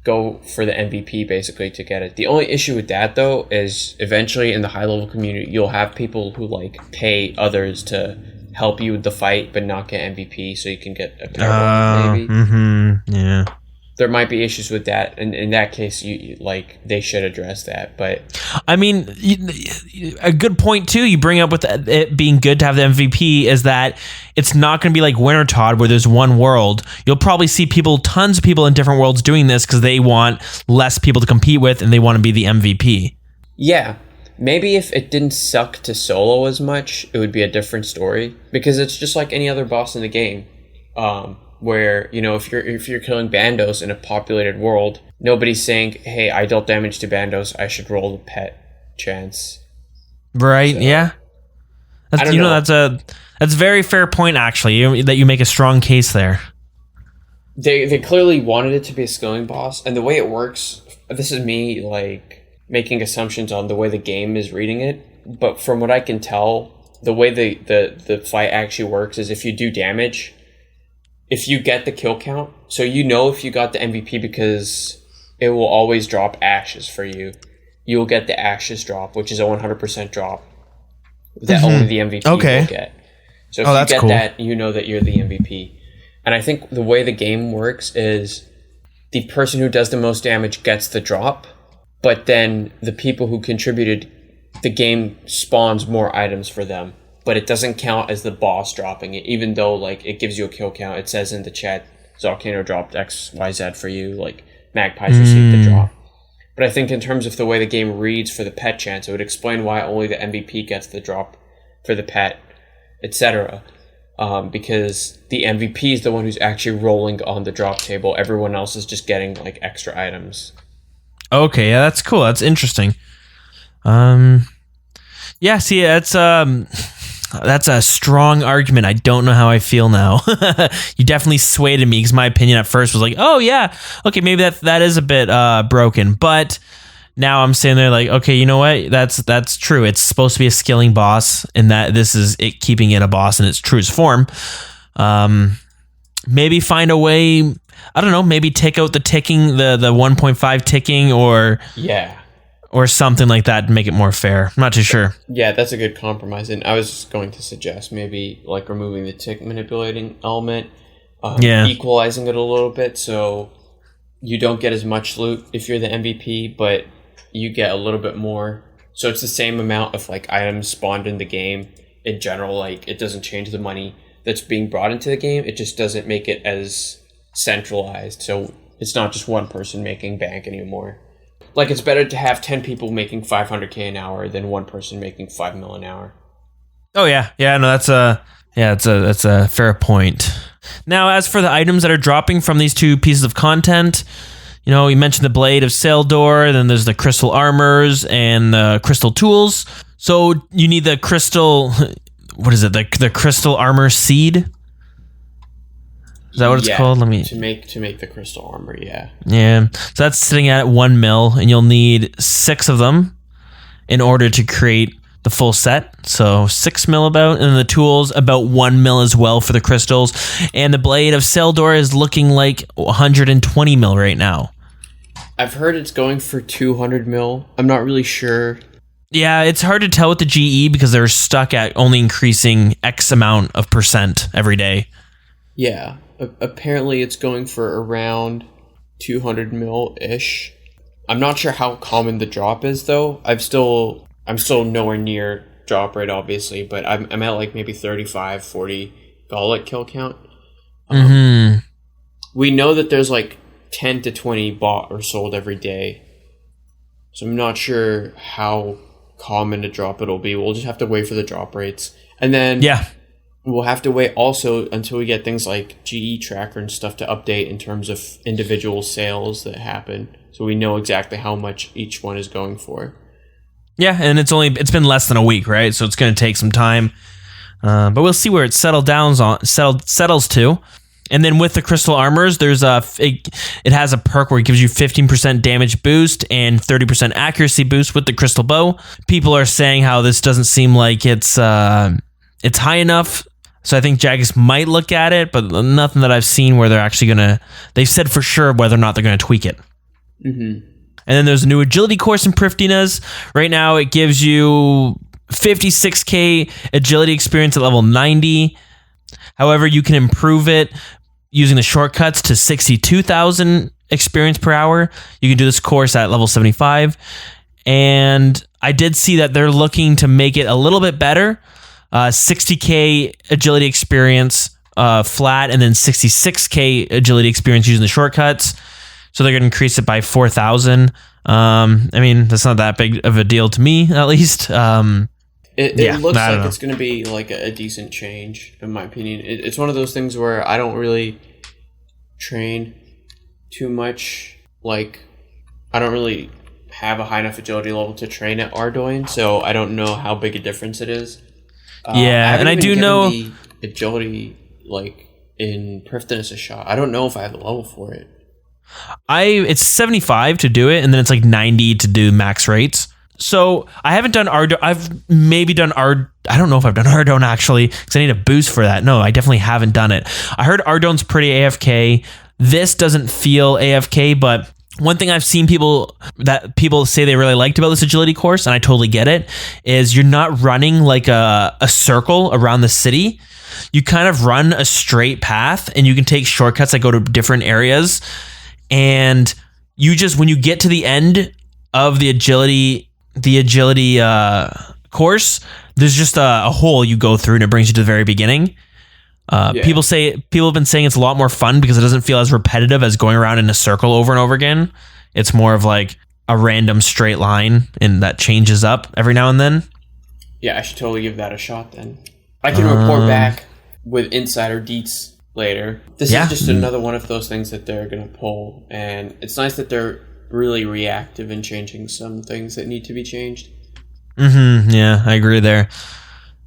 S2: go for the MVP basically to get it. The only issue with that though is eventually in the high level community you'll have people who like pay others to help you with the fight but not get MVP so you can get a pet maybe.
S1: Yeah.
S2: There might be issues with that, and in that case, you like they should address that. But
S1: I mean, a good point too you bring up with it being good to have the MVP is that it's not going to be like Winter Todd where there's one world. You'll probably see tons of people in different worlds doing this because they want less people to compete with and they want to be the MVP.
S2: Yeah, maybe if it didn't suck to solo as much, it would be a different story because it's just like any other boss in the game. Where, you know, if you're killing Bandos in a populated world, nobody's saying, hey, I dealt damage to Bandos, I should roll the pet chance.
S1: Right, so, yeah. That's a very fair point, actually, that you make a strong case there.
S2: They clearly wanted it to be a skilling boss, and the way it works, this is me, like, making assumptions on the way the game is reading it, but from what I can tell, the way the fight actually works is if you do damage, if you get the kill count, so you know if you got the MVP because it will always drop ashes for you. You'll get the ashes drop, which is a 100% drop that only the MVP will get. So if you get that, you know that you're the MVP. And I think the way the game works is the person who does the most damage gets the drop, but then the people who contributed, the game spawns more items for them. But it doesn't count as the boss dropping it, even though like it gives you a kill count. It says in the chat, Volcano dropped XYZ for you, like Magpie's received the drop. But I think in terms of the way the game reads for the pet chance, it would explain why only the MVP gets the drop for the pet, etc. Because the MVP is the one who's actually rolling on the drop table. Everyone else is just getting like extra items.
S1: Okay, yeah, that's cool. That's interesting. Yeah, see, that's That's a strong argument. I don't know how I feel now. You definitely swayed me because my opinion at first was like, oh yeah, okay, maybe that is a bit broken. But now I'm sitting there like, okay, you know what? That's true. It's supposed to be a skilling boss, and that this is it keeping it a boss in its truest form. Maybe find a way. I don't know. Maybe take out the ticking, the 1.5 ticking, or something like that to make it more fair. I'm not too sure.
S2: Yeah, that's a good compromise. And I was going to suggest maybe like removing the tick manipulating element, equalizing it a little bit so you don't get as much loot if you're the MVP, but you get a little bit more. So it's the same amount of like items spawned in the game in general. Like it doesn't change the money that's being brought into the game. It just doesn't make it as centralized. So it's not just one person making bank anymore. Like, it's better to have 10 people making 500K an hour than one person making 5 mil an hour.
S1: Oh, yeah. Yeah, no, that's a fair point. Now, as for the items that are dropping from these two pieces of content, you know, you mentioned the Blade of Seldor, then there's the Crystal Armors and the Crystal Tools. So you need the Crystal... What is it? The Crystal Armor Seed? Is that what it's called? Let me
S2: to make the crystal armor. Yeah.
S1: So that's sitting at 1 mil, and you'll need 6 of them in order to create the full set. So 6 mil about, and the tools about 1 mil as well for the crystals. And the Blade of Seldor is looking like 120 mil right now.
S2: I've heard it's going for 200 mil. I'm not really sure.
S1: Yeah, it's hard to tell with the GE because they're stuck at only increasing X amount of % every day.
S2: Yeah. Apparently it's going for around 200 mil-ish. I'm not sure how common the drop is though. I'm still nowhere near drop rate obviously, but I'm at like maybe 35, 40 gauntlet kill count. We know that there's like 10 to 20 bought or sold every day. So I'm not sure how common a drop it'll be. We'll just have to wait for the drop rates. And then we'll have to wait also until we get things like GE tracker and stuff to update in terms of individual sales that happen. So we know exactly how much each one is going for.
S1: Yeah, and it's been less than a week, right? So it's going to take some time. But we'll see where it settles to. And then with the Crystal Armors, there's it has a perk where it gives you 15% damage boost and 30% accuracy boost with the Crystal Bow. People are saying how this doesn't seem like it's high enough. So I think Jagex might look at it, but nothing that I've seen where they're actually they've said for sure whether or not they're going to tweak it. And then there's a new agility course in Prifdina's. Right now it gives you 56k agility experience at level 90. However, you can improve it using the shortcuts to 62,000 experience per hour. You can do this course at level 75. And I did see that they're looking to make it a little bit better. 60k agility experience flat, and then 66k agility experience using the shortcuts. So they're going to increase it by 4,000. I mean, that's not that big of a deal to me, at least.
S2: It looks like it's going to be like a decent change, in my opinion. It's one of those things where I don't really train too much. Like, I don't really have a high enough agility level to train at Ardoin, so I don't know how big a difference it is.
S1: And I do know
S2: the agility, like in Prifdina's a shot. I don't know if I have the level for it.
S1: It's 75 to do it, and then it's like 90 to do max rates. So I haven't done Ardo. I've maybe done Ard. I don't know if I've done Ardone actually, because I need a boost for that. No, I definitely haven't done it. I heard Ardone's pretty AFK. This doesn't feel AFK, but one thing I've seen people say they really liked about this agility course, and I totally get it, is you're not running like a circle around the city. You kind of run a straight path, and you can take shortcuts that go to different areas. And you just, when you get to the end of the agility course, there's just a hole you go through, and it brings you to the very beginning. People have been saying it's a lot more fun because it doesn't feel as repetitive as going around in a circle over and over again. It's more of like a random straight line, and that changes up every now and then.
S2: Yeah, I should totally give that a shot then. I can report back with insider deets later. This is just another one of those things that they're going to pull, and it's nice that they're really reactive in changing some things that need to be changed.
S1: Yeah, I agree there.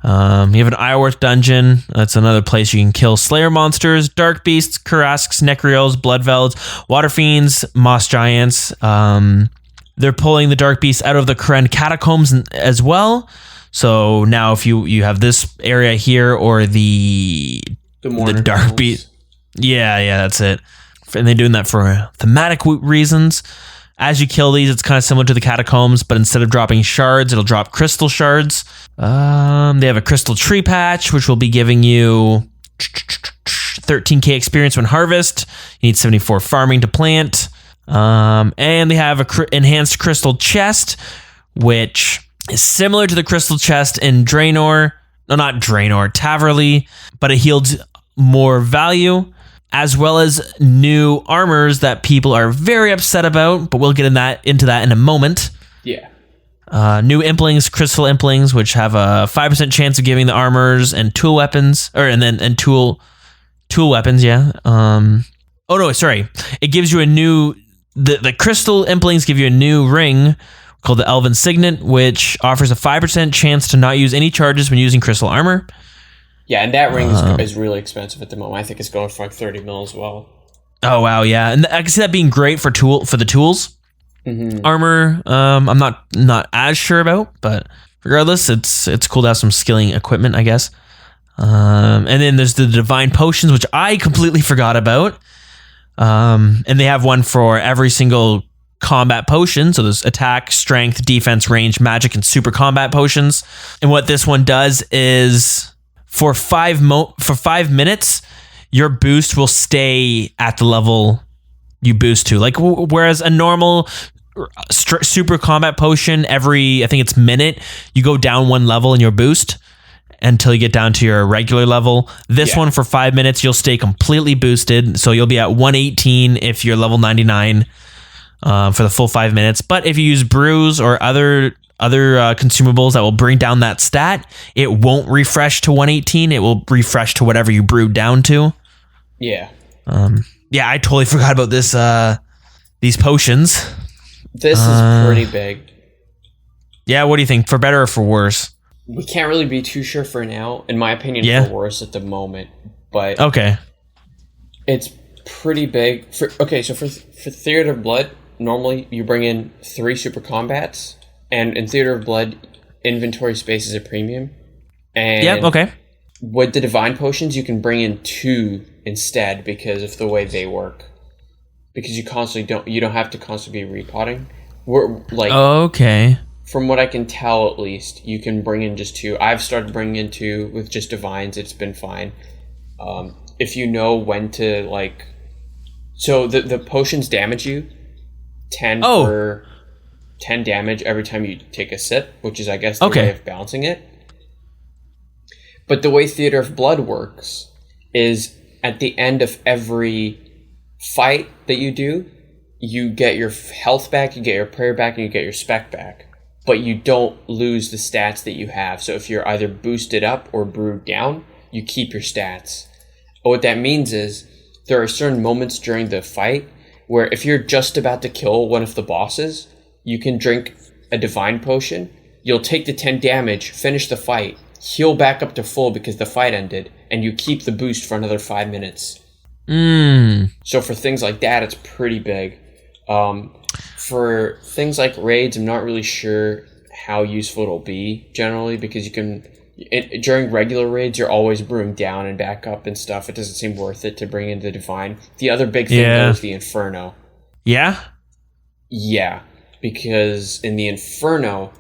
S1: You have an Iorth dungeon. That's another place you can kill Slayer monsters, Dark Beasts, Karasks, Necrials, Bloodvelds, Water Fiends, Moss Giants. They're pulling the Dark Beasts out of the Karen Catacombs as well. So now if you have this area here or the Dark Beast. Yeah, that's it. And they're doing that for thematic reasons. As you kill these, it's kind of similar to the Catacombs, but instead of dropping shards, it'll drop crystal shards. They have a crystal tree patch, which will be giving you 13k experience when harvest. You need 74 farming to plant. And they have a enhanced crystal chest, which is similar to the crystal chest in Draenor. No, not Draenor, Taverley, but it yields more value, as well as new armors that people are very upset about, but we'll get into that in a moment.
S2: Yeah.
S1: New implings, crystal implings, which have a 5% chance of giving the armors and tool weapons, tool weapons, yeah. It gives you a new, the crystal implings give you a new ring called the Elven Signet, which offers a 5% chance to not use any charges when using crystal armor.
S2: Yeah, and that ring is really expensive at the moment. I think it's going for like 30 mil as well.
S1: Oh wow, yeah, and I can see that being great for the tools. Mm-hmm. Armor, I'm not as sure about, but regardless, it's cool to have some skilling equipment, I guess. And then there's the divine potions, which I completely forgot about. And they have one for every single combat potion. So there's attack, strength, defense, range, magic, and super combat potions. And what this one does is for 5 minutes, your boost will stay at the level you boost to. Like whereas a normal super combat potion, every I think it's minute, you go down 1 level in your boost until you get down to your regular level. This one for 5 minutes, you'll stay completely boosted. So you'll be at 118 if you're level 99 for the full 5 minutes. But if you use brews or other consumables that will bring down that stat, it won't refresh to 118. It will refresh to whatever you brewed down to.
S2: Yeah.
S1: Yeah, I totally forgot about this. These potions.
S2: This is pretty big.
S1: Yeah, what do you think? For better or for worse?
S2: We can't really be too sure for now. In my opinion, for worse at the moment. But
S1: okay,
S2: it's pretty big. So for Theater of Blood, normally you bring in 3 super combats. And in Theater of Blood, inventory space is a premium. And with the divine potions, you can bring in 2 instead because of the way they work. Because you don't have to constantly be repotting. From what I can tell, at least, you can bring in just 2. I've started bringing in 2 with just divines. It's been fine. If you know when to so the potions damage you 10 for 10 damage every time you take a sip, which is, I guess, the way of balancing it. But the way Theater of Blood works is at the end of every fight that you do, you get your health back, you get your prayer back, and you get your spec back. But you don't lose the stats that you have. So if you're either boosted up or brewed down, you keep your stats. But what that means is there are certain moments during the fight where if you're just about to kill one of the bosses, you can drink a divine potion, you'll take the 10 damage, finish the fight, heal back up to full because the fight ended, and you keep the boost for another 5 minutes. So for things like that, it's pretty big. For things like raids, I'm not really sure how useful it'll be generally because you can... during regular raids, you're always brewing down and back up and stuff. It doesn't seem worth it to bring in the divine. The other big thing though is the Inferno. Yeah? Yeah. Because in the Inferno,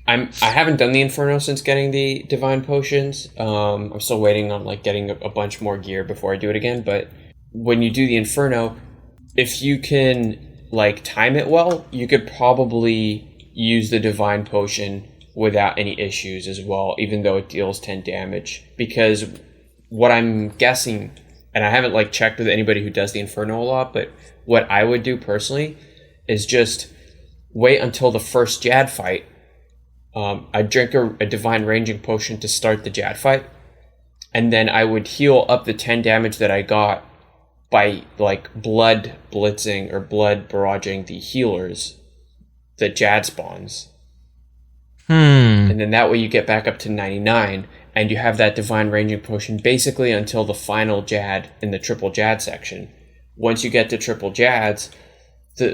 S2: I haven't done the Inferno since getting the divine potions. I'm still waiting on getting a bunch more gear before I do it again. But when you do the Inferno, if you can time it well, you could probably use the divine potion without any issues as well, even though it deals 10 damage. Because what I'm guessing, and I haven't checked with anybody who does the Inferno a lot, but what I would do personally is just wait until the first Jad fight. I'd drink a divine ranging potion to start the Jad fight, and then I would heal up the 10 damage that I got by blood blitzing or blood barraging the healers that Jad spawns. And then that way you get back up to 99, and you have that divine ranging potion basically until the final Jad in the triple Jad section. Once you get to triple Jads,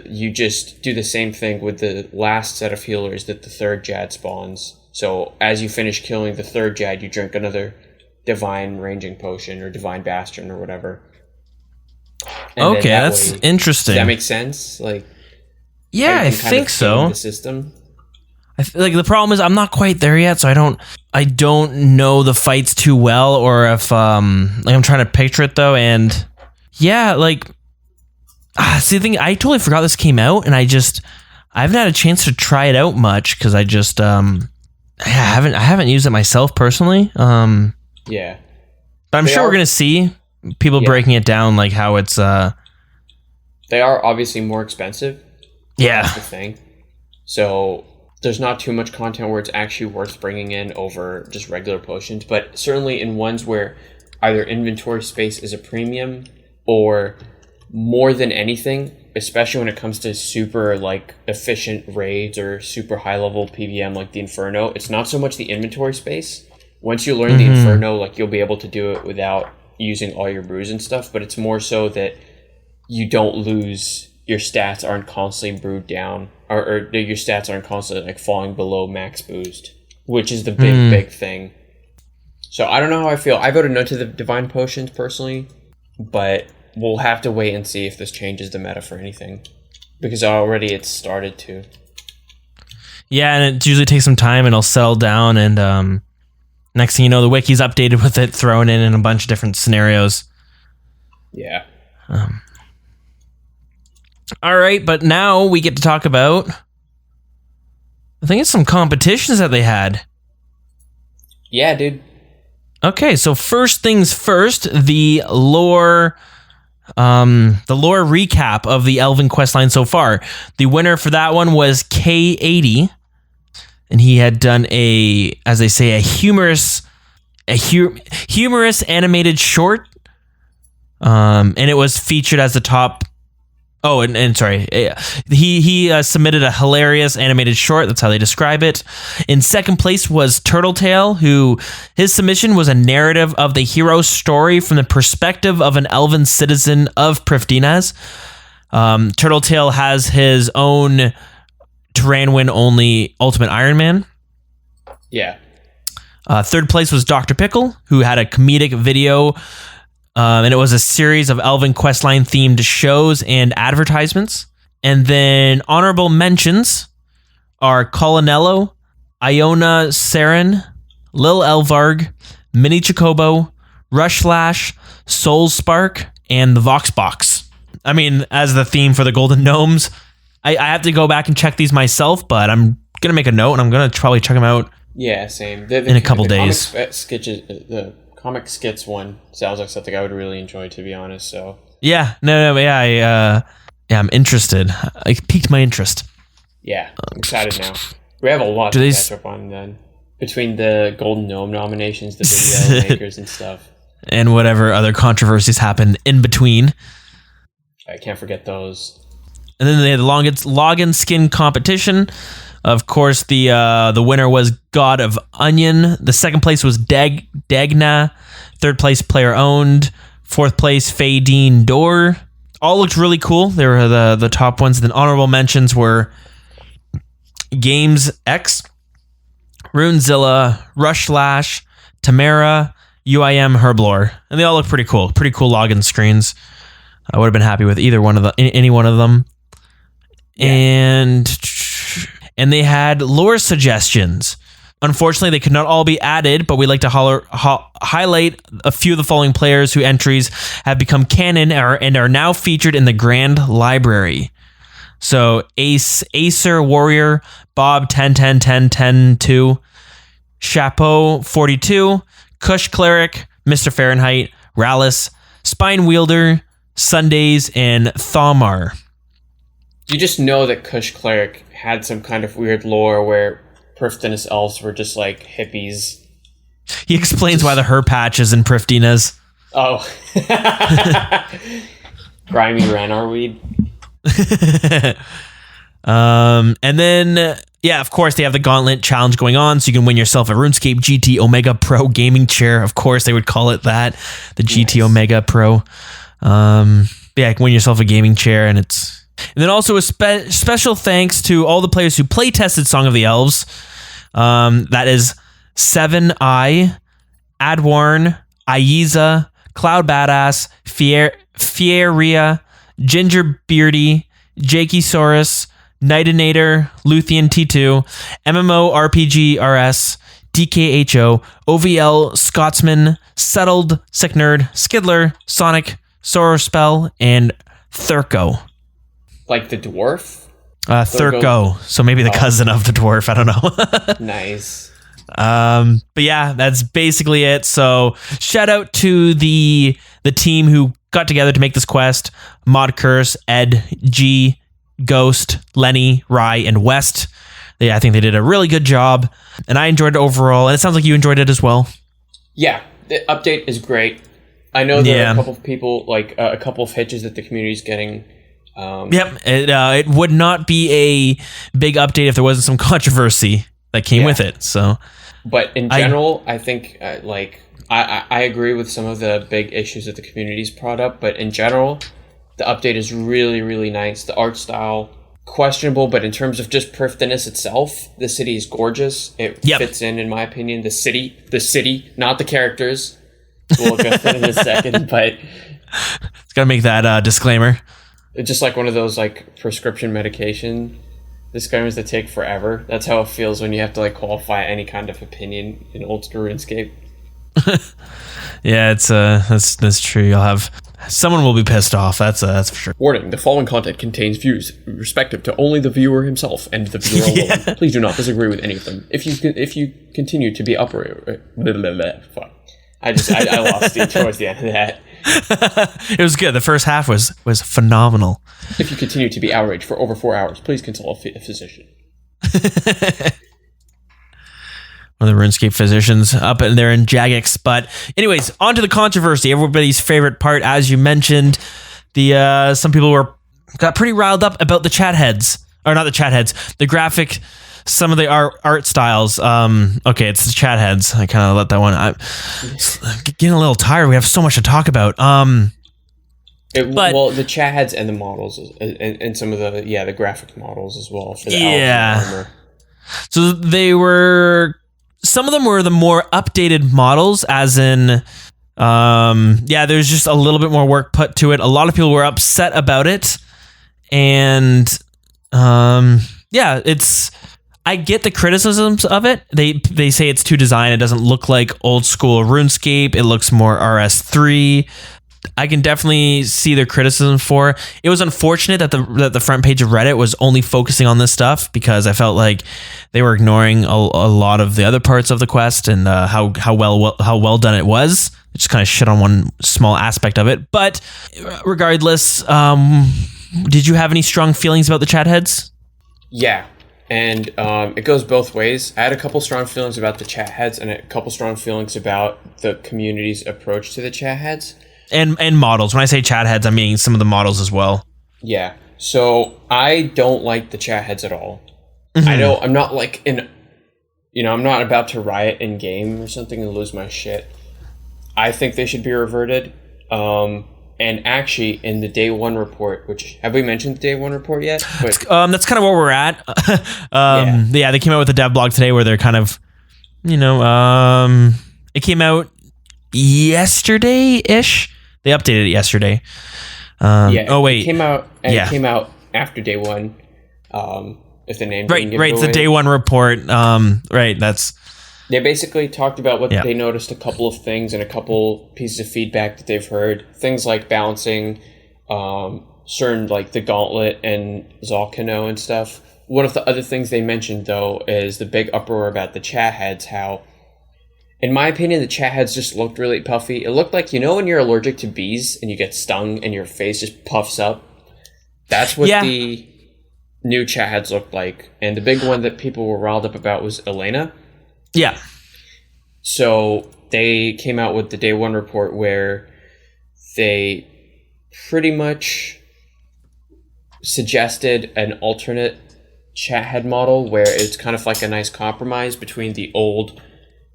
S2: you just do the same thing with the last set of healers that the third Jad spawns. So as you finish killing the third Jad, you drink another divine ranging potion or divine bastion or whatever. And
S1: okay, that's interesting.
S2: Does that make sense? Like,
S1: yeah, I think so.
S2: The system.
S1: I feel like the problem is I'm not quite there yet, so I don't know the fights too well, or if I'm trying to picture it though, and yeah, like see the thing, I totally forgot this came out, and I haven't had a chance to try it out much because I just I haven't used it myself personally.
S2: Yeah,
S1: but I'm sure we're gonna see people breaking it down, like how it's
S2: they are obviously more expensive.
S1: Yeah,
S2: that's the thing. So there's not too much content where it's actually worth bringing in over just regular potions, but certainly in ones where either inventory space is a premium, or more than anything, especially when it comes to super like efficient raids or super high level PVM like the Inferno, it's not so much the inventory space. Once you learn the Inferno, like you'll be able to do it without using all your brews and stuff, but it's more so that you don't lose, your stats aren't constantly brewed down, or your stats aren't constantly like falling below max boost, which is the big thing. So I don't know how I feel. I voted no to the divine potions personally, but we'll have to wait and see if this changes the meta for anything, because already it's started to.
S1: Yeah, and it usually takes some time, and it'll settle down, and next thing you know, the wiki's updated with it thrown in a bunch of different scenarios.
S2: Yeah.
S1: All right, but now we get to talk about, I think it's some competitions that they had.
S2: Yeah, dude.
S1: Okay, so first things first, the lore recap of the Elven questline so far. The winner for that one was K80, and he had done a humorous animated short, and it was featured as the top. Oh, and sorry, he submitted a hilarious animated short. That's how they describe it. In second place was Turtletail, who his submission was a narrative of the hero's story from the perspective of an elven citizen of Prifddinas. Turtletail has his own Terranwin only Ultimate Iron Man.
S2: Yeah.
S1: Third place was Dr. Pickle, who had a comedic video. And it was a series of Elven questline themed shows and advertisements. And then honorable mentions are Colonello, Iona Saren, Lil Elvarg, Mini Chocobo, Rushlash, Soul Spark, and the Voxbox. I mean, as the theme for the Golden Gnomes, I have to go back and check these myself, but I'm going to make a note and I'm going to probably check them out.
S2: Yeah, same.
S1: In a couple days.
S2: The comic skits one sounds like something I would really enjoy, to be honest. So
S1: yeah, I'm interested. I piqued my interest.
S2: Yeah, I'm excited now. We have a lot to catch up on then, between the Golden Gnome nominations, the video makers and stuff,
S1: and whatever other controversies happen in between.
S2: I can't forget those.
S1: And then they had the login skin competition. Of course, the winner was God of Onion. The second place was Dagna. Third place, player owned. Fourth place, Fadine Door. All looked really cool. They were the top ones. Then honorable mentions were Games X, Runezilla, Rushlash, Tamara, UIM Herblore, and they all look pretty cool. Pretty cool login screens. I would have been happy with either one of any one of them. Yeah. And they had lore suggestions. Unfortunately, they could not all be added, but we'd like to highlight a few of the following players whose entries have become canon and are now featured in the Grand Library. So Acer Warrior, Bob 10-10-10-10-2, Chapeau 42, Kush Cleric, Mr. Fahrenheit, Rallis, Spine Wielder, Sundays, and Thamar.
S2: You just know that Kush Cleric had some kind of weird lore where Prifddinas elves were just like hippies.
S1: He explains why the her patch is in Prifddinas.
S2: Oh. Grimy Ranar weed.
S1: And then Yeah, of course, they have the Gauntlet Challenge going on, so you can win yourself a RuneScape GT Omega Pro gaming chair. Of course, they would call it that, the GT Omega Pro. Yeah, you can win yourself a gaming chair, and then also a special thanks to all the players who play tested Song of the Elves. That is 7i, Adwarn, Aiza, Cloud Badass, Fieria, Ginger Beardy, Jakeysaurus, Nightinator, Luthien T2, MMO RPG RS, DKHO, OVL, Scotsman, Settled, Sick Nerd, Skidler, Sonic, Sorrowspell, and Thurko.
S2: Like the dwarf?
S1: Thurko. So maybe the cousin of the dwarf. I don't know.
S2: Nice.
S1: But yeah, that's basically it. So shout out to the team who got together to make this quest. Mod Curse, Ed, G, Ghost, Lenny, Rye, and West. I think they did a really good job, and I enjoyed it overall. And it sounds like you enjoyed it as well. Yeah,
S2: the update is great. I know there are a couple of people, like a couple of hitches that the community's getting.
S1: Yep, it would not be a big update if there wasn't some controversy that came with it. So,
S2: but in general, I think I agree with some of the big issues that the community's brought up. But in general, the update is really, really nice. The art style, questionable, but in terms of just Prifddinas itself, the city is gorgeous. It fits in my opinion. The city, not the characters. We'll go through in a second, but
S1: it's gotta make that disclaimer.
S2: It's just like one of those like prescription medication disclaimers that take forever. That's how it feels when you have to like qualify any kind of opinion in old school RuneScape.
S1: Yeah, it's that's true. You'll have someone will be pissed off. That's for sure.
S2: Warning: the following content contains views respective to only the viewer himself and the viewer alone. Please do not disagree with any of them. If you continue to be upright, fuck. I lost it towards the end of that.
S1: It was good. The first half was phenomenal.
S2: If you continue to be outraged for over 4 hours, please consult a physician.
S1: One of the RuneScape physicians up in there in Jagex. But anyways, on to the controversy. Everybody's favorite part, as you mentioned. Some people got pretty riled up about the chat heads. Or not the chat heads. The graphic, some of the art styles. Okay, it's the chat heads. I kind of let that one. I'm getting a little tired. We have so much to talk about.
S2: Well, the chat heads and the models, and some of the graphic models as well. For the elves armor.
S1: So some of them were the more updated models, as in, there's just a little bit more work put to it. A lot of people were upset about it, and I get the criticisms of it. They say it's too designed. It doesn't look like old school RuneScape. It looks more RS3. I can definitely see their criticism for. It was unfortunate that the front page of Reddit was only focusing on this stuff, because I felt like they were ignoring a lot of the other parts of the quest and how well done it was. It just kind of shit on one small aspect of it. But regardless, did you have any strong feelings about the chat heads?
S2: Yeah. And it goes both ways. I had a couple strong feelings about the chat heads and a couple strong feelings about the community's approach to the chat heads.
S1: And models. When I say chat heads, I mean some of the models as well.
S2: Yeah. So I don't like the chat heads at all. Mm-hmm. I know I'm not like I'm not about to riot in game or something and lose my shit. I think they should be reverted. And actually, in the day one report, which have we mentioned the day one report yet?
S1: But, that's kind of where we're at. They came out with a dev blog today where they're kind of, it came out yesterday-ish. They updated it yesterday.
S2: It came out. It came out after day one. If the name
S1: right, it's the day one report. Right, that's.
S2: They basically talked about what they noticed, a couple of things and a couple pieces of feedback that they've heard. Things like balancing certain, like the Gauntlet and Zolkano and stuff. One of the other things they mentioned, though, is the big uproar about the chat heads, how, in my opinion, the chat heads just looked really puffy. It looked like, when you're allergic to bees and you get stung and your face just puffs up? That's what the new chat heads looked like. And the big one that people were riled up about was Elena.
S1: Yeah.
S2: So they came out with the day one report where they pretty much suggested an alternate chat head model where it's kind of like a nice compromise between the old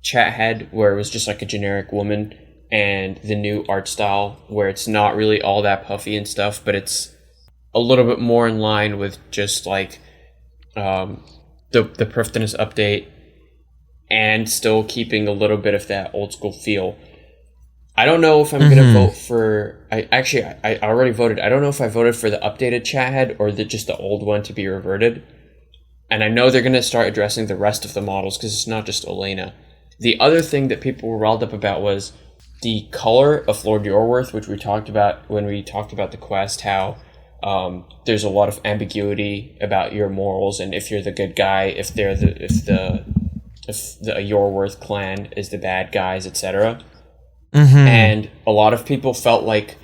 S2: chat head where it was just like a generic woman and the new art style where it's not really all that puffy and stuff, but it's a little bit more in line with just like the Prifddinas update and still keeping a little bit of that old school feel. I don't know if I'm going to vote for... I already voted. I don't know if I voted for the updated chat head or just the old one to be reverted. And I know they're going to start addressing the rest of the models because it's not just Elena. The other thing that people were riled up about was the color of Lord Yorworth, which we talked about when we talked about the quest, how there's a lot of ambiguity about your morals and if you're the good guy, if the Yorworth clan is the bad guys, etc. And a lot of people felt like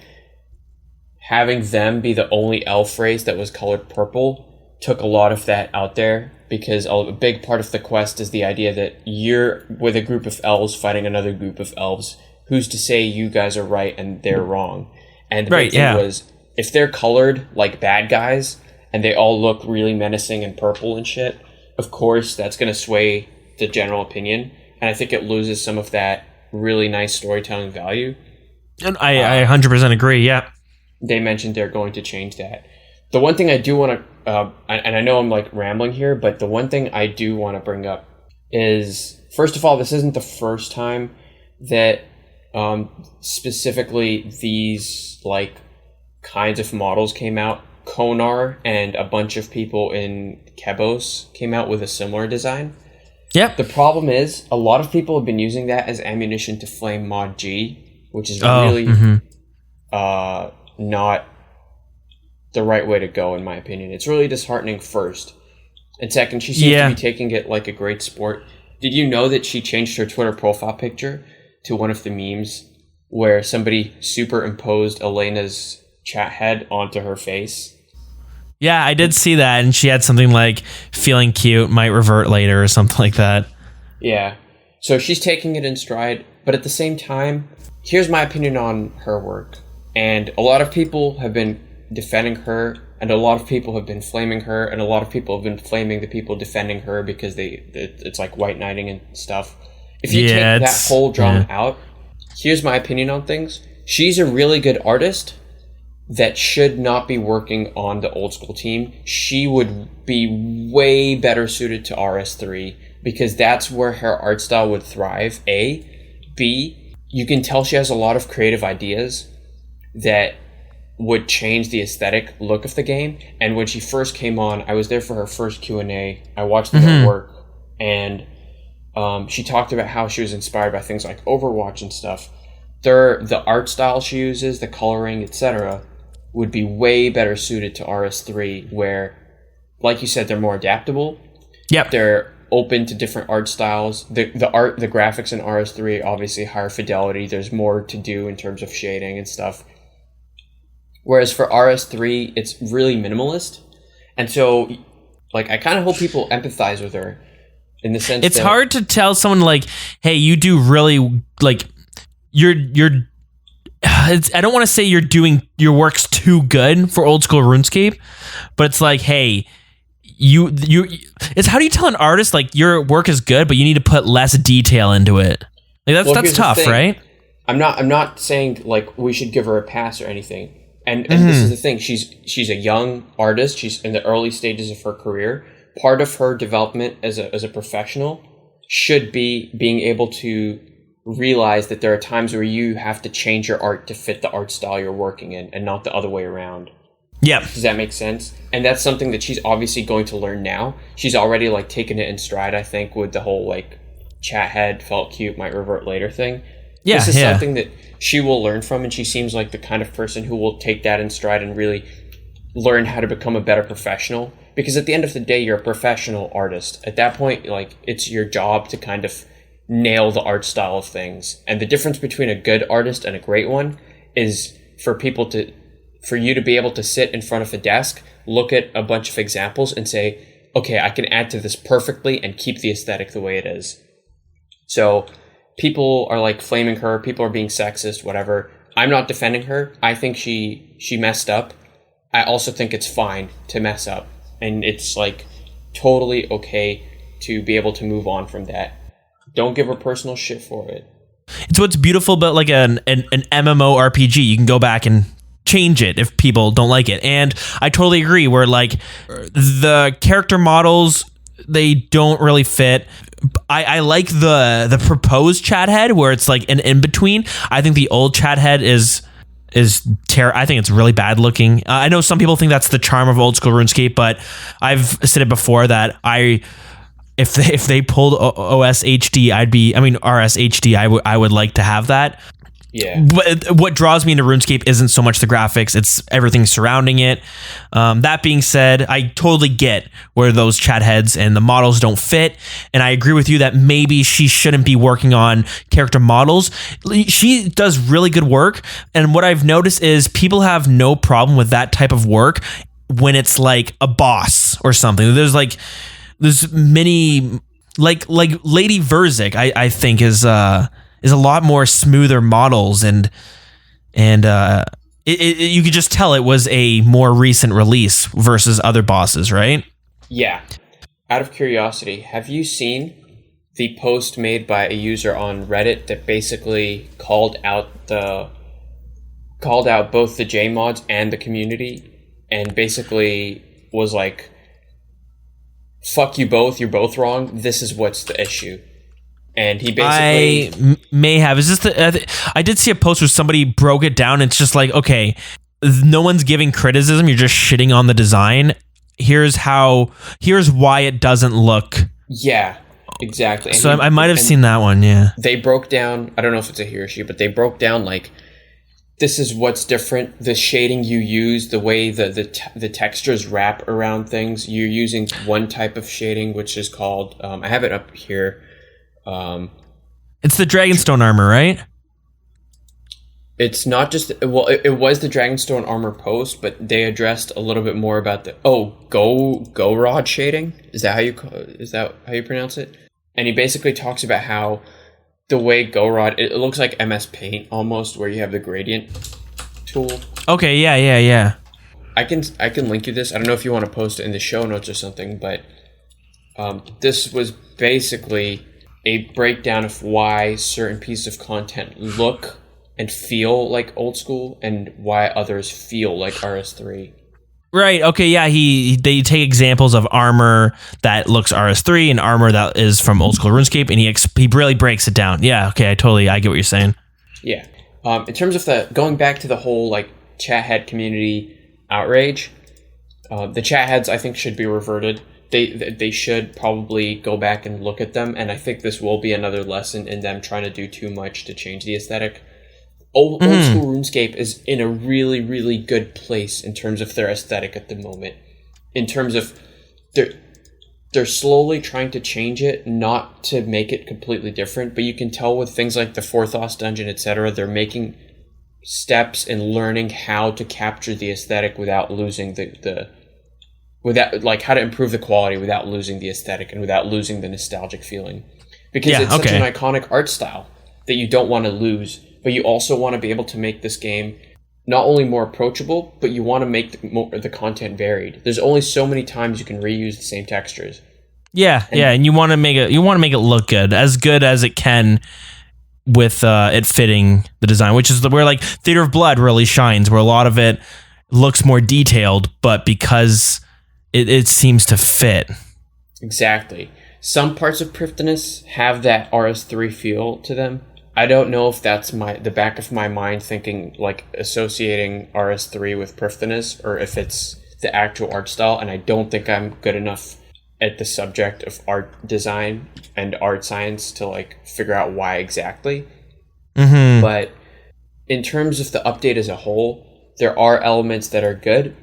S2: having them be the only elf race that was colored purple took a lot of that out there, because a big part of the quest is the idea that you're with a group of elves fighting another group of elves. Who's to say you guys are right and they're wrong? And the big thing was, if they're colored like bad guys and they all look really menacing and purple and shit, of course that's going to sway the general opinion. And I think it loses some of that really nice storytelling value.
S1: And I 100% agree, yeah.
S2: They mentioned they're going to change that. The one thing I do want to, and I know I'm like rambling here, but the one thing I do want to bring up is, first of all, this isn't the first time that specifically these like kinds of models came out. Konar and a bunch of people in Kebos came out with a similar design.
S1: Yep.
S2: The problem is a lot of people have been using that as ammunition to flame Mod G, which is really not the right way to go, in my opinion. It's really disheartening, first. And second, she seems to be taking it like a great sport. Did you know that she changed her Twitter profile picture to one of the memes where somebody superimposed Elena's chat head onto her face?
S1: Yeah, I did see that, and she had something like feeling cute, might revert later or something like that.
S2: Yeah. So she's taking it in stride, but at the same time, here's my opinion on her work. And a lot of people have been defending her, and a lot of people have been flaming her, and a lot of people have been flaming the people defending her because it's like white knighting and stuff. If you take that whole drama out, here's my opinion on things. She's a really good artist that should not be working on the old school team. She would be way better suited to RS3 because that's where her art style would thrive, A. B, you can tell she has a lot of creative ideas that would change the aesthetic look of the game. And when she first came on, I was there for her first Q&A. I watched her work, and she talked about how she was inspired by things like Overwatch and stuff. The art style she uses, the coloring, etc., would be way better suited to RS3, where, like you said, they're more adaptable.
S1: Yep.
S2: They're open to different art styles. The graphics in RS3, obviously higher fidelity. There's more to do in terms of shading and stuff. Whereas for RS3, it's really minimalist. And so, like, I kind of hope people empathize with her in the sense
S1: it's hard to tell someone like, hey, you do really, like, I don't want to say you're doing your work's too good for old school RuneScape, but it's like, hey, it's how do you tell an artist like your work is good, but you need to put less detail into it? Like that's tough, right?
S2: I'm not saying like we should give her a pass or anything. And this is the thing. She's a young artist. She's in the early stages of her career. Part of her development as a professional should be being able to realize that there are times where you have to change your art to fit the art style you're working in and not the other way around.
S1: Yeah.
S2: Does that make sense? And that's something that she's obviously going to learn now. She's already like taken it in stride, I think, with the whole like chat head felt cute, might revert later thing. Yeah, this is something that she will learn from, and she seems like the kind of person who will take that in stride and really learn how to become a better professional. Because at the end of the day, you're a professional artist. At that point, like, it's your job to kind of nail the art style of things. And the difference between a good artist and a great one is for you to be able to sit in front of a desk, look at a bunch of examples and say, okay, I can add to this perfectly and keep the aesthetic the way it is. So people are like flaming her, people are being sexist, whatever. I'm not defending her. I think she messed up. I also think it's fine to mess up. And it's like totally okay to be able to move on from that. Don't give her personal shit for it.
S1: It's what's beautiful about like an MMO RPG. You can go back and change it if people don't like it. And I totally agree where like the character models, they don't really fit. I like the proposed chat head where it's like an in-between. I think the old chat head is I think it's really bad looking. I know some people think that's the charm of old school RuneScape, but I've said it before that if they pulled OS HD, RS HD, I would like to have that.
S2: Yeah.
S1: But what draws me into RuneScape isn't so much the graphics, it's everything surrounding it. That being said, I totally get where those chat heads and the models don't fit. And I agree with you that maybe she shouldn't be working on character models. She does really good work. And what I've noticed is people have no problem with that type of work when it's like a boss or something. There's many like Lady Verzik, I think is a lot more smoother models and you could just tell it was a more recent release versus other bosses, right?
S2: Yeah. Out of curiosity, have you seen the post made by a user on Reddit that basically called out both the JMods and the community and basically was like, fuck you both, you're both wrong, this is what's the issue? And he basically...
S1: I may have. Is this I did see a post where somebody broke it down. It's just like, okay, no one's giving criticism. You're just shitting on the design. Here's why it doesn't look.
S2: Yeah, exactly.
S1: So I might have seen that one, yeah.
S2: They broke down, I don't know if it's a he or she, but they broke down like, this is what's different. The shading you use, the way the textures wrap around things. You're using one type of shading, which is called, I have it up here.
S1: It's the Dragonstone armor, right?
S2: It's not just it was the Dragonstone armor post, but they addressed a little bit more about the go rod shading. Is that how you pronounce it? And he basically talks about how the way go rod, it looks like MS Paint almost, where you have the gradient tool.
S1: Okay, yeah.
S2: I can link you this. I don't know if you want to post it in the show notes or something, but this was basically a breakdown of why certain pieces of content look and feel like old school and why others feel like RS3.
S1: Right. Okay. Yeah. They take examples of armor that looks RS3 and armor that is from old school RuneScape, and he really breaks it down. Yeah. Okay. I get what you're saying.
S2: Yeah. In terms of going back to the whole like chat head community outrage, the chat heads I think should be reverted. They should probably go back and look at them, and I think this will be another lesson in them trying to do too much to change the aesthetic. Old school RuneScape is in a really, really good place in terms of their aesthetic at the moment. In terms of they're slowly trying to change it, not to make it completely different, but you can tell with things like the Forthos dungeon, etc., they're making steps in learning how to capture the aesthetic without losing without like how to improve the quality without losing the aesthetic and without losing the nostalgic feeling, because it's such an iconic art style that you don't want to lose, but you also want to be able to make this game not only more approachable, but you want to make the content varied. There's only so many times you can reuse the same textures.
S1: And you want to make it look good as it can with it fitting the design, which is where like Theater of Blood really shines, where a lot of it looks more detailed, but because it seems to fit.
S2: Exactly. Some parts of Prifddinas have that RS3 feel to them. I don't know if that's the back of my mind thinking, like, associating RS3 with Prifddinas, or if it's the actual art style, and I don't think I'm good enough at the subject of art design and art science to, like, figure out why exactly.
S1: Mm-hmm.
S2: But in terms of the update as a whole, there are elements that are good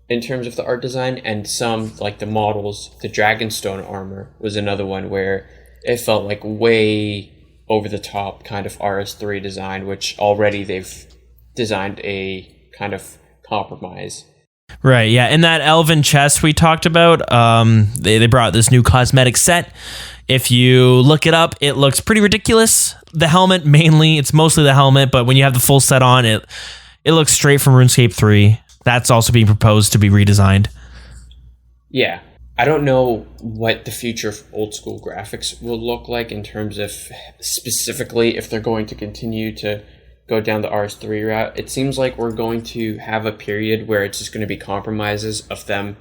S2: in terms of the art design, and some, like the models, the Dragonstone armor was another one where it felt like way over the top kind of RS3 design, which already they've designed a kind of compromise.
S1: Right, yeah. In that Elven chest we talked about, they brought this new cosmetic set. If you look it up, it looks pretty ridiculous. The helmet mainly, it's mostly the helmet, but when you have the full set on, it looks straight from RuneScape 3. That's also being proposed to be redesigned.
S2: Yeah. I don't know what the future of old school graphics will look like in terms of specifically if they're going to continue to go down the RS3 route. It seems like we're going to have a period where it's just going to be compromises of them.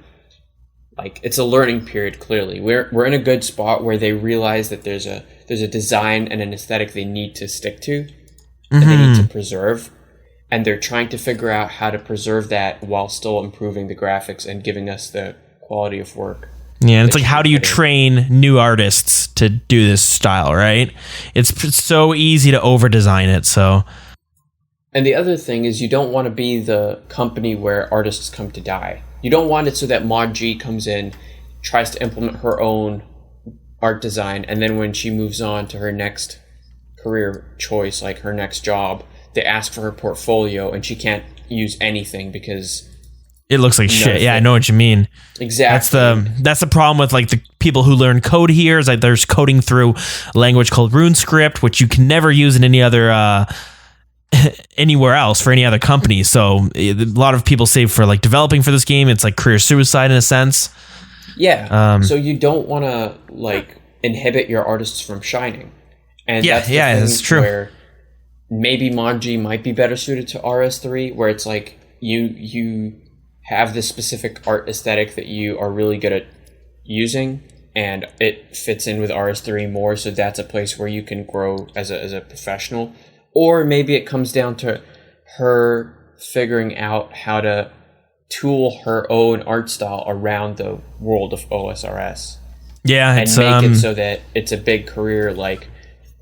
S2: Like, it's a learning period, clearly. We're in a good spot where they realize that there's a design and an aesthetic they need to stick to, that they need to preserve. And they're trying to figure out how to preserve that while still improving the graphics and giving us the quality of work.
S1: Yeah, and it's like, how do you train new artists to do this style, right? It's so easy to over-design it, so...
S2: And the other thing is, you don't want to be the company where artists come to die. You don't want it so that Mod G comes in, tries to implement her own art design, and then when she moves on to her next career choice, like her next job, they ask for her portfolio and she can't use anything because
S1: it looks like shit. Yeah, I know what you mean.
S2: Exactly.
S1: That's the problem with like the people who learn code here, is like there's coding through a language called RuneScript, which you can never use in any other anywhere else for any other company. So a lot of people say for like developing for this game, it's like career suicide in a sense.
S2: Yeah. So you don't want to like inhibit your artists from shining. And that's
S1: true.
S2: Where maybe Mod G might be better suited to RS3, where it's like you have this specific art aesthetic that you are really good at using, and it fits in with RS3 more. So that's a place where you can grow as a professional. Or maybe it comes down to her figuring out how to tool her own art style around the world of OSRS.
S1: Yeah,
S2: and make it so that it's a big career, like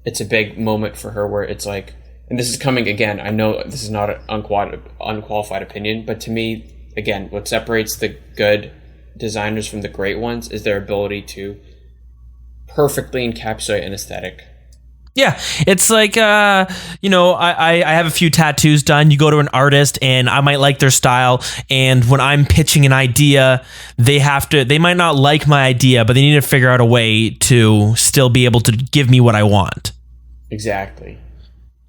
S2: it's a big moment for her where it's like, and this is coming again, I know this is not an unqualified opinion, but to me, again, what separates the good designers from the great ones is their ability to perfectly encapsulate an aesthetic.
S1: Yeah, it's like, I have a few tattoos done. You go to an artist and I might like their style. And when I'm pitching an idea, they might not like my idea, but they need to figure out a way to still be able to give me what I want.
S2: Exactly.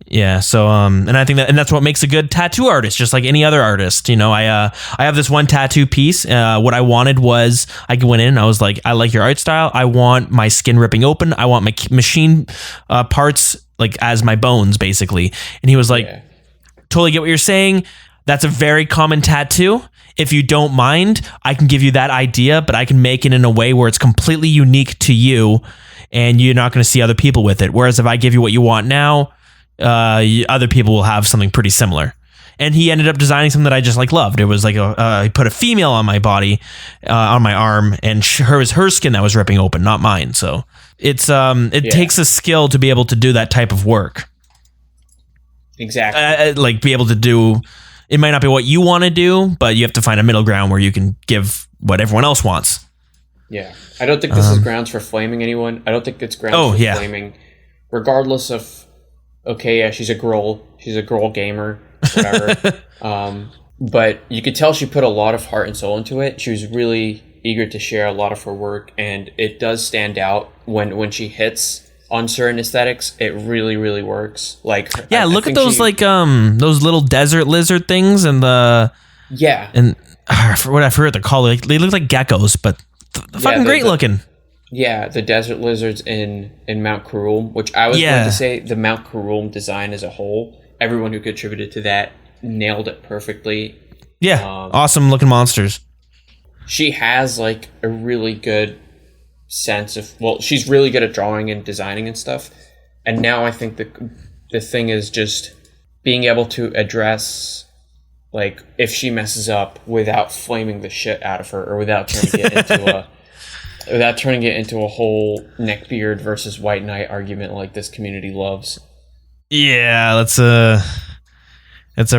S1: Yeah. So, and I think that's what makes a good tattoo artist, just like any other artist. I have this one tattoo piece. What I wanted was, I went in and I was like, I like your art style. I want my skin ripping open. I want my machine parts like as my bones, basically. And he was like, totally get what you're saying. That's a very common tattoo. If you don't mind, I can give you that idea, but I can make it in a way where it's completely unique to you and you're not going to see other people with it. Whereas if I give you what you want now, other people will have something pretty similar. And he ended up designing something that I just like loved. It was like he put a female on my body, on my arm, and her skin that was ripping open, not mine. So it's it takes a skill to be able to do that type of work.
S2: Exactly.
S1: Like be able to do. It might not be what you want to do, but you have to find a middle ground where you can give what everyone else wants.
S2: Yeah, I don't think this is grounds for flaming anyone. I don't think it's grounds for flaming, regardless of. Okay, yeah, she's a girl gamer, whatever. But you could tell she put a lot of heart and soul into it. She was really eager to share a lot of her work, and it does stand out when she hits on certain aesthetics. It really, really works. Like,
S1: look at those those little desert lizard things and I forget what they're called. Like, they look like geckos, but fucking great looking.
S2: Yeah, the desert lizards in Mount Karum, which I was going to say the Mount Karum design as a whole, everyone who contributed to that nailed it perfectly.
S1: Yeah, awesome looking monsters.
S2: She has like a really good sense of, she's really good at drawing and designing and stuff. And now I think the thing is just being able to address, like, if she messes up without flaming the shit out of her or without turning it into a whole neckbeard versus white knight argument like this community loves.
S1: Yeah, that's a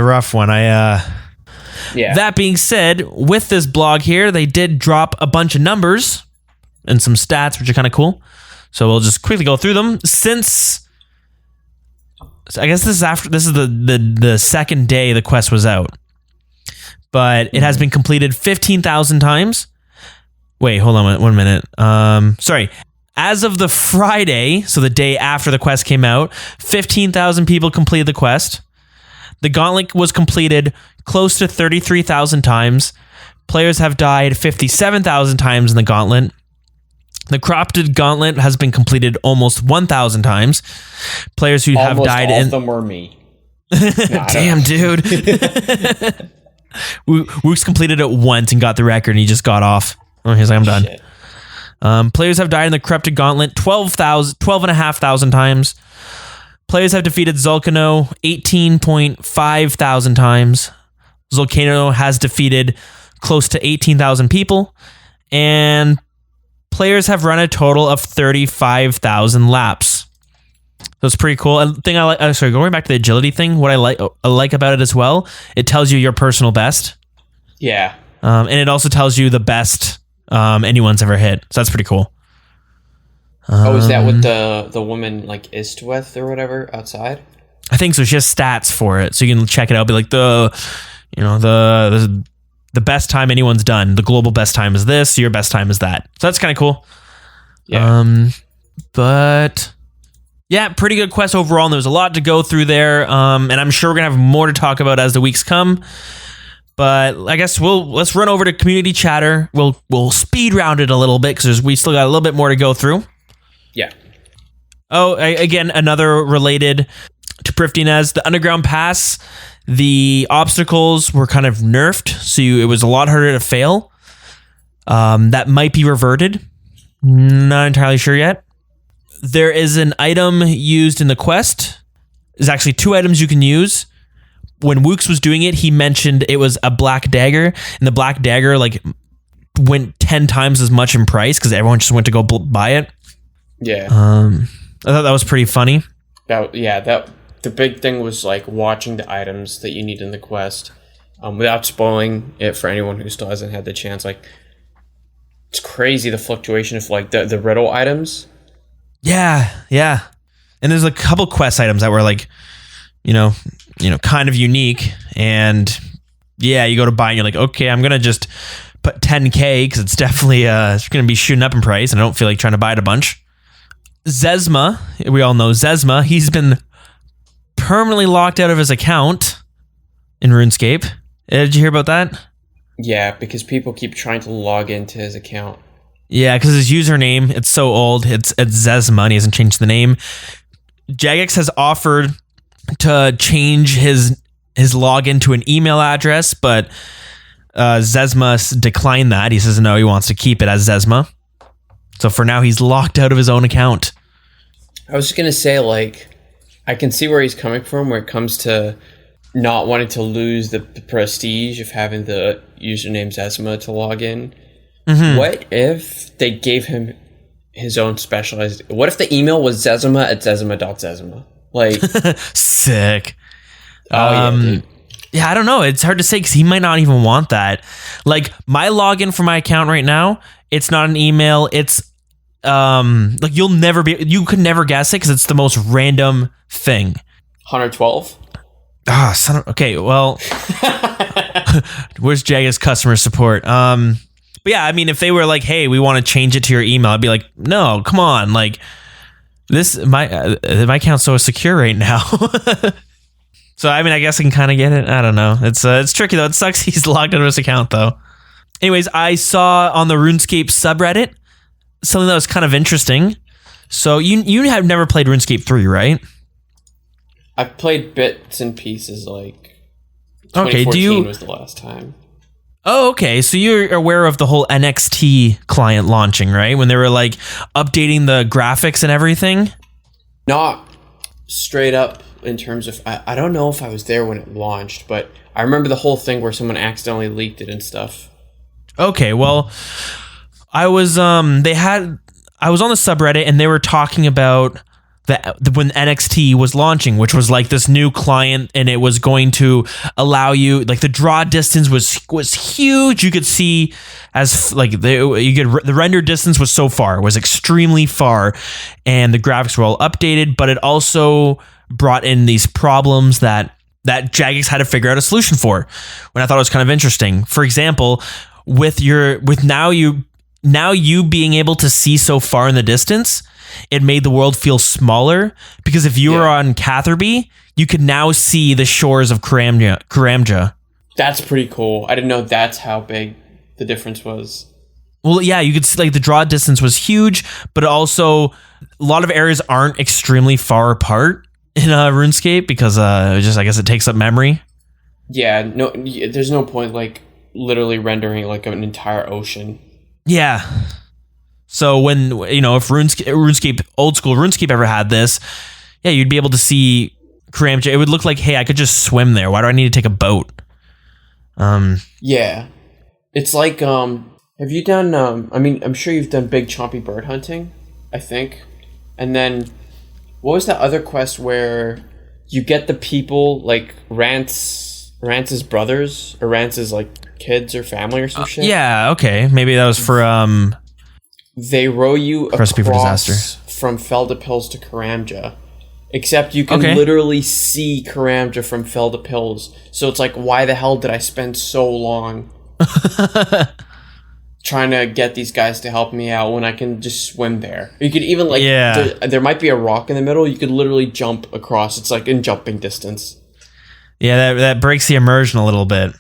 S1: rough one. That being said, with this blog here, they did drop a bunch of numbers and some stats, which are kind of cool. So we'll just quickly go through them. Since I guess this is the second day the quest was out, but it has been completed 15,000 times. Wait, hold on 1 minute. Sorry. As of the Friday, so the day after the quest came out, 15,000 people completed the quest. The gauntlet was completed close to 33,000 times. Players have died 57,000 times in the gauntlet. The corrupted gauntlet has been completed almost 1,000 times. Players who have died
S2: all of them were me.
S1: Damn, dude. Wook's completed it once and got the record, and he just got off. Oh, he's like, I'm done. Players have died in the corrupted gauntlet 12,500 times. Players have defeated Zulcano 18.5 thousand times. Zulcano has defeated close to 18,000 people, and players have run a total of 35,000 laps. So it's pretty cool. And thing I like, going back to the agility thing, what I like about it as well, it tells you your personal best.
S2: Yeah.
S1: And it also tells you the best anyone's ever hit. So that's pretty cool.
S2: Is that what the woman like is with or whatever outside?
S1: I think so. She has stats for it, so you can check it out. Be like the best time anyone's done. The global best time is this. Your best time is that. So that's kind of cool.
S2: Yeah.
S1: But yeah, pretty good quest overall. And there was a lot to go through there. And I'm sure we're gonna have more to talk about as the weeks come. But I guess let's run over to community chatter. We'll speed round it a little bit because we still got a little bit more to go through.
S2: Yeah.
S1: Oh, again, another related to Prifdinez, the underground pass. The obstacles were kind of nerfed, so it was a lot harder to fail. That might be reverted. Not entirely sure yet. There is an item used in the quest. There's actually 2 items you can use. When Wooks was doing it, he mentioned it was a black dagger, and the black dagger went 10 times as much in price because everyone just went to go buy it.
S2: Yeah.
S1: I thought that was pretty funny.
S2: The big thing was like watching the items that you need in the quest, without spoiling it for anyone who still hasn't had the chance. Like, it's crazy the fluctuation of like the riddle items.
S1: Yeah. And there's a couple quest items that were like, kind of unique. And yeah, you go to buy and you're like, okay, I'm gonna just put 10K because it's definitely it's gonna be shooting up in price, and I don't feel like trying to buy it a bunch. Zezma, we all know Zezma. He's been permanently locked out of his account in RuneScape. Did you hear about that?
S2: Yeah, because people keep trying to log into his account.
S1: Yeah, because his username, it's so old. It's Zezma, and he hasn't changed the name. Jagex has offered to change his login to an email address, but Zezma declined that. He says no, he wants to keep it as Zezma. So for now, he's locked out of his own account.
S2: I was just going to say, like, I can see where he's coming from where it comes to not wanting to lose the prestige of having the username Zezma to log in. Mm-hmm. What if they gave him his own specialized... What if the email was Zezma@Zezma.Zezma? Like...
S1: Sick.
S2: Yeah, dude.
S1: Yeah, I don't know. It's hard to say because he might not even want that. Like, my login for my account right now, it's not an email. It's like you could never guess it because it's the most random thing.
S2: 112?
S1: Okay, well, where's Jagex customer support? But yeah, I mean, if they were like, hey, we want to change it to your email, I'd be like, no, come on. Like, my account's so secure right now. So, I mean, I guess I can kind of get it. I don't know. It's tricky, though. It sucks he's logged out of his account, though. Anyways, I saw on the RuneScape subreddit something that was kind of interesting. So, you have never played RuneScape 3, right?
S2: I've played bits and pieces, like 2014 was the last time.
S1: Oh, okay. So you're aware of the whole NXT client launching, right? When they were like updating the graphics and everything?
S2: Not straight up in terms of, I don't know if I was there when it launched, but I remember the whole thing where someone accidentally leaked it and stuff.
S1: Okay, well, I was on the subreddit and they were talking about when NXT was launching, which was like this new client, and it was going to allow you, like, the draw distance was huge. You could see the render distance was so far, it was extremely far, and the graphics were all updated, but it also brought in these problems that Jagex had to figure out a solution for. When I thought it was kind of interesting. For example, with now you being able to see so far in the distance, it made the world feel smaller, because if you were on Catherby, you could now see the shores of Karamja.
S2: That's pretty cool. I didn't know that's how big the difference was.
S1: Well, yeah, you could see like the draw distance was huge, but also a lot of areas aren't extremely far apart in RuneScape because just I guess it takes up memory.
S2: Yeah, no, there's no point like literally rendering like an entire ocean.
S1: Yeah. So when if RuneScape old school RuneScape ever had this, yeah, you'd be able to see Karamja. It would look like, hey, I could just swim there. Why do I need to take a boat?
S2: Yeah, it's like have you done, I'm sure you've done big chompy bird hunting, I think. And then, what was that other quest where you get the people, like, Rance's brothers, or Rance's, like, kids or family or some shit?
S1: Yeah, okay. Maybe that was for,
S2: They row you
S1: Recipe for
S2: across
S1: Disaster.
S2: From Feldapils to Karamja. Except you can literally see Karamja from Feldapils. So it's like, why the hell did I spend so long trying to get these guys to help me out when I can just swim there? You could even there might be a rock in the middle. You could literally jump across. It's like in jumping distance.
S1: Yeah, that breaks the immersion a little bit.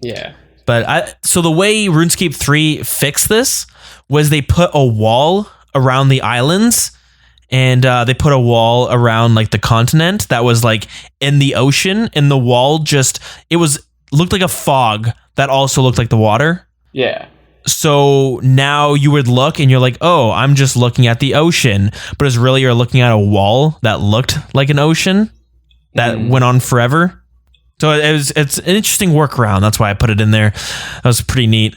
S2: Yeah.
S1: But so the way RuneScape 3 fixed this was they put a wall around the islands, and they put a wall around like the continent that was like in the ocean, and the wall looked like a fog that also looked like the water.
S2: Yeah.
S1: So now you would look and you're like, oh, I'm just looking at the ocean, but it's really you're looking at a wall that looked like an ocean that went on forever. So it's an interesting workaround. That's why I put it in there. That was pretty neat.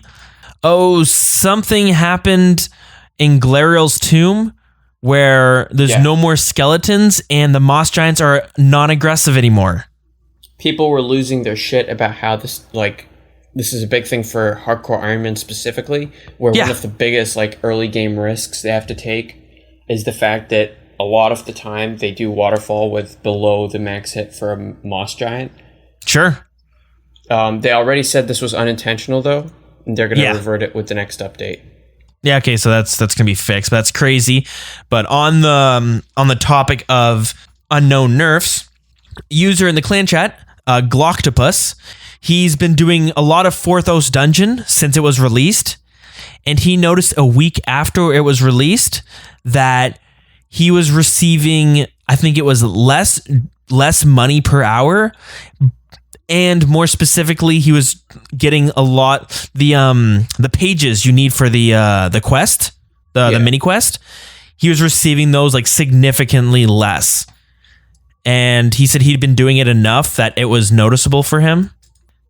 S1: Oh, something happened in Glariel's tomb where there's no more skeletons and the moss giants are non-aggressive anymore.
S2: People were losing their shit about how this is a big thing for hardcore Ironman specifically, where one of the biggest like early game risks they have to take is the fact that a lot of the time they do waterfall with below the max hit for a moss giant.
S1: Sure.
S2: They already said this was unintentional though, and they're going to revert it with the next update. Yeah,
S1: okay, so that's going to be fixed. But that's crazy. But on the topic of unknown nerfs, user in the clan chat, Gloctopus, he's been doing a lot of Forthos Dungeon since it was released, and he noticed a week after it was released that he was receiving, I think it was less money per hour, and more specifically, he was getting a lot the pages you need for the quest, the mini quest. He was receiving those like significantly less, and he said he'd been doing it enough that it was noticeable for him.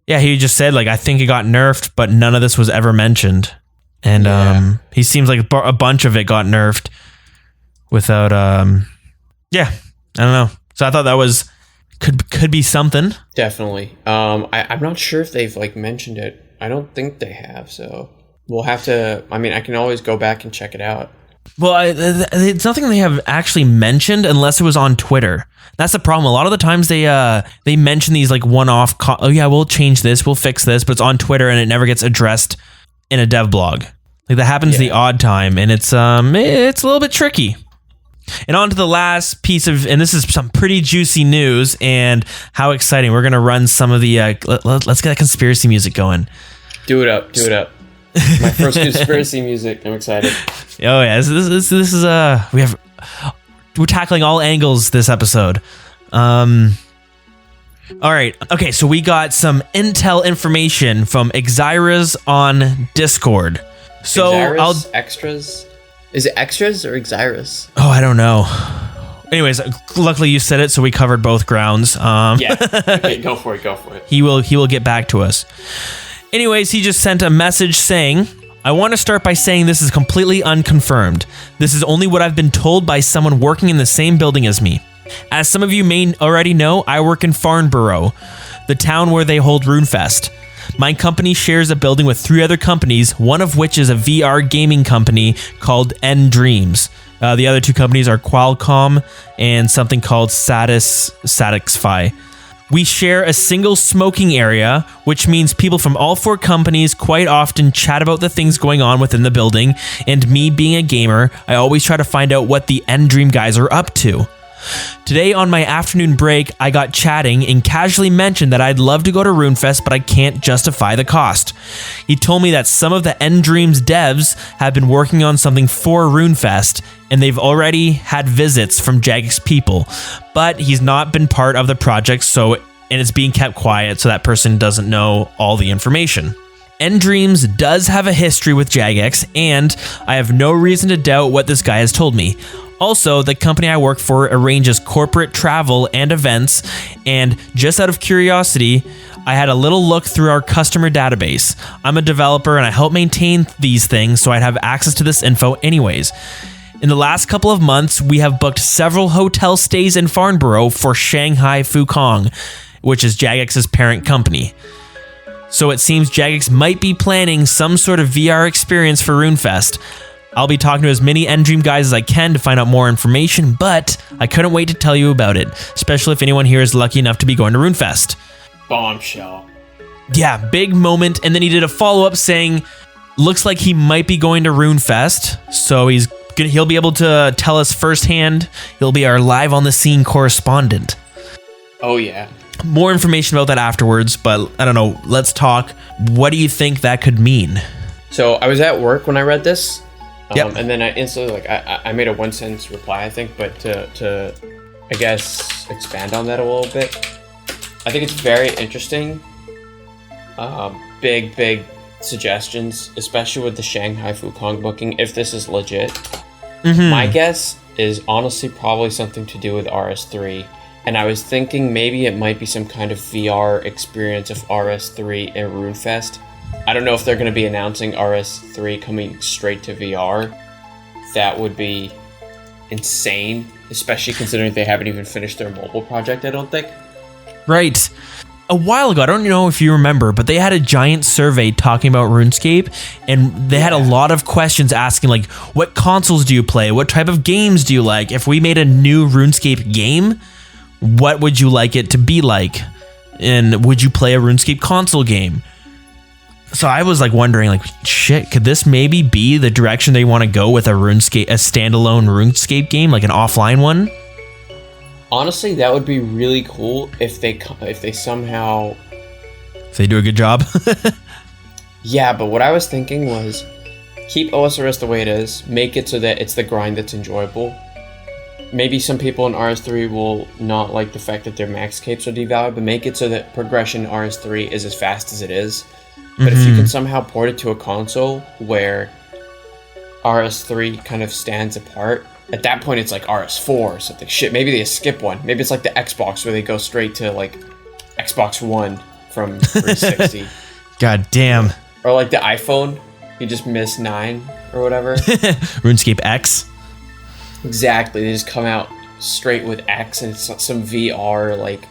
S1: Yeah, he just said like I think it got nerfed, but none of this was ever mentioned, and he seems like a bunch of it got nerfed without. I don't know. So I thought that was. Could be something.
S2: Definitely. I'm not sure if they've like mentioned it. I don't think they have. So we'll have to. I mean, I can always go back and check it out.
S1: Well, it's nothing they have actually mentioned unless it was on Twitter. That's the problem. A lot of the times they mention these like one-off. Oh yeah, we'll change this, we'll fix this, but it's on Twitter and it never gets addressed in a dev blog. Like that happens the odd time, and it's a little bit tricky. And on to the last piece of, and this is some pretty juicy news, and how exciting. We're going to run some of the, let's get that conspiracy music going.
S2: Do it up. My first conspiracy music. I'm excited.
S1: Oh yeah, this is, we're tackling all angles this episode. All right. Okay. So we got some intel information from Exiras on Discord. So
S2: Exiras? Extras? Is it extras or Exiras?
S1: Oh, I don't know. Anyways, luckily you said it, so we covered both grounds.
S2: Okay, go for it.
S1: He will get back to us. Anyways, he just sent a message saying, I want to start by saying this is completely unconfirmed. This is only what I've been told by someone working in the same building as me. As some of you may already know, I work in Farnborough, the town where they hold Runefest. My company shares a building with 3 other companies, one of which is a VR gaming company called N Dreams. The other 2 companies are Qualcomm and something called Satisfy. We share a single smoking area, which means people from all 4 companies quite often chat about the things going on within the building, and me being a gamer, I always try to find out what the N Dream guys are up to. Today on my afternoon break, I got chatting and casually mentioned that I'd love to go to Runefest, but I can't justify the cost. He told me that some of the End Dreams devs have been working on something for Runefest, and they've already had visits from Jagex people, but he's not been part of the project, and it's being kept quiet so that person doesn't know all the information. End Dreams does have a history with Jagex, and I have no reason to doubt what this guy has told me. Also, the company I work for arranges corporate travel and events, and just out of curiosity, I had a little look through our customer database. I'm a developer and I help maintain these things, so I'd have access to this info anyways. In the last couple of months, we have booked several hotel stays in Farnborough for Shanghai Fukong, which is Jagex's parent company. So it seems Jagex might be planning some sort of VR experience for Runefest. I'll be talking to as many End Dream guys as I can to find out more information, but I couldn't wait to tell you about it, especially if anyone here is lucky enough to be going to Runefest.
S2: Bombshell.
S1: Yeah, big moment. And then he did a follow-up saying, looks like he might be going to Runefest, so he'll be able to tell us firsthand. He'll be our live on the scene correspondent.
S2: Oh yeah.
S1: More information about that afterwards, but I don't know. Let's talk. What do you think that could mean?
S2: So I was at work when I read this.
S1: Yep.
S2: And then I instantly, I made a one-sentence reply, I think, but to, I guess, expand on that a little bit, I think it's very interesting. Big suggestions, especially with the Shanghai Fukong booking, if this is legit. Mm-hmm. My guess is honestly probably something to do with RS3, and I was thinking maybe it might be some kind of VR experience of RS3 in Runefest. I don't know if they're going to be announcing RS3 coming straight to VR. That would be insane, especially considering they haven't even finished their mobile project, I don't think.
S1: Right. A while ago, I don't know if you remember, but they had a giant survey talking about RuneScape, and they had a lot of questions asking, like, what consoles do you play? What type of games do you like? If we made a new RuneScape game, what would you like it to be like? And would you play a RuneScape console game? So I was like wondering, like, shit, could this maybe be the direction they want to go with a standalone RuneScape game, like an offline one?
S2: Honestly, that would be really cool if they somehow...
S1: If they do a good job?
S2: Yeah, but what I was thinking was keep OSRS the way it is, make it so that it's the grind that's enjoyable. Maybe some people in RS3 will not like the fact that their max capes are devalued, but make it so that progression in RS3 is as fast as it is. But if you can somehow port it to a console where RS3 kind of stands apart, at that point it's like RS4 or something. Shit, maybe they skip one. Maybe it's like the Xbox where they go straight to like Xbox One from 360.
S1: God damn.
S2: Or like the iPhone, you just miss 9 or whatever.
S1: RuneScape X.
S2: Exactly, they just come out straight with X and it's some VR, like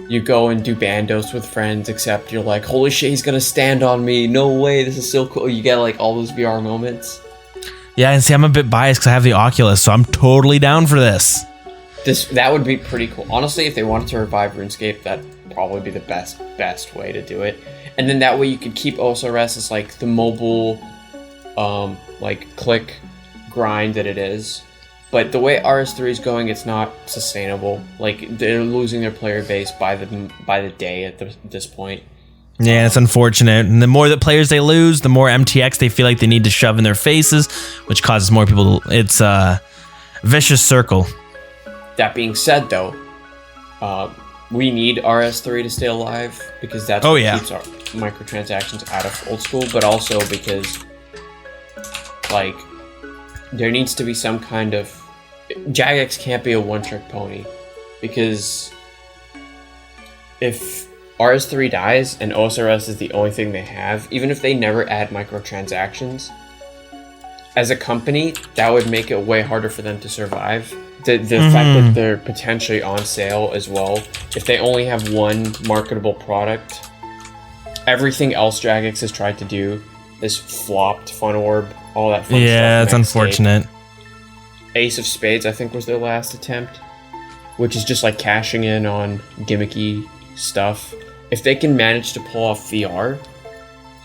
S2: you go and do bandos with friends, except you're like, holy shit, he's gonna stand on me. No way, this is so cool. You get like all those VR moments.
S1: Yeah, and see, I'm a bit biased because I have the Oculus, so I'm totally down for this.
S2: That would be pretty cool. Honestly, if they wanted to revive RuneScape, that'd probably be the best way to do it. And then that way you could keep OSRS as like the mobile, like click grind that it is. But the way RS3 is going, it's not sustainable. Like, they're losing their player base by the day at this point.
S1: Yeah, it's unfortunate. And the more that players they lose, the more MTX they feel like they need to shove in their faces, which causes more people to... It's a vicious circle.
S2: That being said, though, we need RS3 to stay alive, because that's what keeps our microtransactions out of old school, but also because, like, there needs to be some kind of... Jagex can't be a one-trick pony, because if RS3 dies and OSRS is the only thing they have, even if they never add microtransactions, as a company, that would make it way harder for them to survive. The fact that they're potentially on sale as well, if they only have one marketable product, everything else Jagex has tried to do is flopped. Fun Orb, all that fun stuff.
S1: Yeah, it's unfortunate.
S2: Ace of Spades, I think, was their last attempt, which is just like cashing in on gimmicky stuff. If they can manage to pull off VR,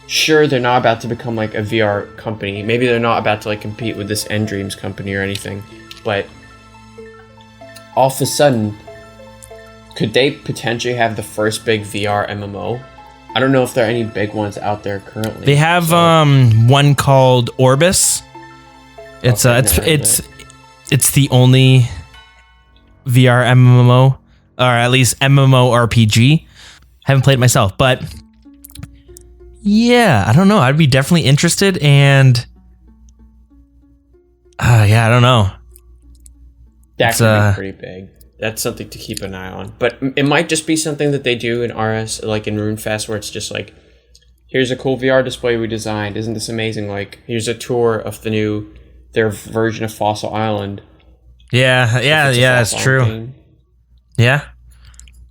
S2: sure, they're not about to become like a VR company. Maybe they're not about to like compete with this End Dreams company or anything, but all of a sudden, could they potentially have the first big VR MMO? I don't know if there are any big ones out there currently.
S1: They have one called Orbis. It's the only VR MMO, or at least MMORPG. Haven't played it myself, but yeah, I don't know. I'd be definitely interested, and yeah, I don't know.
S2: That could be pretty big. That's something to keep an eye on. But it might just be something that they do in RS, like in Runefest, where it's just like, here's a cool VR display we designed. Isn't this amazing? Like, here's a tour of their version of Fossil Island.
S1: Yeah, that's true. Game. Yeah,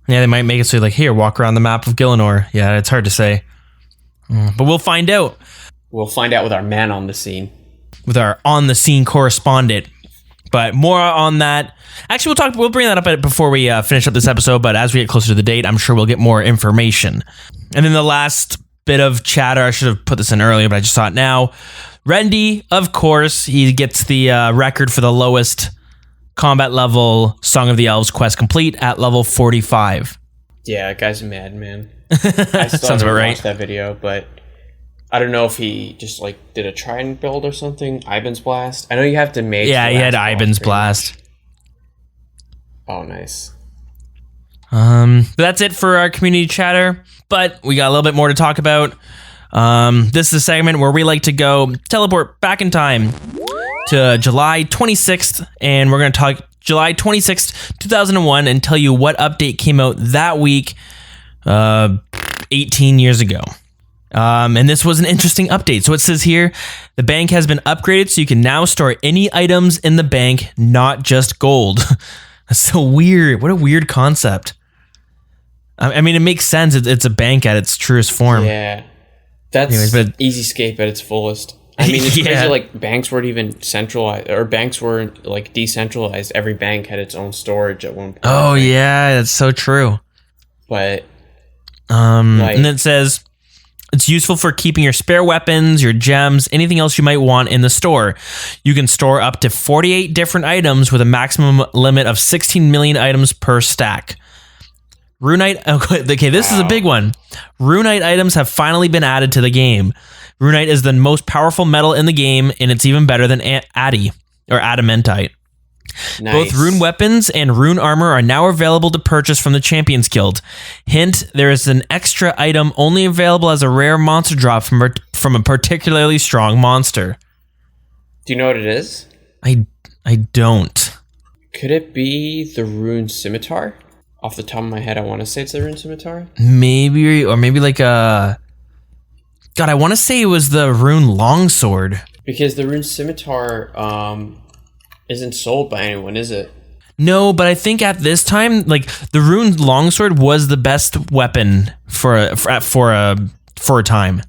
S1: they might make it so like, here, walk around the map of Gielinor. Yeah, it's hard to say. But we'll find out.
S2: We'll find out with our man on the scene.
S1: With our on-the-scene correspondent. But more on that. Actually, we'll bring that up before we finish up this episode, but as we get closer to the date, I'm sure we'll get more information. And then the last bit of chatter, I should have put this in earlier, but I just saw it now. Rendy, of course, he gets the record for the lowest combat level Song of the Elves quest complete at level 45.
S2: Yeah, that guy's a madman. I still
S1: Sounds about right.
S2: Watched that video, but I don't know if he just like did a trident build or something. Ivan's Blast. I know you have to make.
S1: Yeah, he had Ivan's Blast.
S2: Oh, nice.
S1: That's it for our community chatter, but we got a little bit more to talk about. This is a segment where we like to go teleport back in time to July 26th, and we're going to talk July 26th, 2001, and tell you what update came out that week 18 years ago. And this was an interesting update. So it says here, the bank has been upgraded so you can now store any items in the bank, not just gold. That's so weird. What a weird concept. I mean, it makes sense. It's a bank at its truest form.
S2: Yeah. That's Easyscape at its fullest. I mean, it's crazy, like, banks weren't even centralized, or banks weren't, like, decentralized. Every bank had its own storage at one point.
S1: Oh, yeah, that's so true.
S2: But,
S1: and then it says, it's useful for keeping your spare weapons, your gems, anything else you might want in the store. You can store up to 48 different items with a maximum limit of 16 million items per stack. Runite, okay, this is a big one. Runite items have finally been added to the game. Runite is the most powerful metal in the game, and it's even better than adamantite.
S2: Nice.
S1: Both rune weapons and rune armor are now available to purchase from the Champions Guild. Hint, there is an extra item only available as a rare monster drop from a particularly strong monster.
S2: Do you know what it is?
S1: I don't.
S2: Could it be the rune scimitar? Off the top of my head, I want to say it's the rune scimitar.
S1: Maybe, or maybe like a... God, I want to say it was the rune longsword.
S2: Because the rune scimitar isn't sold by anyone, is it?
S1: No, but I think at this time, like, the rune longsword was the best weapon for a time.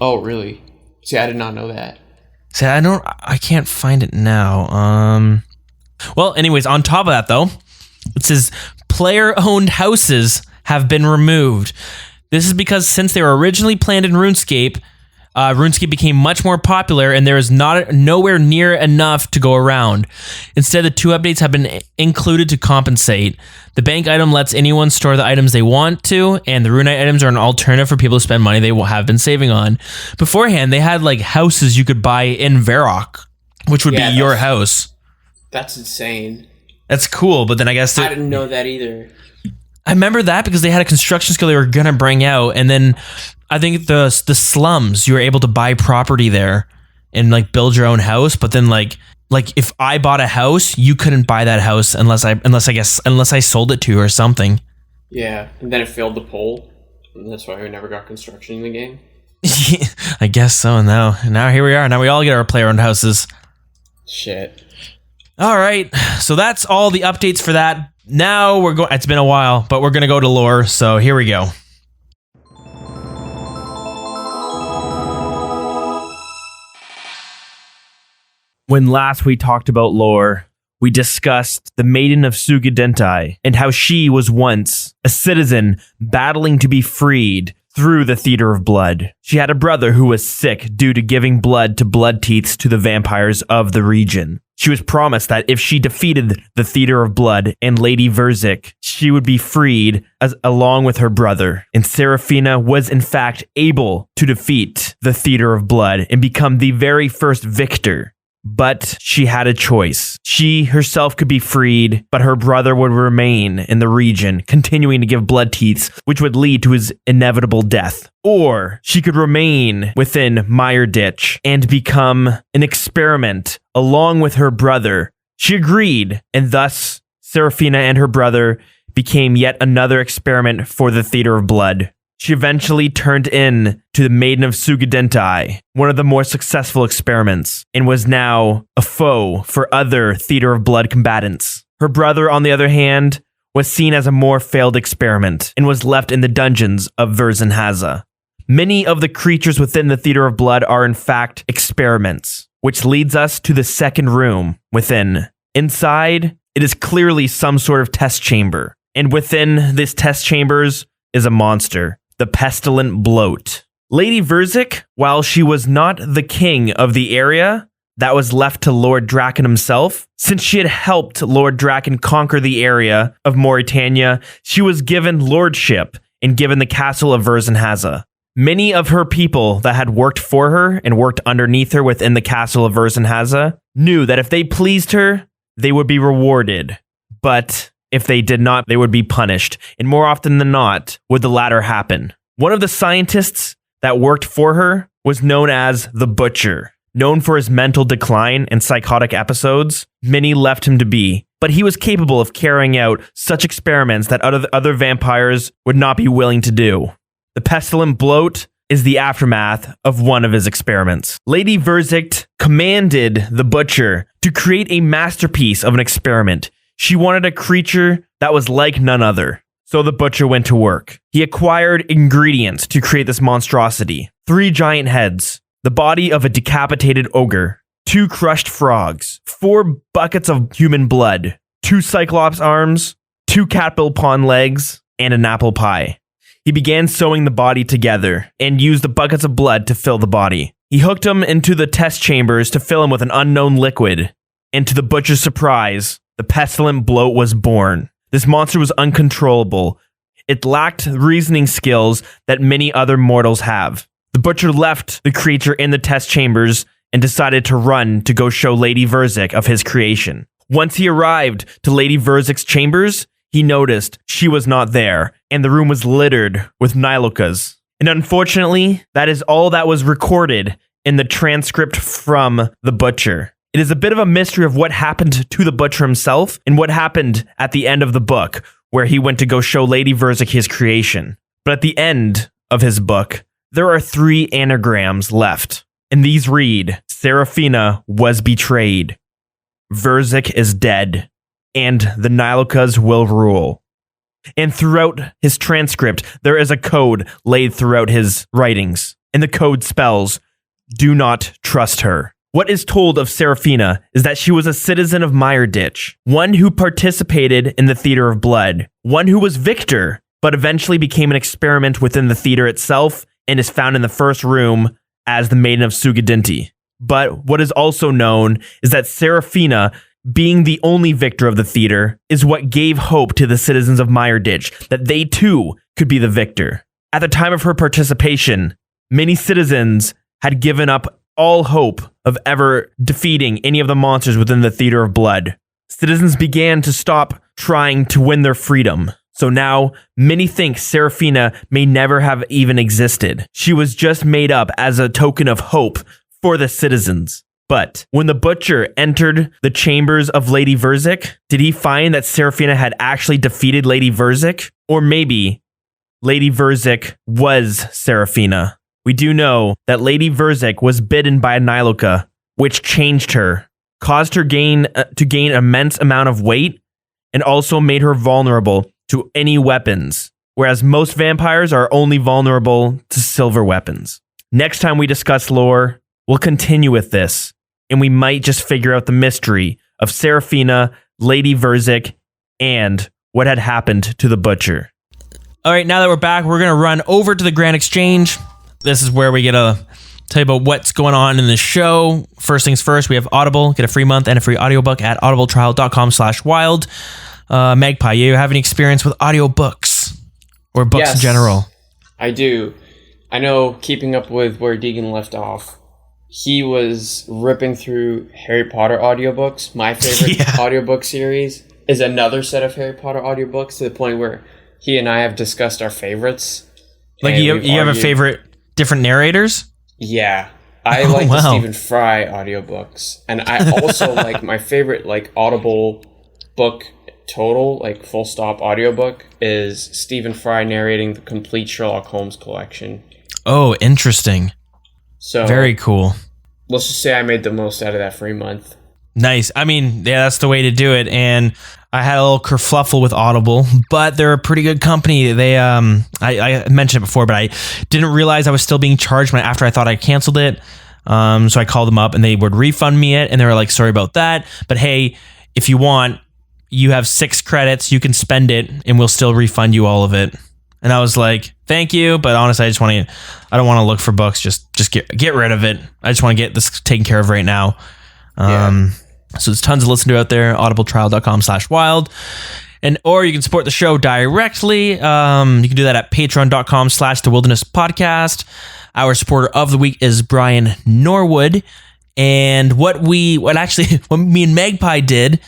S2: Oh, really? See, I did not know that.
S1: See, I can't find it now. Well, anyways, on top of that, though, it says player-owned houses have been removed. This is because since they were originally planned in RuneScape, RuneScape became much more popular, and there is nowhere near enough to go around. Instead, the two updates have been included to compensate. The bank item lets anyone store the items they want to, and the Runite items are an alternative for people to spend money they will have been saving on. Beforehand, they had like houses you could buy in Varrock, which would be your house.
S2: That's insane.
S1: That's cool, but then I guess...
S2: I didn't know that either.
S1: I remember that because they had a construction skill they were going to bring out, and then I think the slums, you were able to buy property there and like build your own house, but then like if I bought a house, you couldn't buy that house unless I sold it to you or something.
S2: Yeah, and then it failed the poll, and that's why we never got construction in the game.
S1: I guess so. Now here we are. Now we all get our player-owned houses.
S2: Shit.
S1: All right, so that's all the updates for that. Now we're going. It's been a while, but we're gonna go to lore. So here we go. When last we talked about lore, we discussed the Maiden of Sugadentai and how she was once a citizen battling to be freed
S3: through the Theater of Blood. She had a brother who was sick due to giving blood to bloodteeths to the vampires of the region. She was promised that if she defeated the Theater of Blood and Lady Verzik, she would be freed along with her brother. And Seraphina was in fact able to defeat the Theater of Blood and become the very first victor. But she had a choice. She herself could be freed, but her brother would remain in the region, continuing to give blood teeths, which would lead to his inevitable death. Or she could remain within Mireditch and become an experiment along with her brother. She agreed, and thus Seraphina and her brother became yet another experiment for the Theater of Blood. She eventually turned in to the Maiden of Sugadentai, one of the more successful experiments, and was now a foe for other Theater of Blood combatants. Her brother, on the other hand, was seen as a more failed experiment and was left in the dungeons of Verzenhaza. Many of the creatures within the Theater of Blood are in fact experiments, which leads us to the second room within. Inside, it is clearly some sort of test chamber, and within this test chambers is a monster. The Pestilent Bloat. Lady Verzik, while she was not the king of the area, that was left to Lord Draken himself. Since she had helped Lord Draken conquer the area of Mauritania, she was given lordship and given the castle of Verzenhaza. Many of her people that had worked for her and worked underneath her within the castle of Verzenhaza knew that if they pleased her, they would be rewarded. But if they did not, they would be punished, and more often than not, would the latter happen. One of the scientists that worked for her was known as the Butcher. Known for his mental decline and psychotic episodes, many left him to be, but he was capable of carrying out such experiments that other vampires would not be willing to do. The Pestilent Bloat is the aftermath of one of his experiments. Lady Verzik commanded the Butcher to create a masterpiece of an experiment. She wanted a creature that was like none other. So the Butcher went to work. He acquired ingredients to create this monstrosity. 3 giant heads, the body of a decapitated ogre, 2 crushed frogs, 4 buckets of human blood, 2 cyclops arms, 2 catbill pawn legs, and an apple pie. He began sewing the body together and used the buckets of blood to fill the body. He hooked him into the test chambers to fill him with an unknown liquid. And to the Butcher's surprise, the Pestilent Bloat was born. This monster was uncontrollable. It lacked reasoning skills that many other mortals have. The Butcher left the creature in the test chambers and decided to run to go show Lady Verzik of his creation. Once he arrived to Lady Verzik's chambers, he noticed she was not there, and the room was littered with Nilokas. And unfortunately, that is all that was recorded in the transcript from the Butcher. It is a bit of a mystery of what happened to the Butcher himself and what happened at the end of the book, where he went to go show Lady Verzik his creation. But at the end of his book, there are 3 anagrams left, and these read, Seraphina was betrayed, Verzik is dead, and the Nilokas will rule. And throughout his transcript, there is a code laid throughout his writings, and the code spells, do not trust her. What is told of Seraphina is that she was a citizen of Mireditch, one who participated in the Theater of Blood, one who was victor, but eventually became an experiment within the theater itself and is found in the first room as the Maiden of Sugadinti. But what is also known is that Seraphina, being the only victor of the theater, is what gave hope to the citizens of Mireditch that they too could be the victor. At the time of her participation, many citizens had given up all hope of ever defeating any of the monsters within the Theater of Blood. Citizens began to stop trying to win their freedom. So now, many think Seraphina may never have even existed. She was just made up as a token of hope for the citizens. But when the Butcher entered the chambers of Lady Verzik, did he find that Seraphina had actually defeated Lady Verzik? Or maybe Lady Verzik was Seraphina? We do know that Lady Verzik was bitten by a Niloka, which changed her, caused her to gain immense amount of weight, and also made her vulnerable to any weapons, whereas most vampires are only vulnerable to silver weapons. Next time we discuss lore, we'll continue with this, and we might just figure out the mystery of Seraphina, Lady Verzik, and what had happened to the Butcher.
S1: All right, now that we're back, we're going to run over to the Grand Exchange. This is where we get to tell you about what's going on in the show. First things first, we have Audible. Get a free month and a free audiobook at audibletrial.com/wild. Magpie, you have any experience with audiobooks or books in general?
S2: I do. I know, keeping up with where Deagin left off, he was ripping through Harry Potter audiobooks. My favorite audiobook series is another set of Harry Potter audiobooks, to the point where he and I have discussed our favorites.
S1: Like you have a favorite different narrators?
S2: Yeah. I like the Stephen Fry audiobooks. And I also like my favorite like Audible book total, like full stop audiobook, is Stephen Fry narrating the complete Sherlock Holmes collection.
S1: Oh, interesting.
S2: So
S1: very cool.
S2: Let's just say I made the most out of that free month.
S1: Nice. I mean, yeah, that's the way to do it. And I had a little kerfluffle with Audible, but they're a pretty good company. They, I mentioned it before, but I didn't realize I was still being charged after I thought I canceled it. So I called them up and they would refund me it. And they were like, sorry about that. But hey, if you want, you have 6 credits, you can spend it and we'll still refund you all of it. And I was like, thank you. But honestly, I don't want to look for books. Just get rid of it. I just want to get this taken care of right now. So there's tons to listen to out there. audibletrial.com/wild. Or you can support the show directly. You can do that at patreon.com/thewilderness-podcast. Our supporter of the week is Brian Norwood. And what me and Magpie did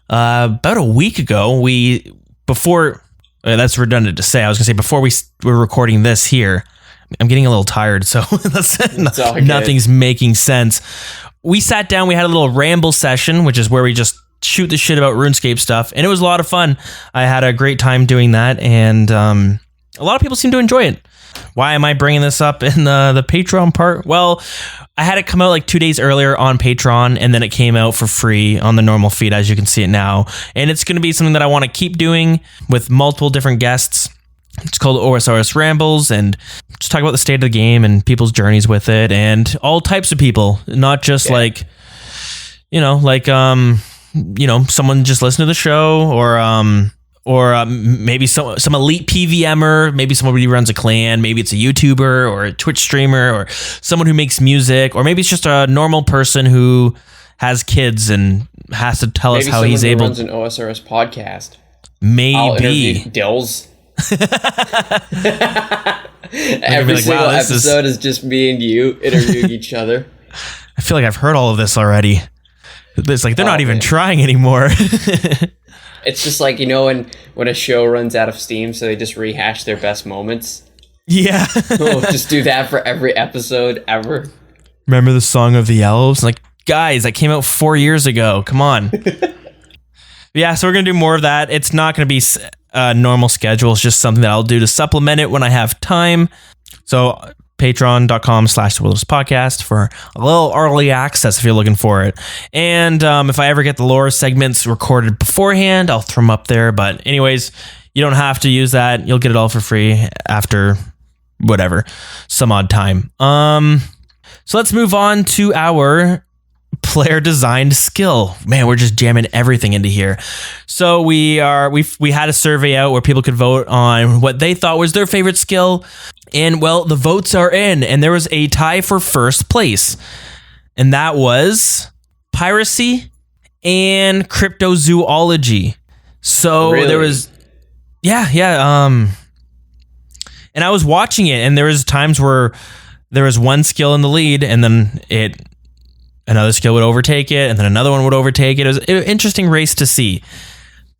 S1: about a week ago, that's redundant to say. I was going to say before we were recording this here, I'm getting a little tired, so nothing's making sense. We sat down, we had a little ramble session, which is where we just shoot the shit about RuneScape stuff, and it was a lot of fun. I had a great time doing that, and a lot of people seem to enjoy it. Why am I bringing this up in the Patreon part? Well, I had it come out like 2 days earlier on Patreon, and then it came out for free on the normal feed, as you can see it now. And it's going to be something that I want to keep doing with multiple different guests. It's called OSRS Rambles, and just talk about the state of the game and people's journeys with it, and all types of people, not just someone just listen to the show, or maybe some elite PVMer, maybe somebody who runs a clan, maybe it's a YouTuber or a Twitch streamer, or someone who makes music, or maybe it's just a normal person who has kids and has to tell us how he's able.
S2: Maybe someone who runs an OSRS podcast.
S1: Maybe.
S2: I'll interview Dills. Every single episode is just me and you interviewing each other.
S1: I feel like I've heard all of this already. It's like they're not even trying anymore.
S2: It's just like, when a show runs out of steam, so they just rehash their best moments.
S1: Yeah.
S2: We'll just do that for every episode ever.
S1: Remember the song of the Elves? Like, guys, that came out 4 years ago. Come on. Yeah, so we're going to do more of that. It's not going to be a normal schedule. It's just something that I'll do to supplement it when I have time. So patreon.com/thewilderness-podcast for a little early access if you're looking for it. And if I ever get the lore segments recorded beforehand, I'll throw them up there. But anyways, you don't have to use that. You'll get it all for free after some odd time. So let's move on to our player designed skill. Man, we're just jamming everything into here. So we had a survey out where people could vote on what they thought was their favorite skill. And well, the votes are in, and there was a tie for first place. And that was piracy and cryptozoology. So really? There was and I was watching it, and there was times where there was one skill in the lead, and then another skill would overtake it, and then another one would overtake it. It was an interesting race to see.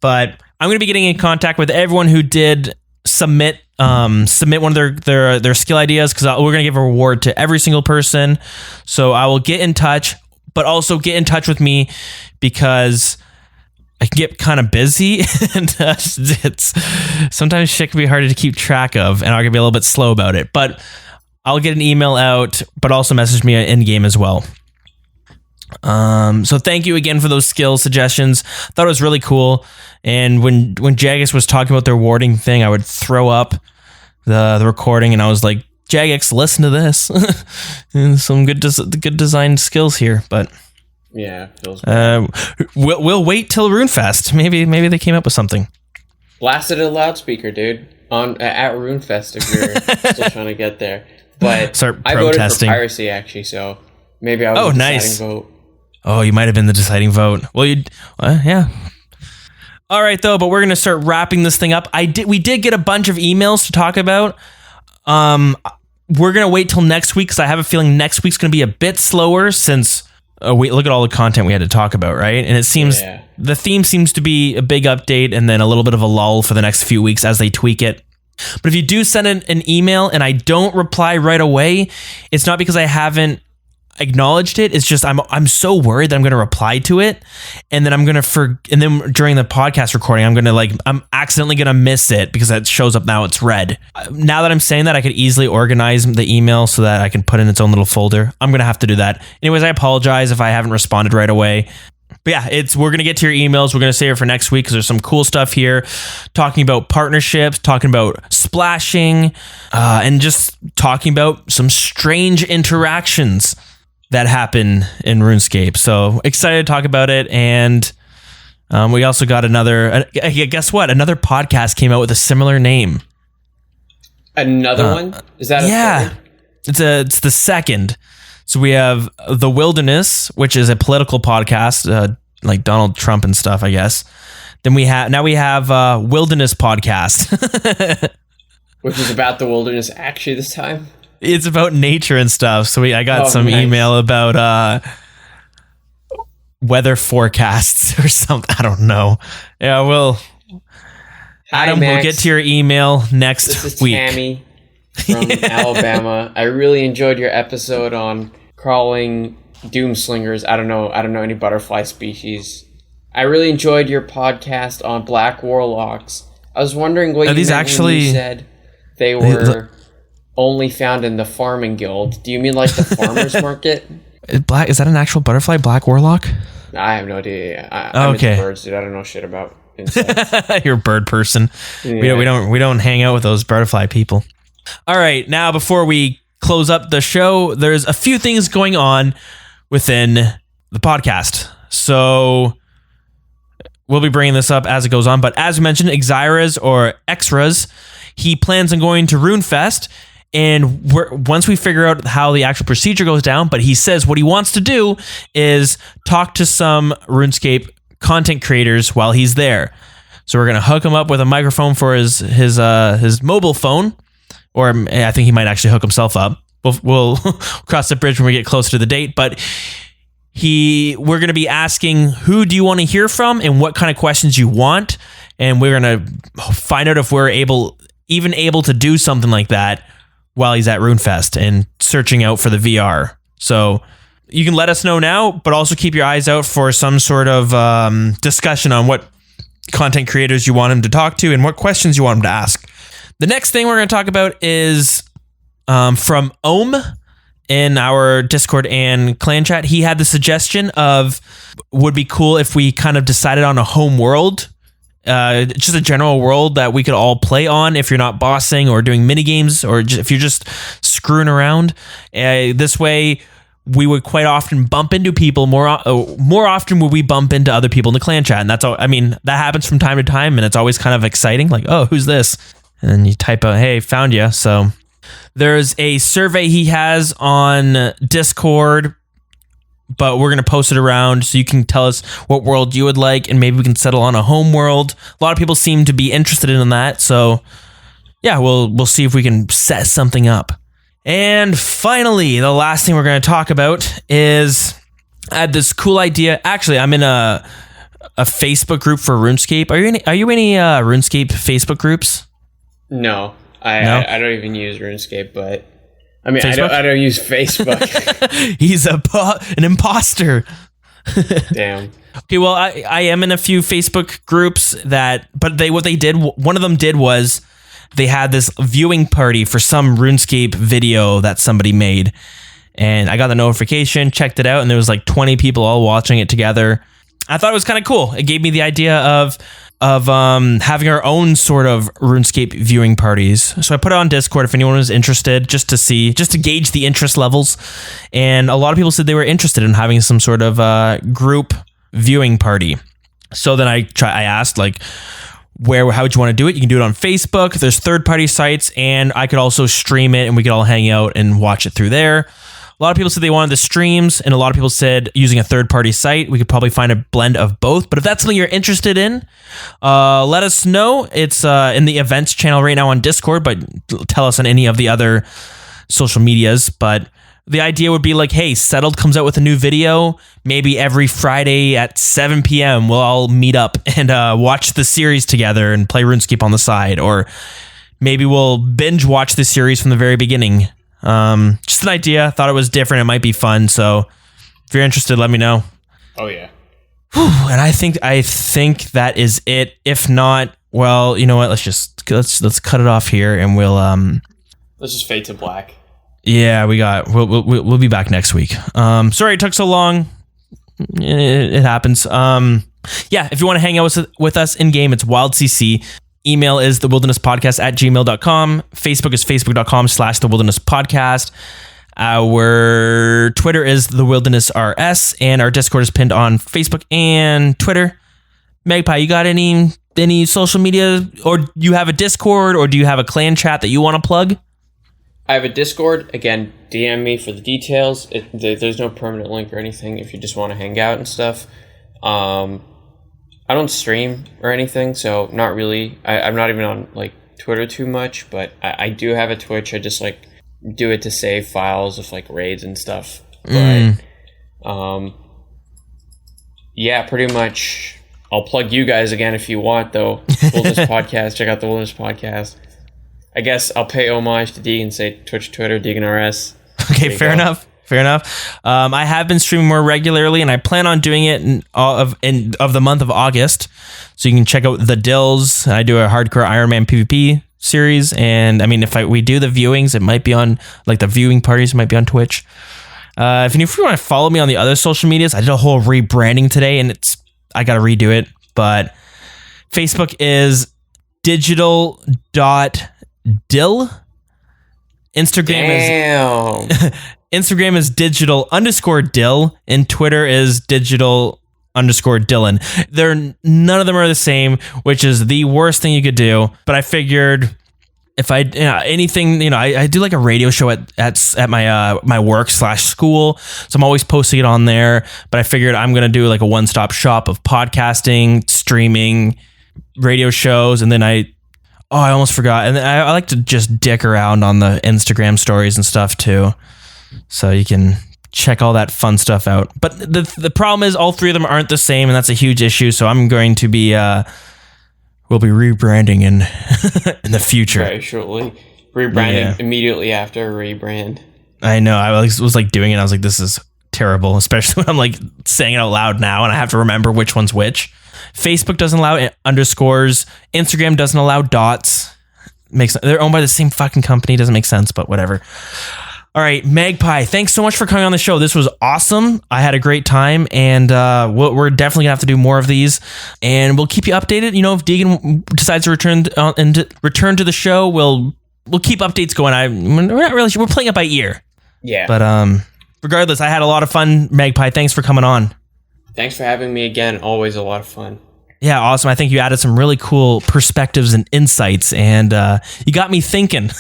S1: But I'm going to be getting in contact with everyone who did submit one of their skill ideas, because we're going to give a reward to every single person. So I will get in touch, but also get in touch with me, because I can get kind of busy, and it's sometimes shit can be harder to keep track of, and I'm going to be a little bit slow about it. But I'll get an email out, but also message me in game as well. So thank you again for those skill suggestions. Thought it was really cool. And when Jagex was talking about their warding thing, I would throw up the recording, and I was like, Jagex, listen to this. Some good design skills here, but
S2: yeah,
S1: we'll wait till Runefest. Maybe they came up with something.
S2: Blast it in a loudspeaker, dude. at Runefest if you're still trying to get there. But
S1: start
S2: I voted for
S1: protesting.
S2: piracy actually, so maybe I was the deciding vote.
S1: Oh, you might have been the deciding vote. Well, yeah. All right, though, but we're going to start wrapping this thing up. We did get a bunch of emails to talk about. We're going to wait till next week because I have a feeling next week's going to be a bit slower since look at all the content we had to talk about, right? And it seems the theme seems to be a big update and then a little bit of a lull for the next few weeks as they tweak it. But if you do send an email and I don't reply right away, it's not because I haven't acknowledged it. It's just I'm so worried that I'm going to reply to it, and then I'm going to and then during the podcast recording I'm accidentally going to miss it because it shows up now it's red. Now that I'm saying that, I could easily organize the email so that I can put in its own little folder. I'm going to have to do that. Anyways, I apologize if I haven't responded right away. But yeah, we're going to get to your emails. We're going to save it for next week because there's some cool stuff here, talking about partnerships, talking about splashing, and just talking about some strange interactions that happen in RuneScape. So excited to talk about it. And we also got guess what? Another podcast came out with a similar name.
S2: Another one? Is that a third?
S1: It's the second. So we have The Wilderness, which is a political podcast, like Donald Trump and stuff, I guess. Then we have Wilderness Podcast.
S2: Which is about the wilderness actually this time?
S1: It's about nature and stuff. So I got some email about weather forecasts or something. I don't know. Yeah, Adam, we'll get to your email next week.
S2: This is Tammy from Alabama. I really enjoyed your episode on crawling doomslingers. I don't know any butterfly species. I really enjoyed your podcast on black warlocks. I was wondering what you meant when you said they were only found in the farming guild. Do you mean like the farmer's market?
S1: Is that an actual butterfly, black warlock?
S2: I have no idea. I'm into birds, dude. I don't know shit about insects.
S1: You're a bird person. Yeah. We don't hang out with those butterfly people. All right, now before we close up the show, there's a few things going on within the podcast. So we'll be bringing this up as it goes on. But as we mentioned, Xyras or Extras, he plans on going to Runefest. And once we figure out how the actual procedure goes down, but he says what he wants to do is talk to some RuneScape content creators while he's there. So we're going to hook him up with a microphone for his mobile phone, or I think he might actually hook himself up. We'll cross the bridge when we get closer to the date, but we're going to be asking who do you want to hear from and what kind of questions you want, and we're going to find out if we're able to do something like that while he's at Runefest and searching out for the VR. So you can let us know now, but also keep your eyes out for some sort of discussion on what content creators you want him to talk to and what questions you want him to ask. The next thing we're going to talk about is from Ohm in our Discord and clan chat. He had the suggestion of would be cool if we kind of decided on a home world, just a general world that we could all play on if you're not bossing or doing mini games, or if you're just screwing around. This way, we would quite often bump into people more often. Would we bump into other people in the clan chat? And that's all. I mean, that happens from time to time, and it's always kind of exciting. Like, oh, who's this? And then you type out, "Hey, found you." So there's a survey he has on Discord, but we're going to post it around so you can tell us what world you would like, and maybe we can settle on a home world. A lot of people seem to be interested in that, so yeah, we'll see if we can set something up. And finally, the last thing we're going to talk about is I had this cool idea. Actually, I'm in a Facebook group for RuneScape. Are you any RuneScape Facebook groups?
S2: No, I don't even use RuneScape, but I mean, I don't use Facebook.
S1: He's an imposter.
S2: Damn.
S1: Okay, well, I am in a few Facebook groups one of them did was they had this viewing party for some RuneScape video that somebody made, and I got the notification, checked it out, and there was like 20 people all watching it together. I thought it was kind of cool. It gave me the idea of having our own sort of RuneScape viewing parties. So I put it on Discord if anyone was interested, just to gauge the interest levels. And a lot of people said they were interested in having some sort of group viewing party. So then I asked, like, how would you want to do it? You can do it on Facebook. There's third-party sites, and I could also stream it, and we could all hang out and watch it through there. A lot of people said they wanted the streams, and a lot of people said using a third-party site. We could probably find a blend of both. But if that's something you're interested in, let us know. It's in the events channel right now on Discord, but tell us on any of the other social medias. But the idea would be like, hey, Settled comes out with a new video. Maybe every Friday at 7 p.m. we'll all meet up and watch the series together and play RuneScape on the side. Or maybe we'll binge watch the series from the very beginning. Just an idea. Thought it was different. It might be fun. So if you're interested, let me know.
S2: Oh, yeah.
S1: Whew, and I think that is it. If not, well, you know what? Let's cut it off here and we'll
S2: let's just fade to black.
S1: Yeah, we'll be back next week. Sorry it took so long. It happens. Yeah, if you want to hang out with us in game, it's WildCC. Email is thewildernesspodcast@gmail.com. Facebook is facebook.com/thewildernesspodcast. Our Twitter is thewildernessrs, and our Discord is pinned on Facebook and Twitter. Magpie, you got any social media, or you have a Discord, or do you have a clan chat that you want to plug?
S2: I have a Discord. Again, DM me for the details. There's no permanent link or anything if you just want to hang out and stuff. I don't stream or anything, so not really. I'm not even on like Twitter too much, but I do have a Twitch. I just like do it to save files of like raids and stuff. But yeah, pretty much. I'll plug you guys again if you want, though. Wilderness Podcast. Check out the Wilderness Podcast. I guess I'll pay homage to Deagin, say Twitch, Twitter, Deagin RS.
S1: Okay, fair enough. I have been streaming more regularly, and I plan on doing it in the month of August. So you can check out the Dills. I do a hardcore Iron Man PvP series, and I mean, if we do the viewings, it might be on like the viewing parties might be on Twitch. If you want to follow me on the other social medias, I did a whole rebranding today, and I got to redo it. But Facebook is digital.dill. Instagram is digital_dill, and Twitter is digital_Dylan. None of them are the same, which is the worst thing you could do. But I figured if I do like a radio show at my work/school, so I'm always posting it on there. But I figured I'm gonna do like a one-stop shop of podcasting, streaming, radio shows, and then I almost forgot. And then I like to just dick around on the Instagram stories and stuff too. So you can check all that fun stuff out. But the problem is all three of them aren't the same, and that's a huge issue. So I'm going to be we'll be rebranding in the future.
S2: Very shortly. Rebranding immediately after a rebrand.
S1: I know. I was like doing it. I was like, this is terrible, especially when I'm like saying it out loud now and I have to remember which one's which. Facebook doesn't allow underscores. Instagram doesn't allow dots. They're owned by the same fucking company. Doesn't make sense, but whatever. All right, Magpie, thanks so much for coming on the show. This was awesome. I had a great time, and we're definitely gonna have to do more of these, and we'll keep you updated. You know, if Deagin decides to return to the show, we'll keep updates going. We're not really sure. We're playing it by ear.
S2: Yeah.
S1: But regardless, I had a lot of fun. Magpie, thanks for coming on.
S2: Thanks for having me again. Always a lot of fun.
S1: Yeah, awesome. I think you added some really cool perspectives and insights, and you got me thinking.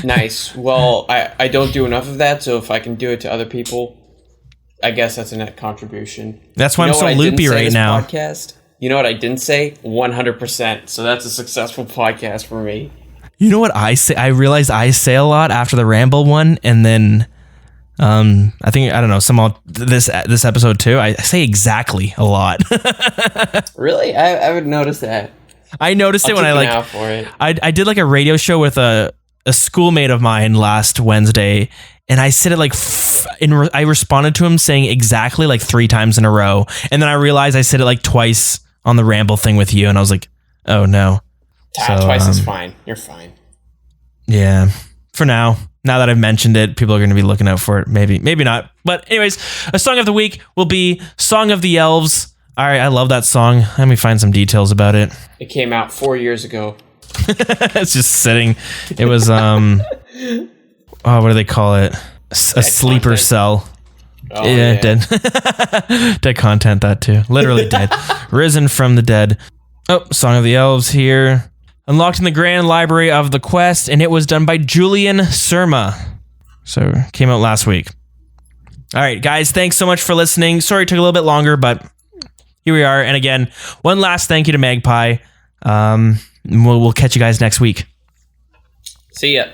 S2: Nice. Well, I don't do enough of that, so if I can do it to other people, I guess that's a net contribution.
S1: That's why I'm so loopy right now.
S2: Podcast? You know what I didn't say? 100%. So that's a successful podcast for me.
S1: You know what I say? I realized I say a lot after the ramble one, and then I think, I don't know, this episode too, I say exactly a lot.
S2: Really? I would notice that.
S1: I noticed it when I did like a radio show with a schoolmate of mine last Wednesday, and I said it I responded to him saying exactly like 3 times in a row, and then I realized I said it like twice on the ramble thing with you, and I was like, oh no.
S2: Twice is fine. You're fine.
S1: Yeah, for now that I've mentioned it, people are going to be looking out for it. Maybe not. But anyways, a song of the week will be Song of the Elves. All right, I love that song. Let me find some details about it.
S2: It came out 4 years ago.
S1: It's just sitting. It was what do they call it? A sleeper content. Cell.
S2: Oh, yeah,
S1: dead. Dead content, that too. Literally dead. Risen from the dead. Oh, Song of the Elves here. Unlocked in the Grand Library of the Quest, and it was done by Julian Surma. So, came out last week. All right, guys, thanks so much for listening. Sorry it took a little bit longer, but here we are. And again, one last thank you to Magpie. We'll catch you guys next week.
S2: See ya.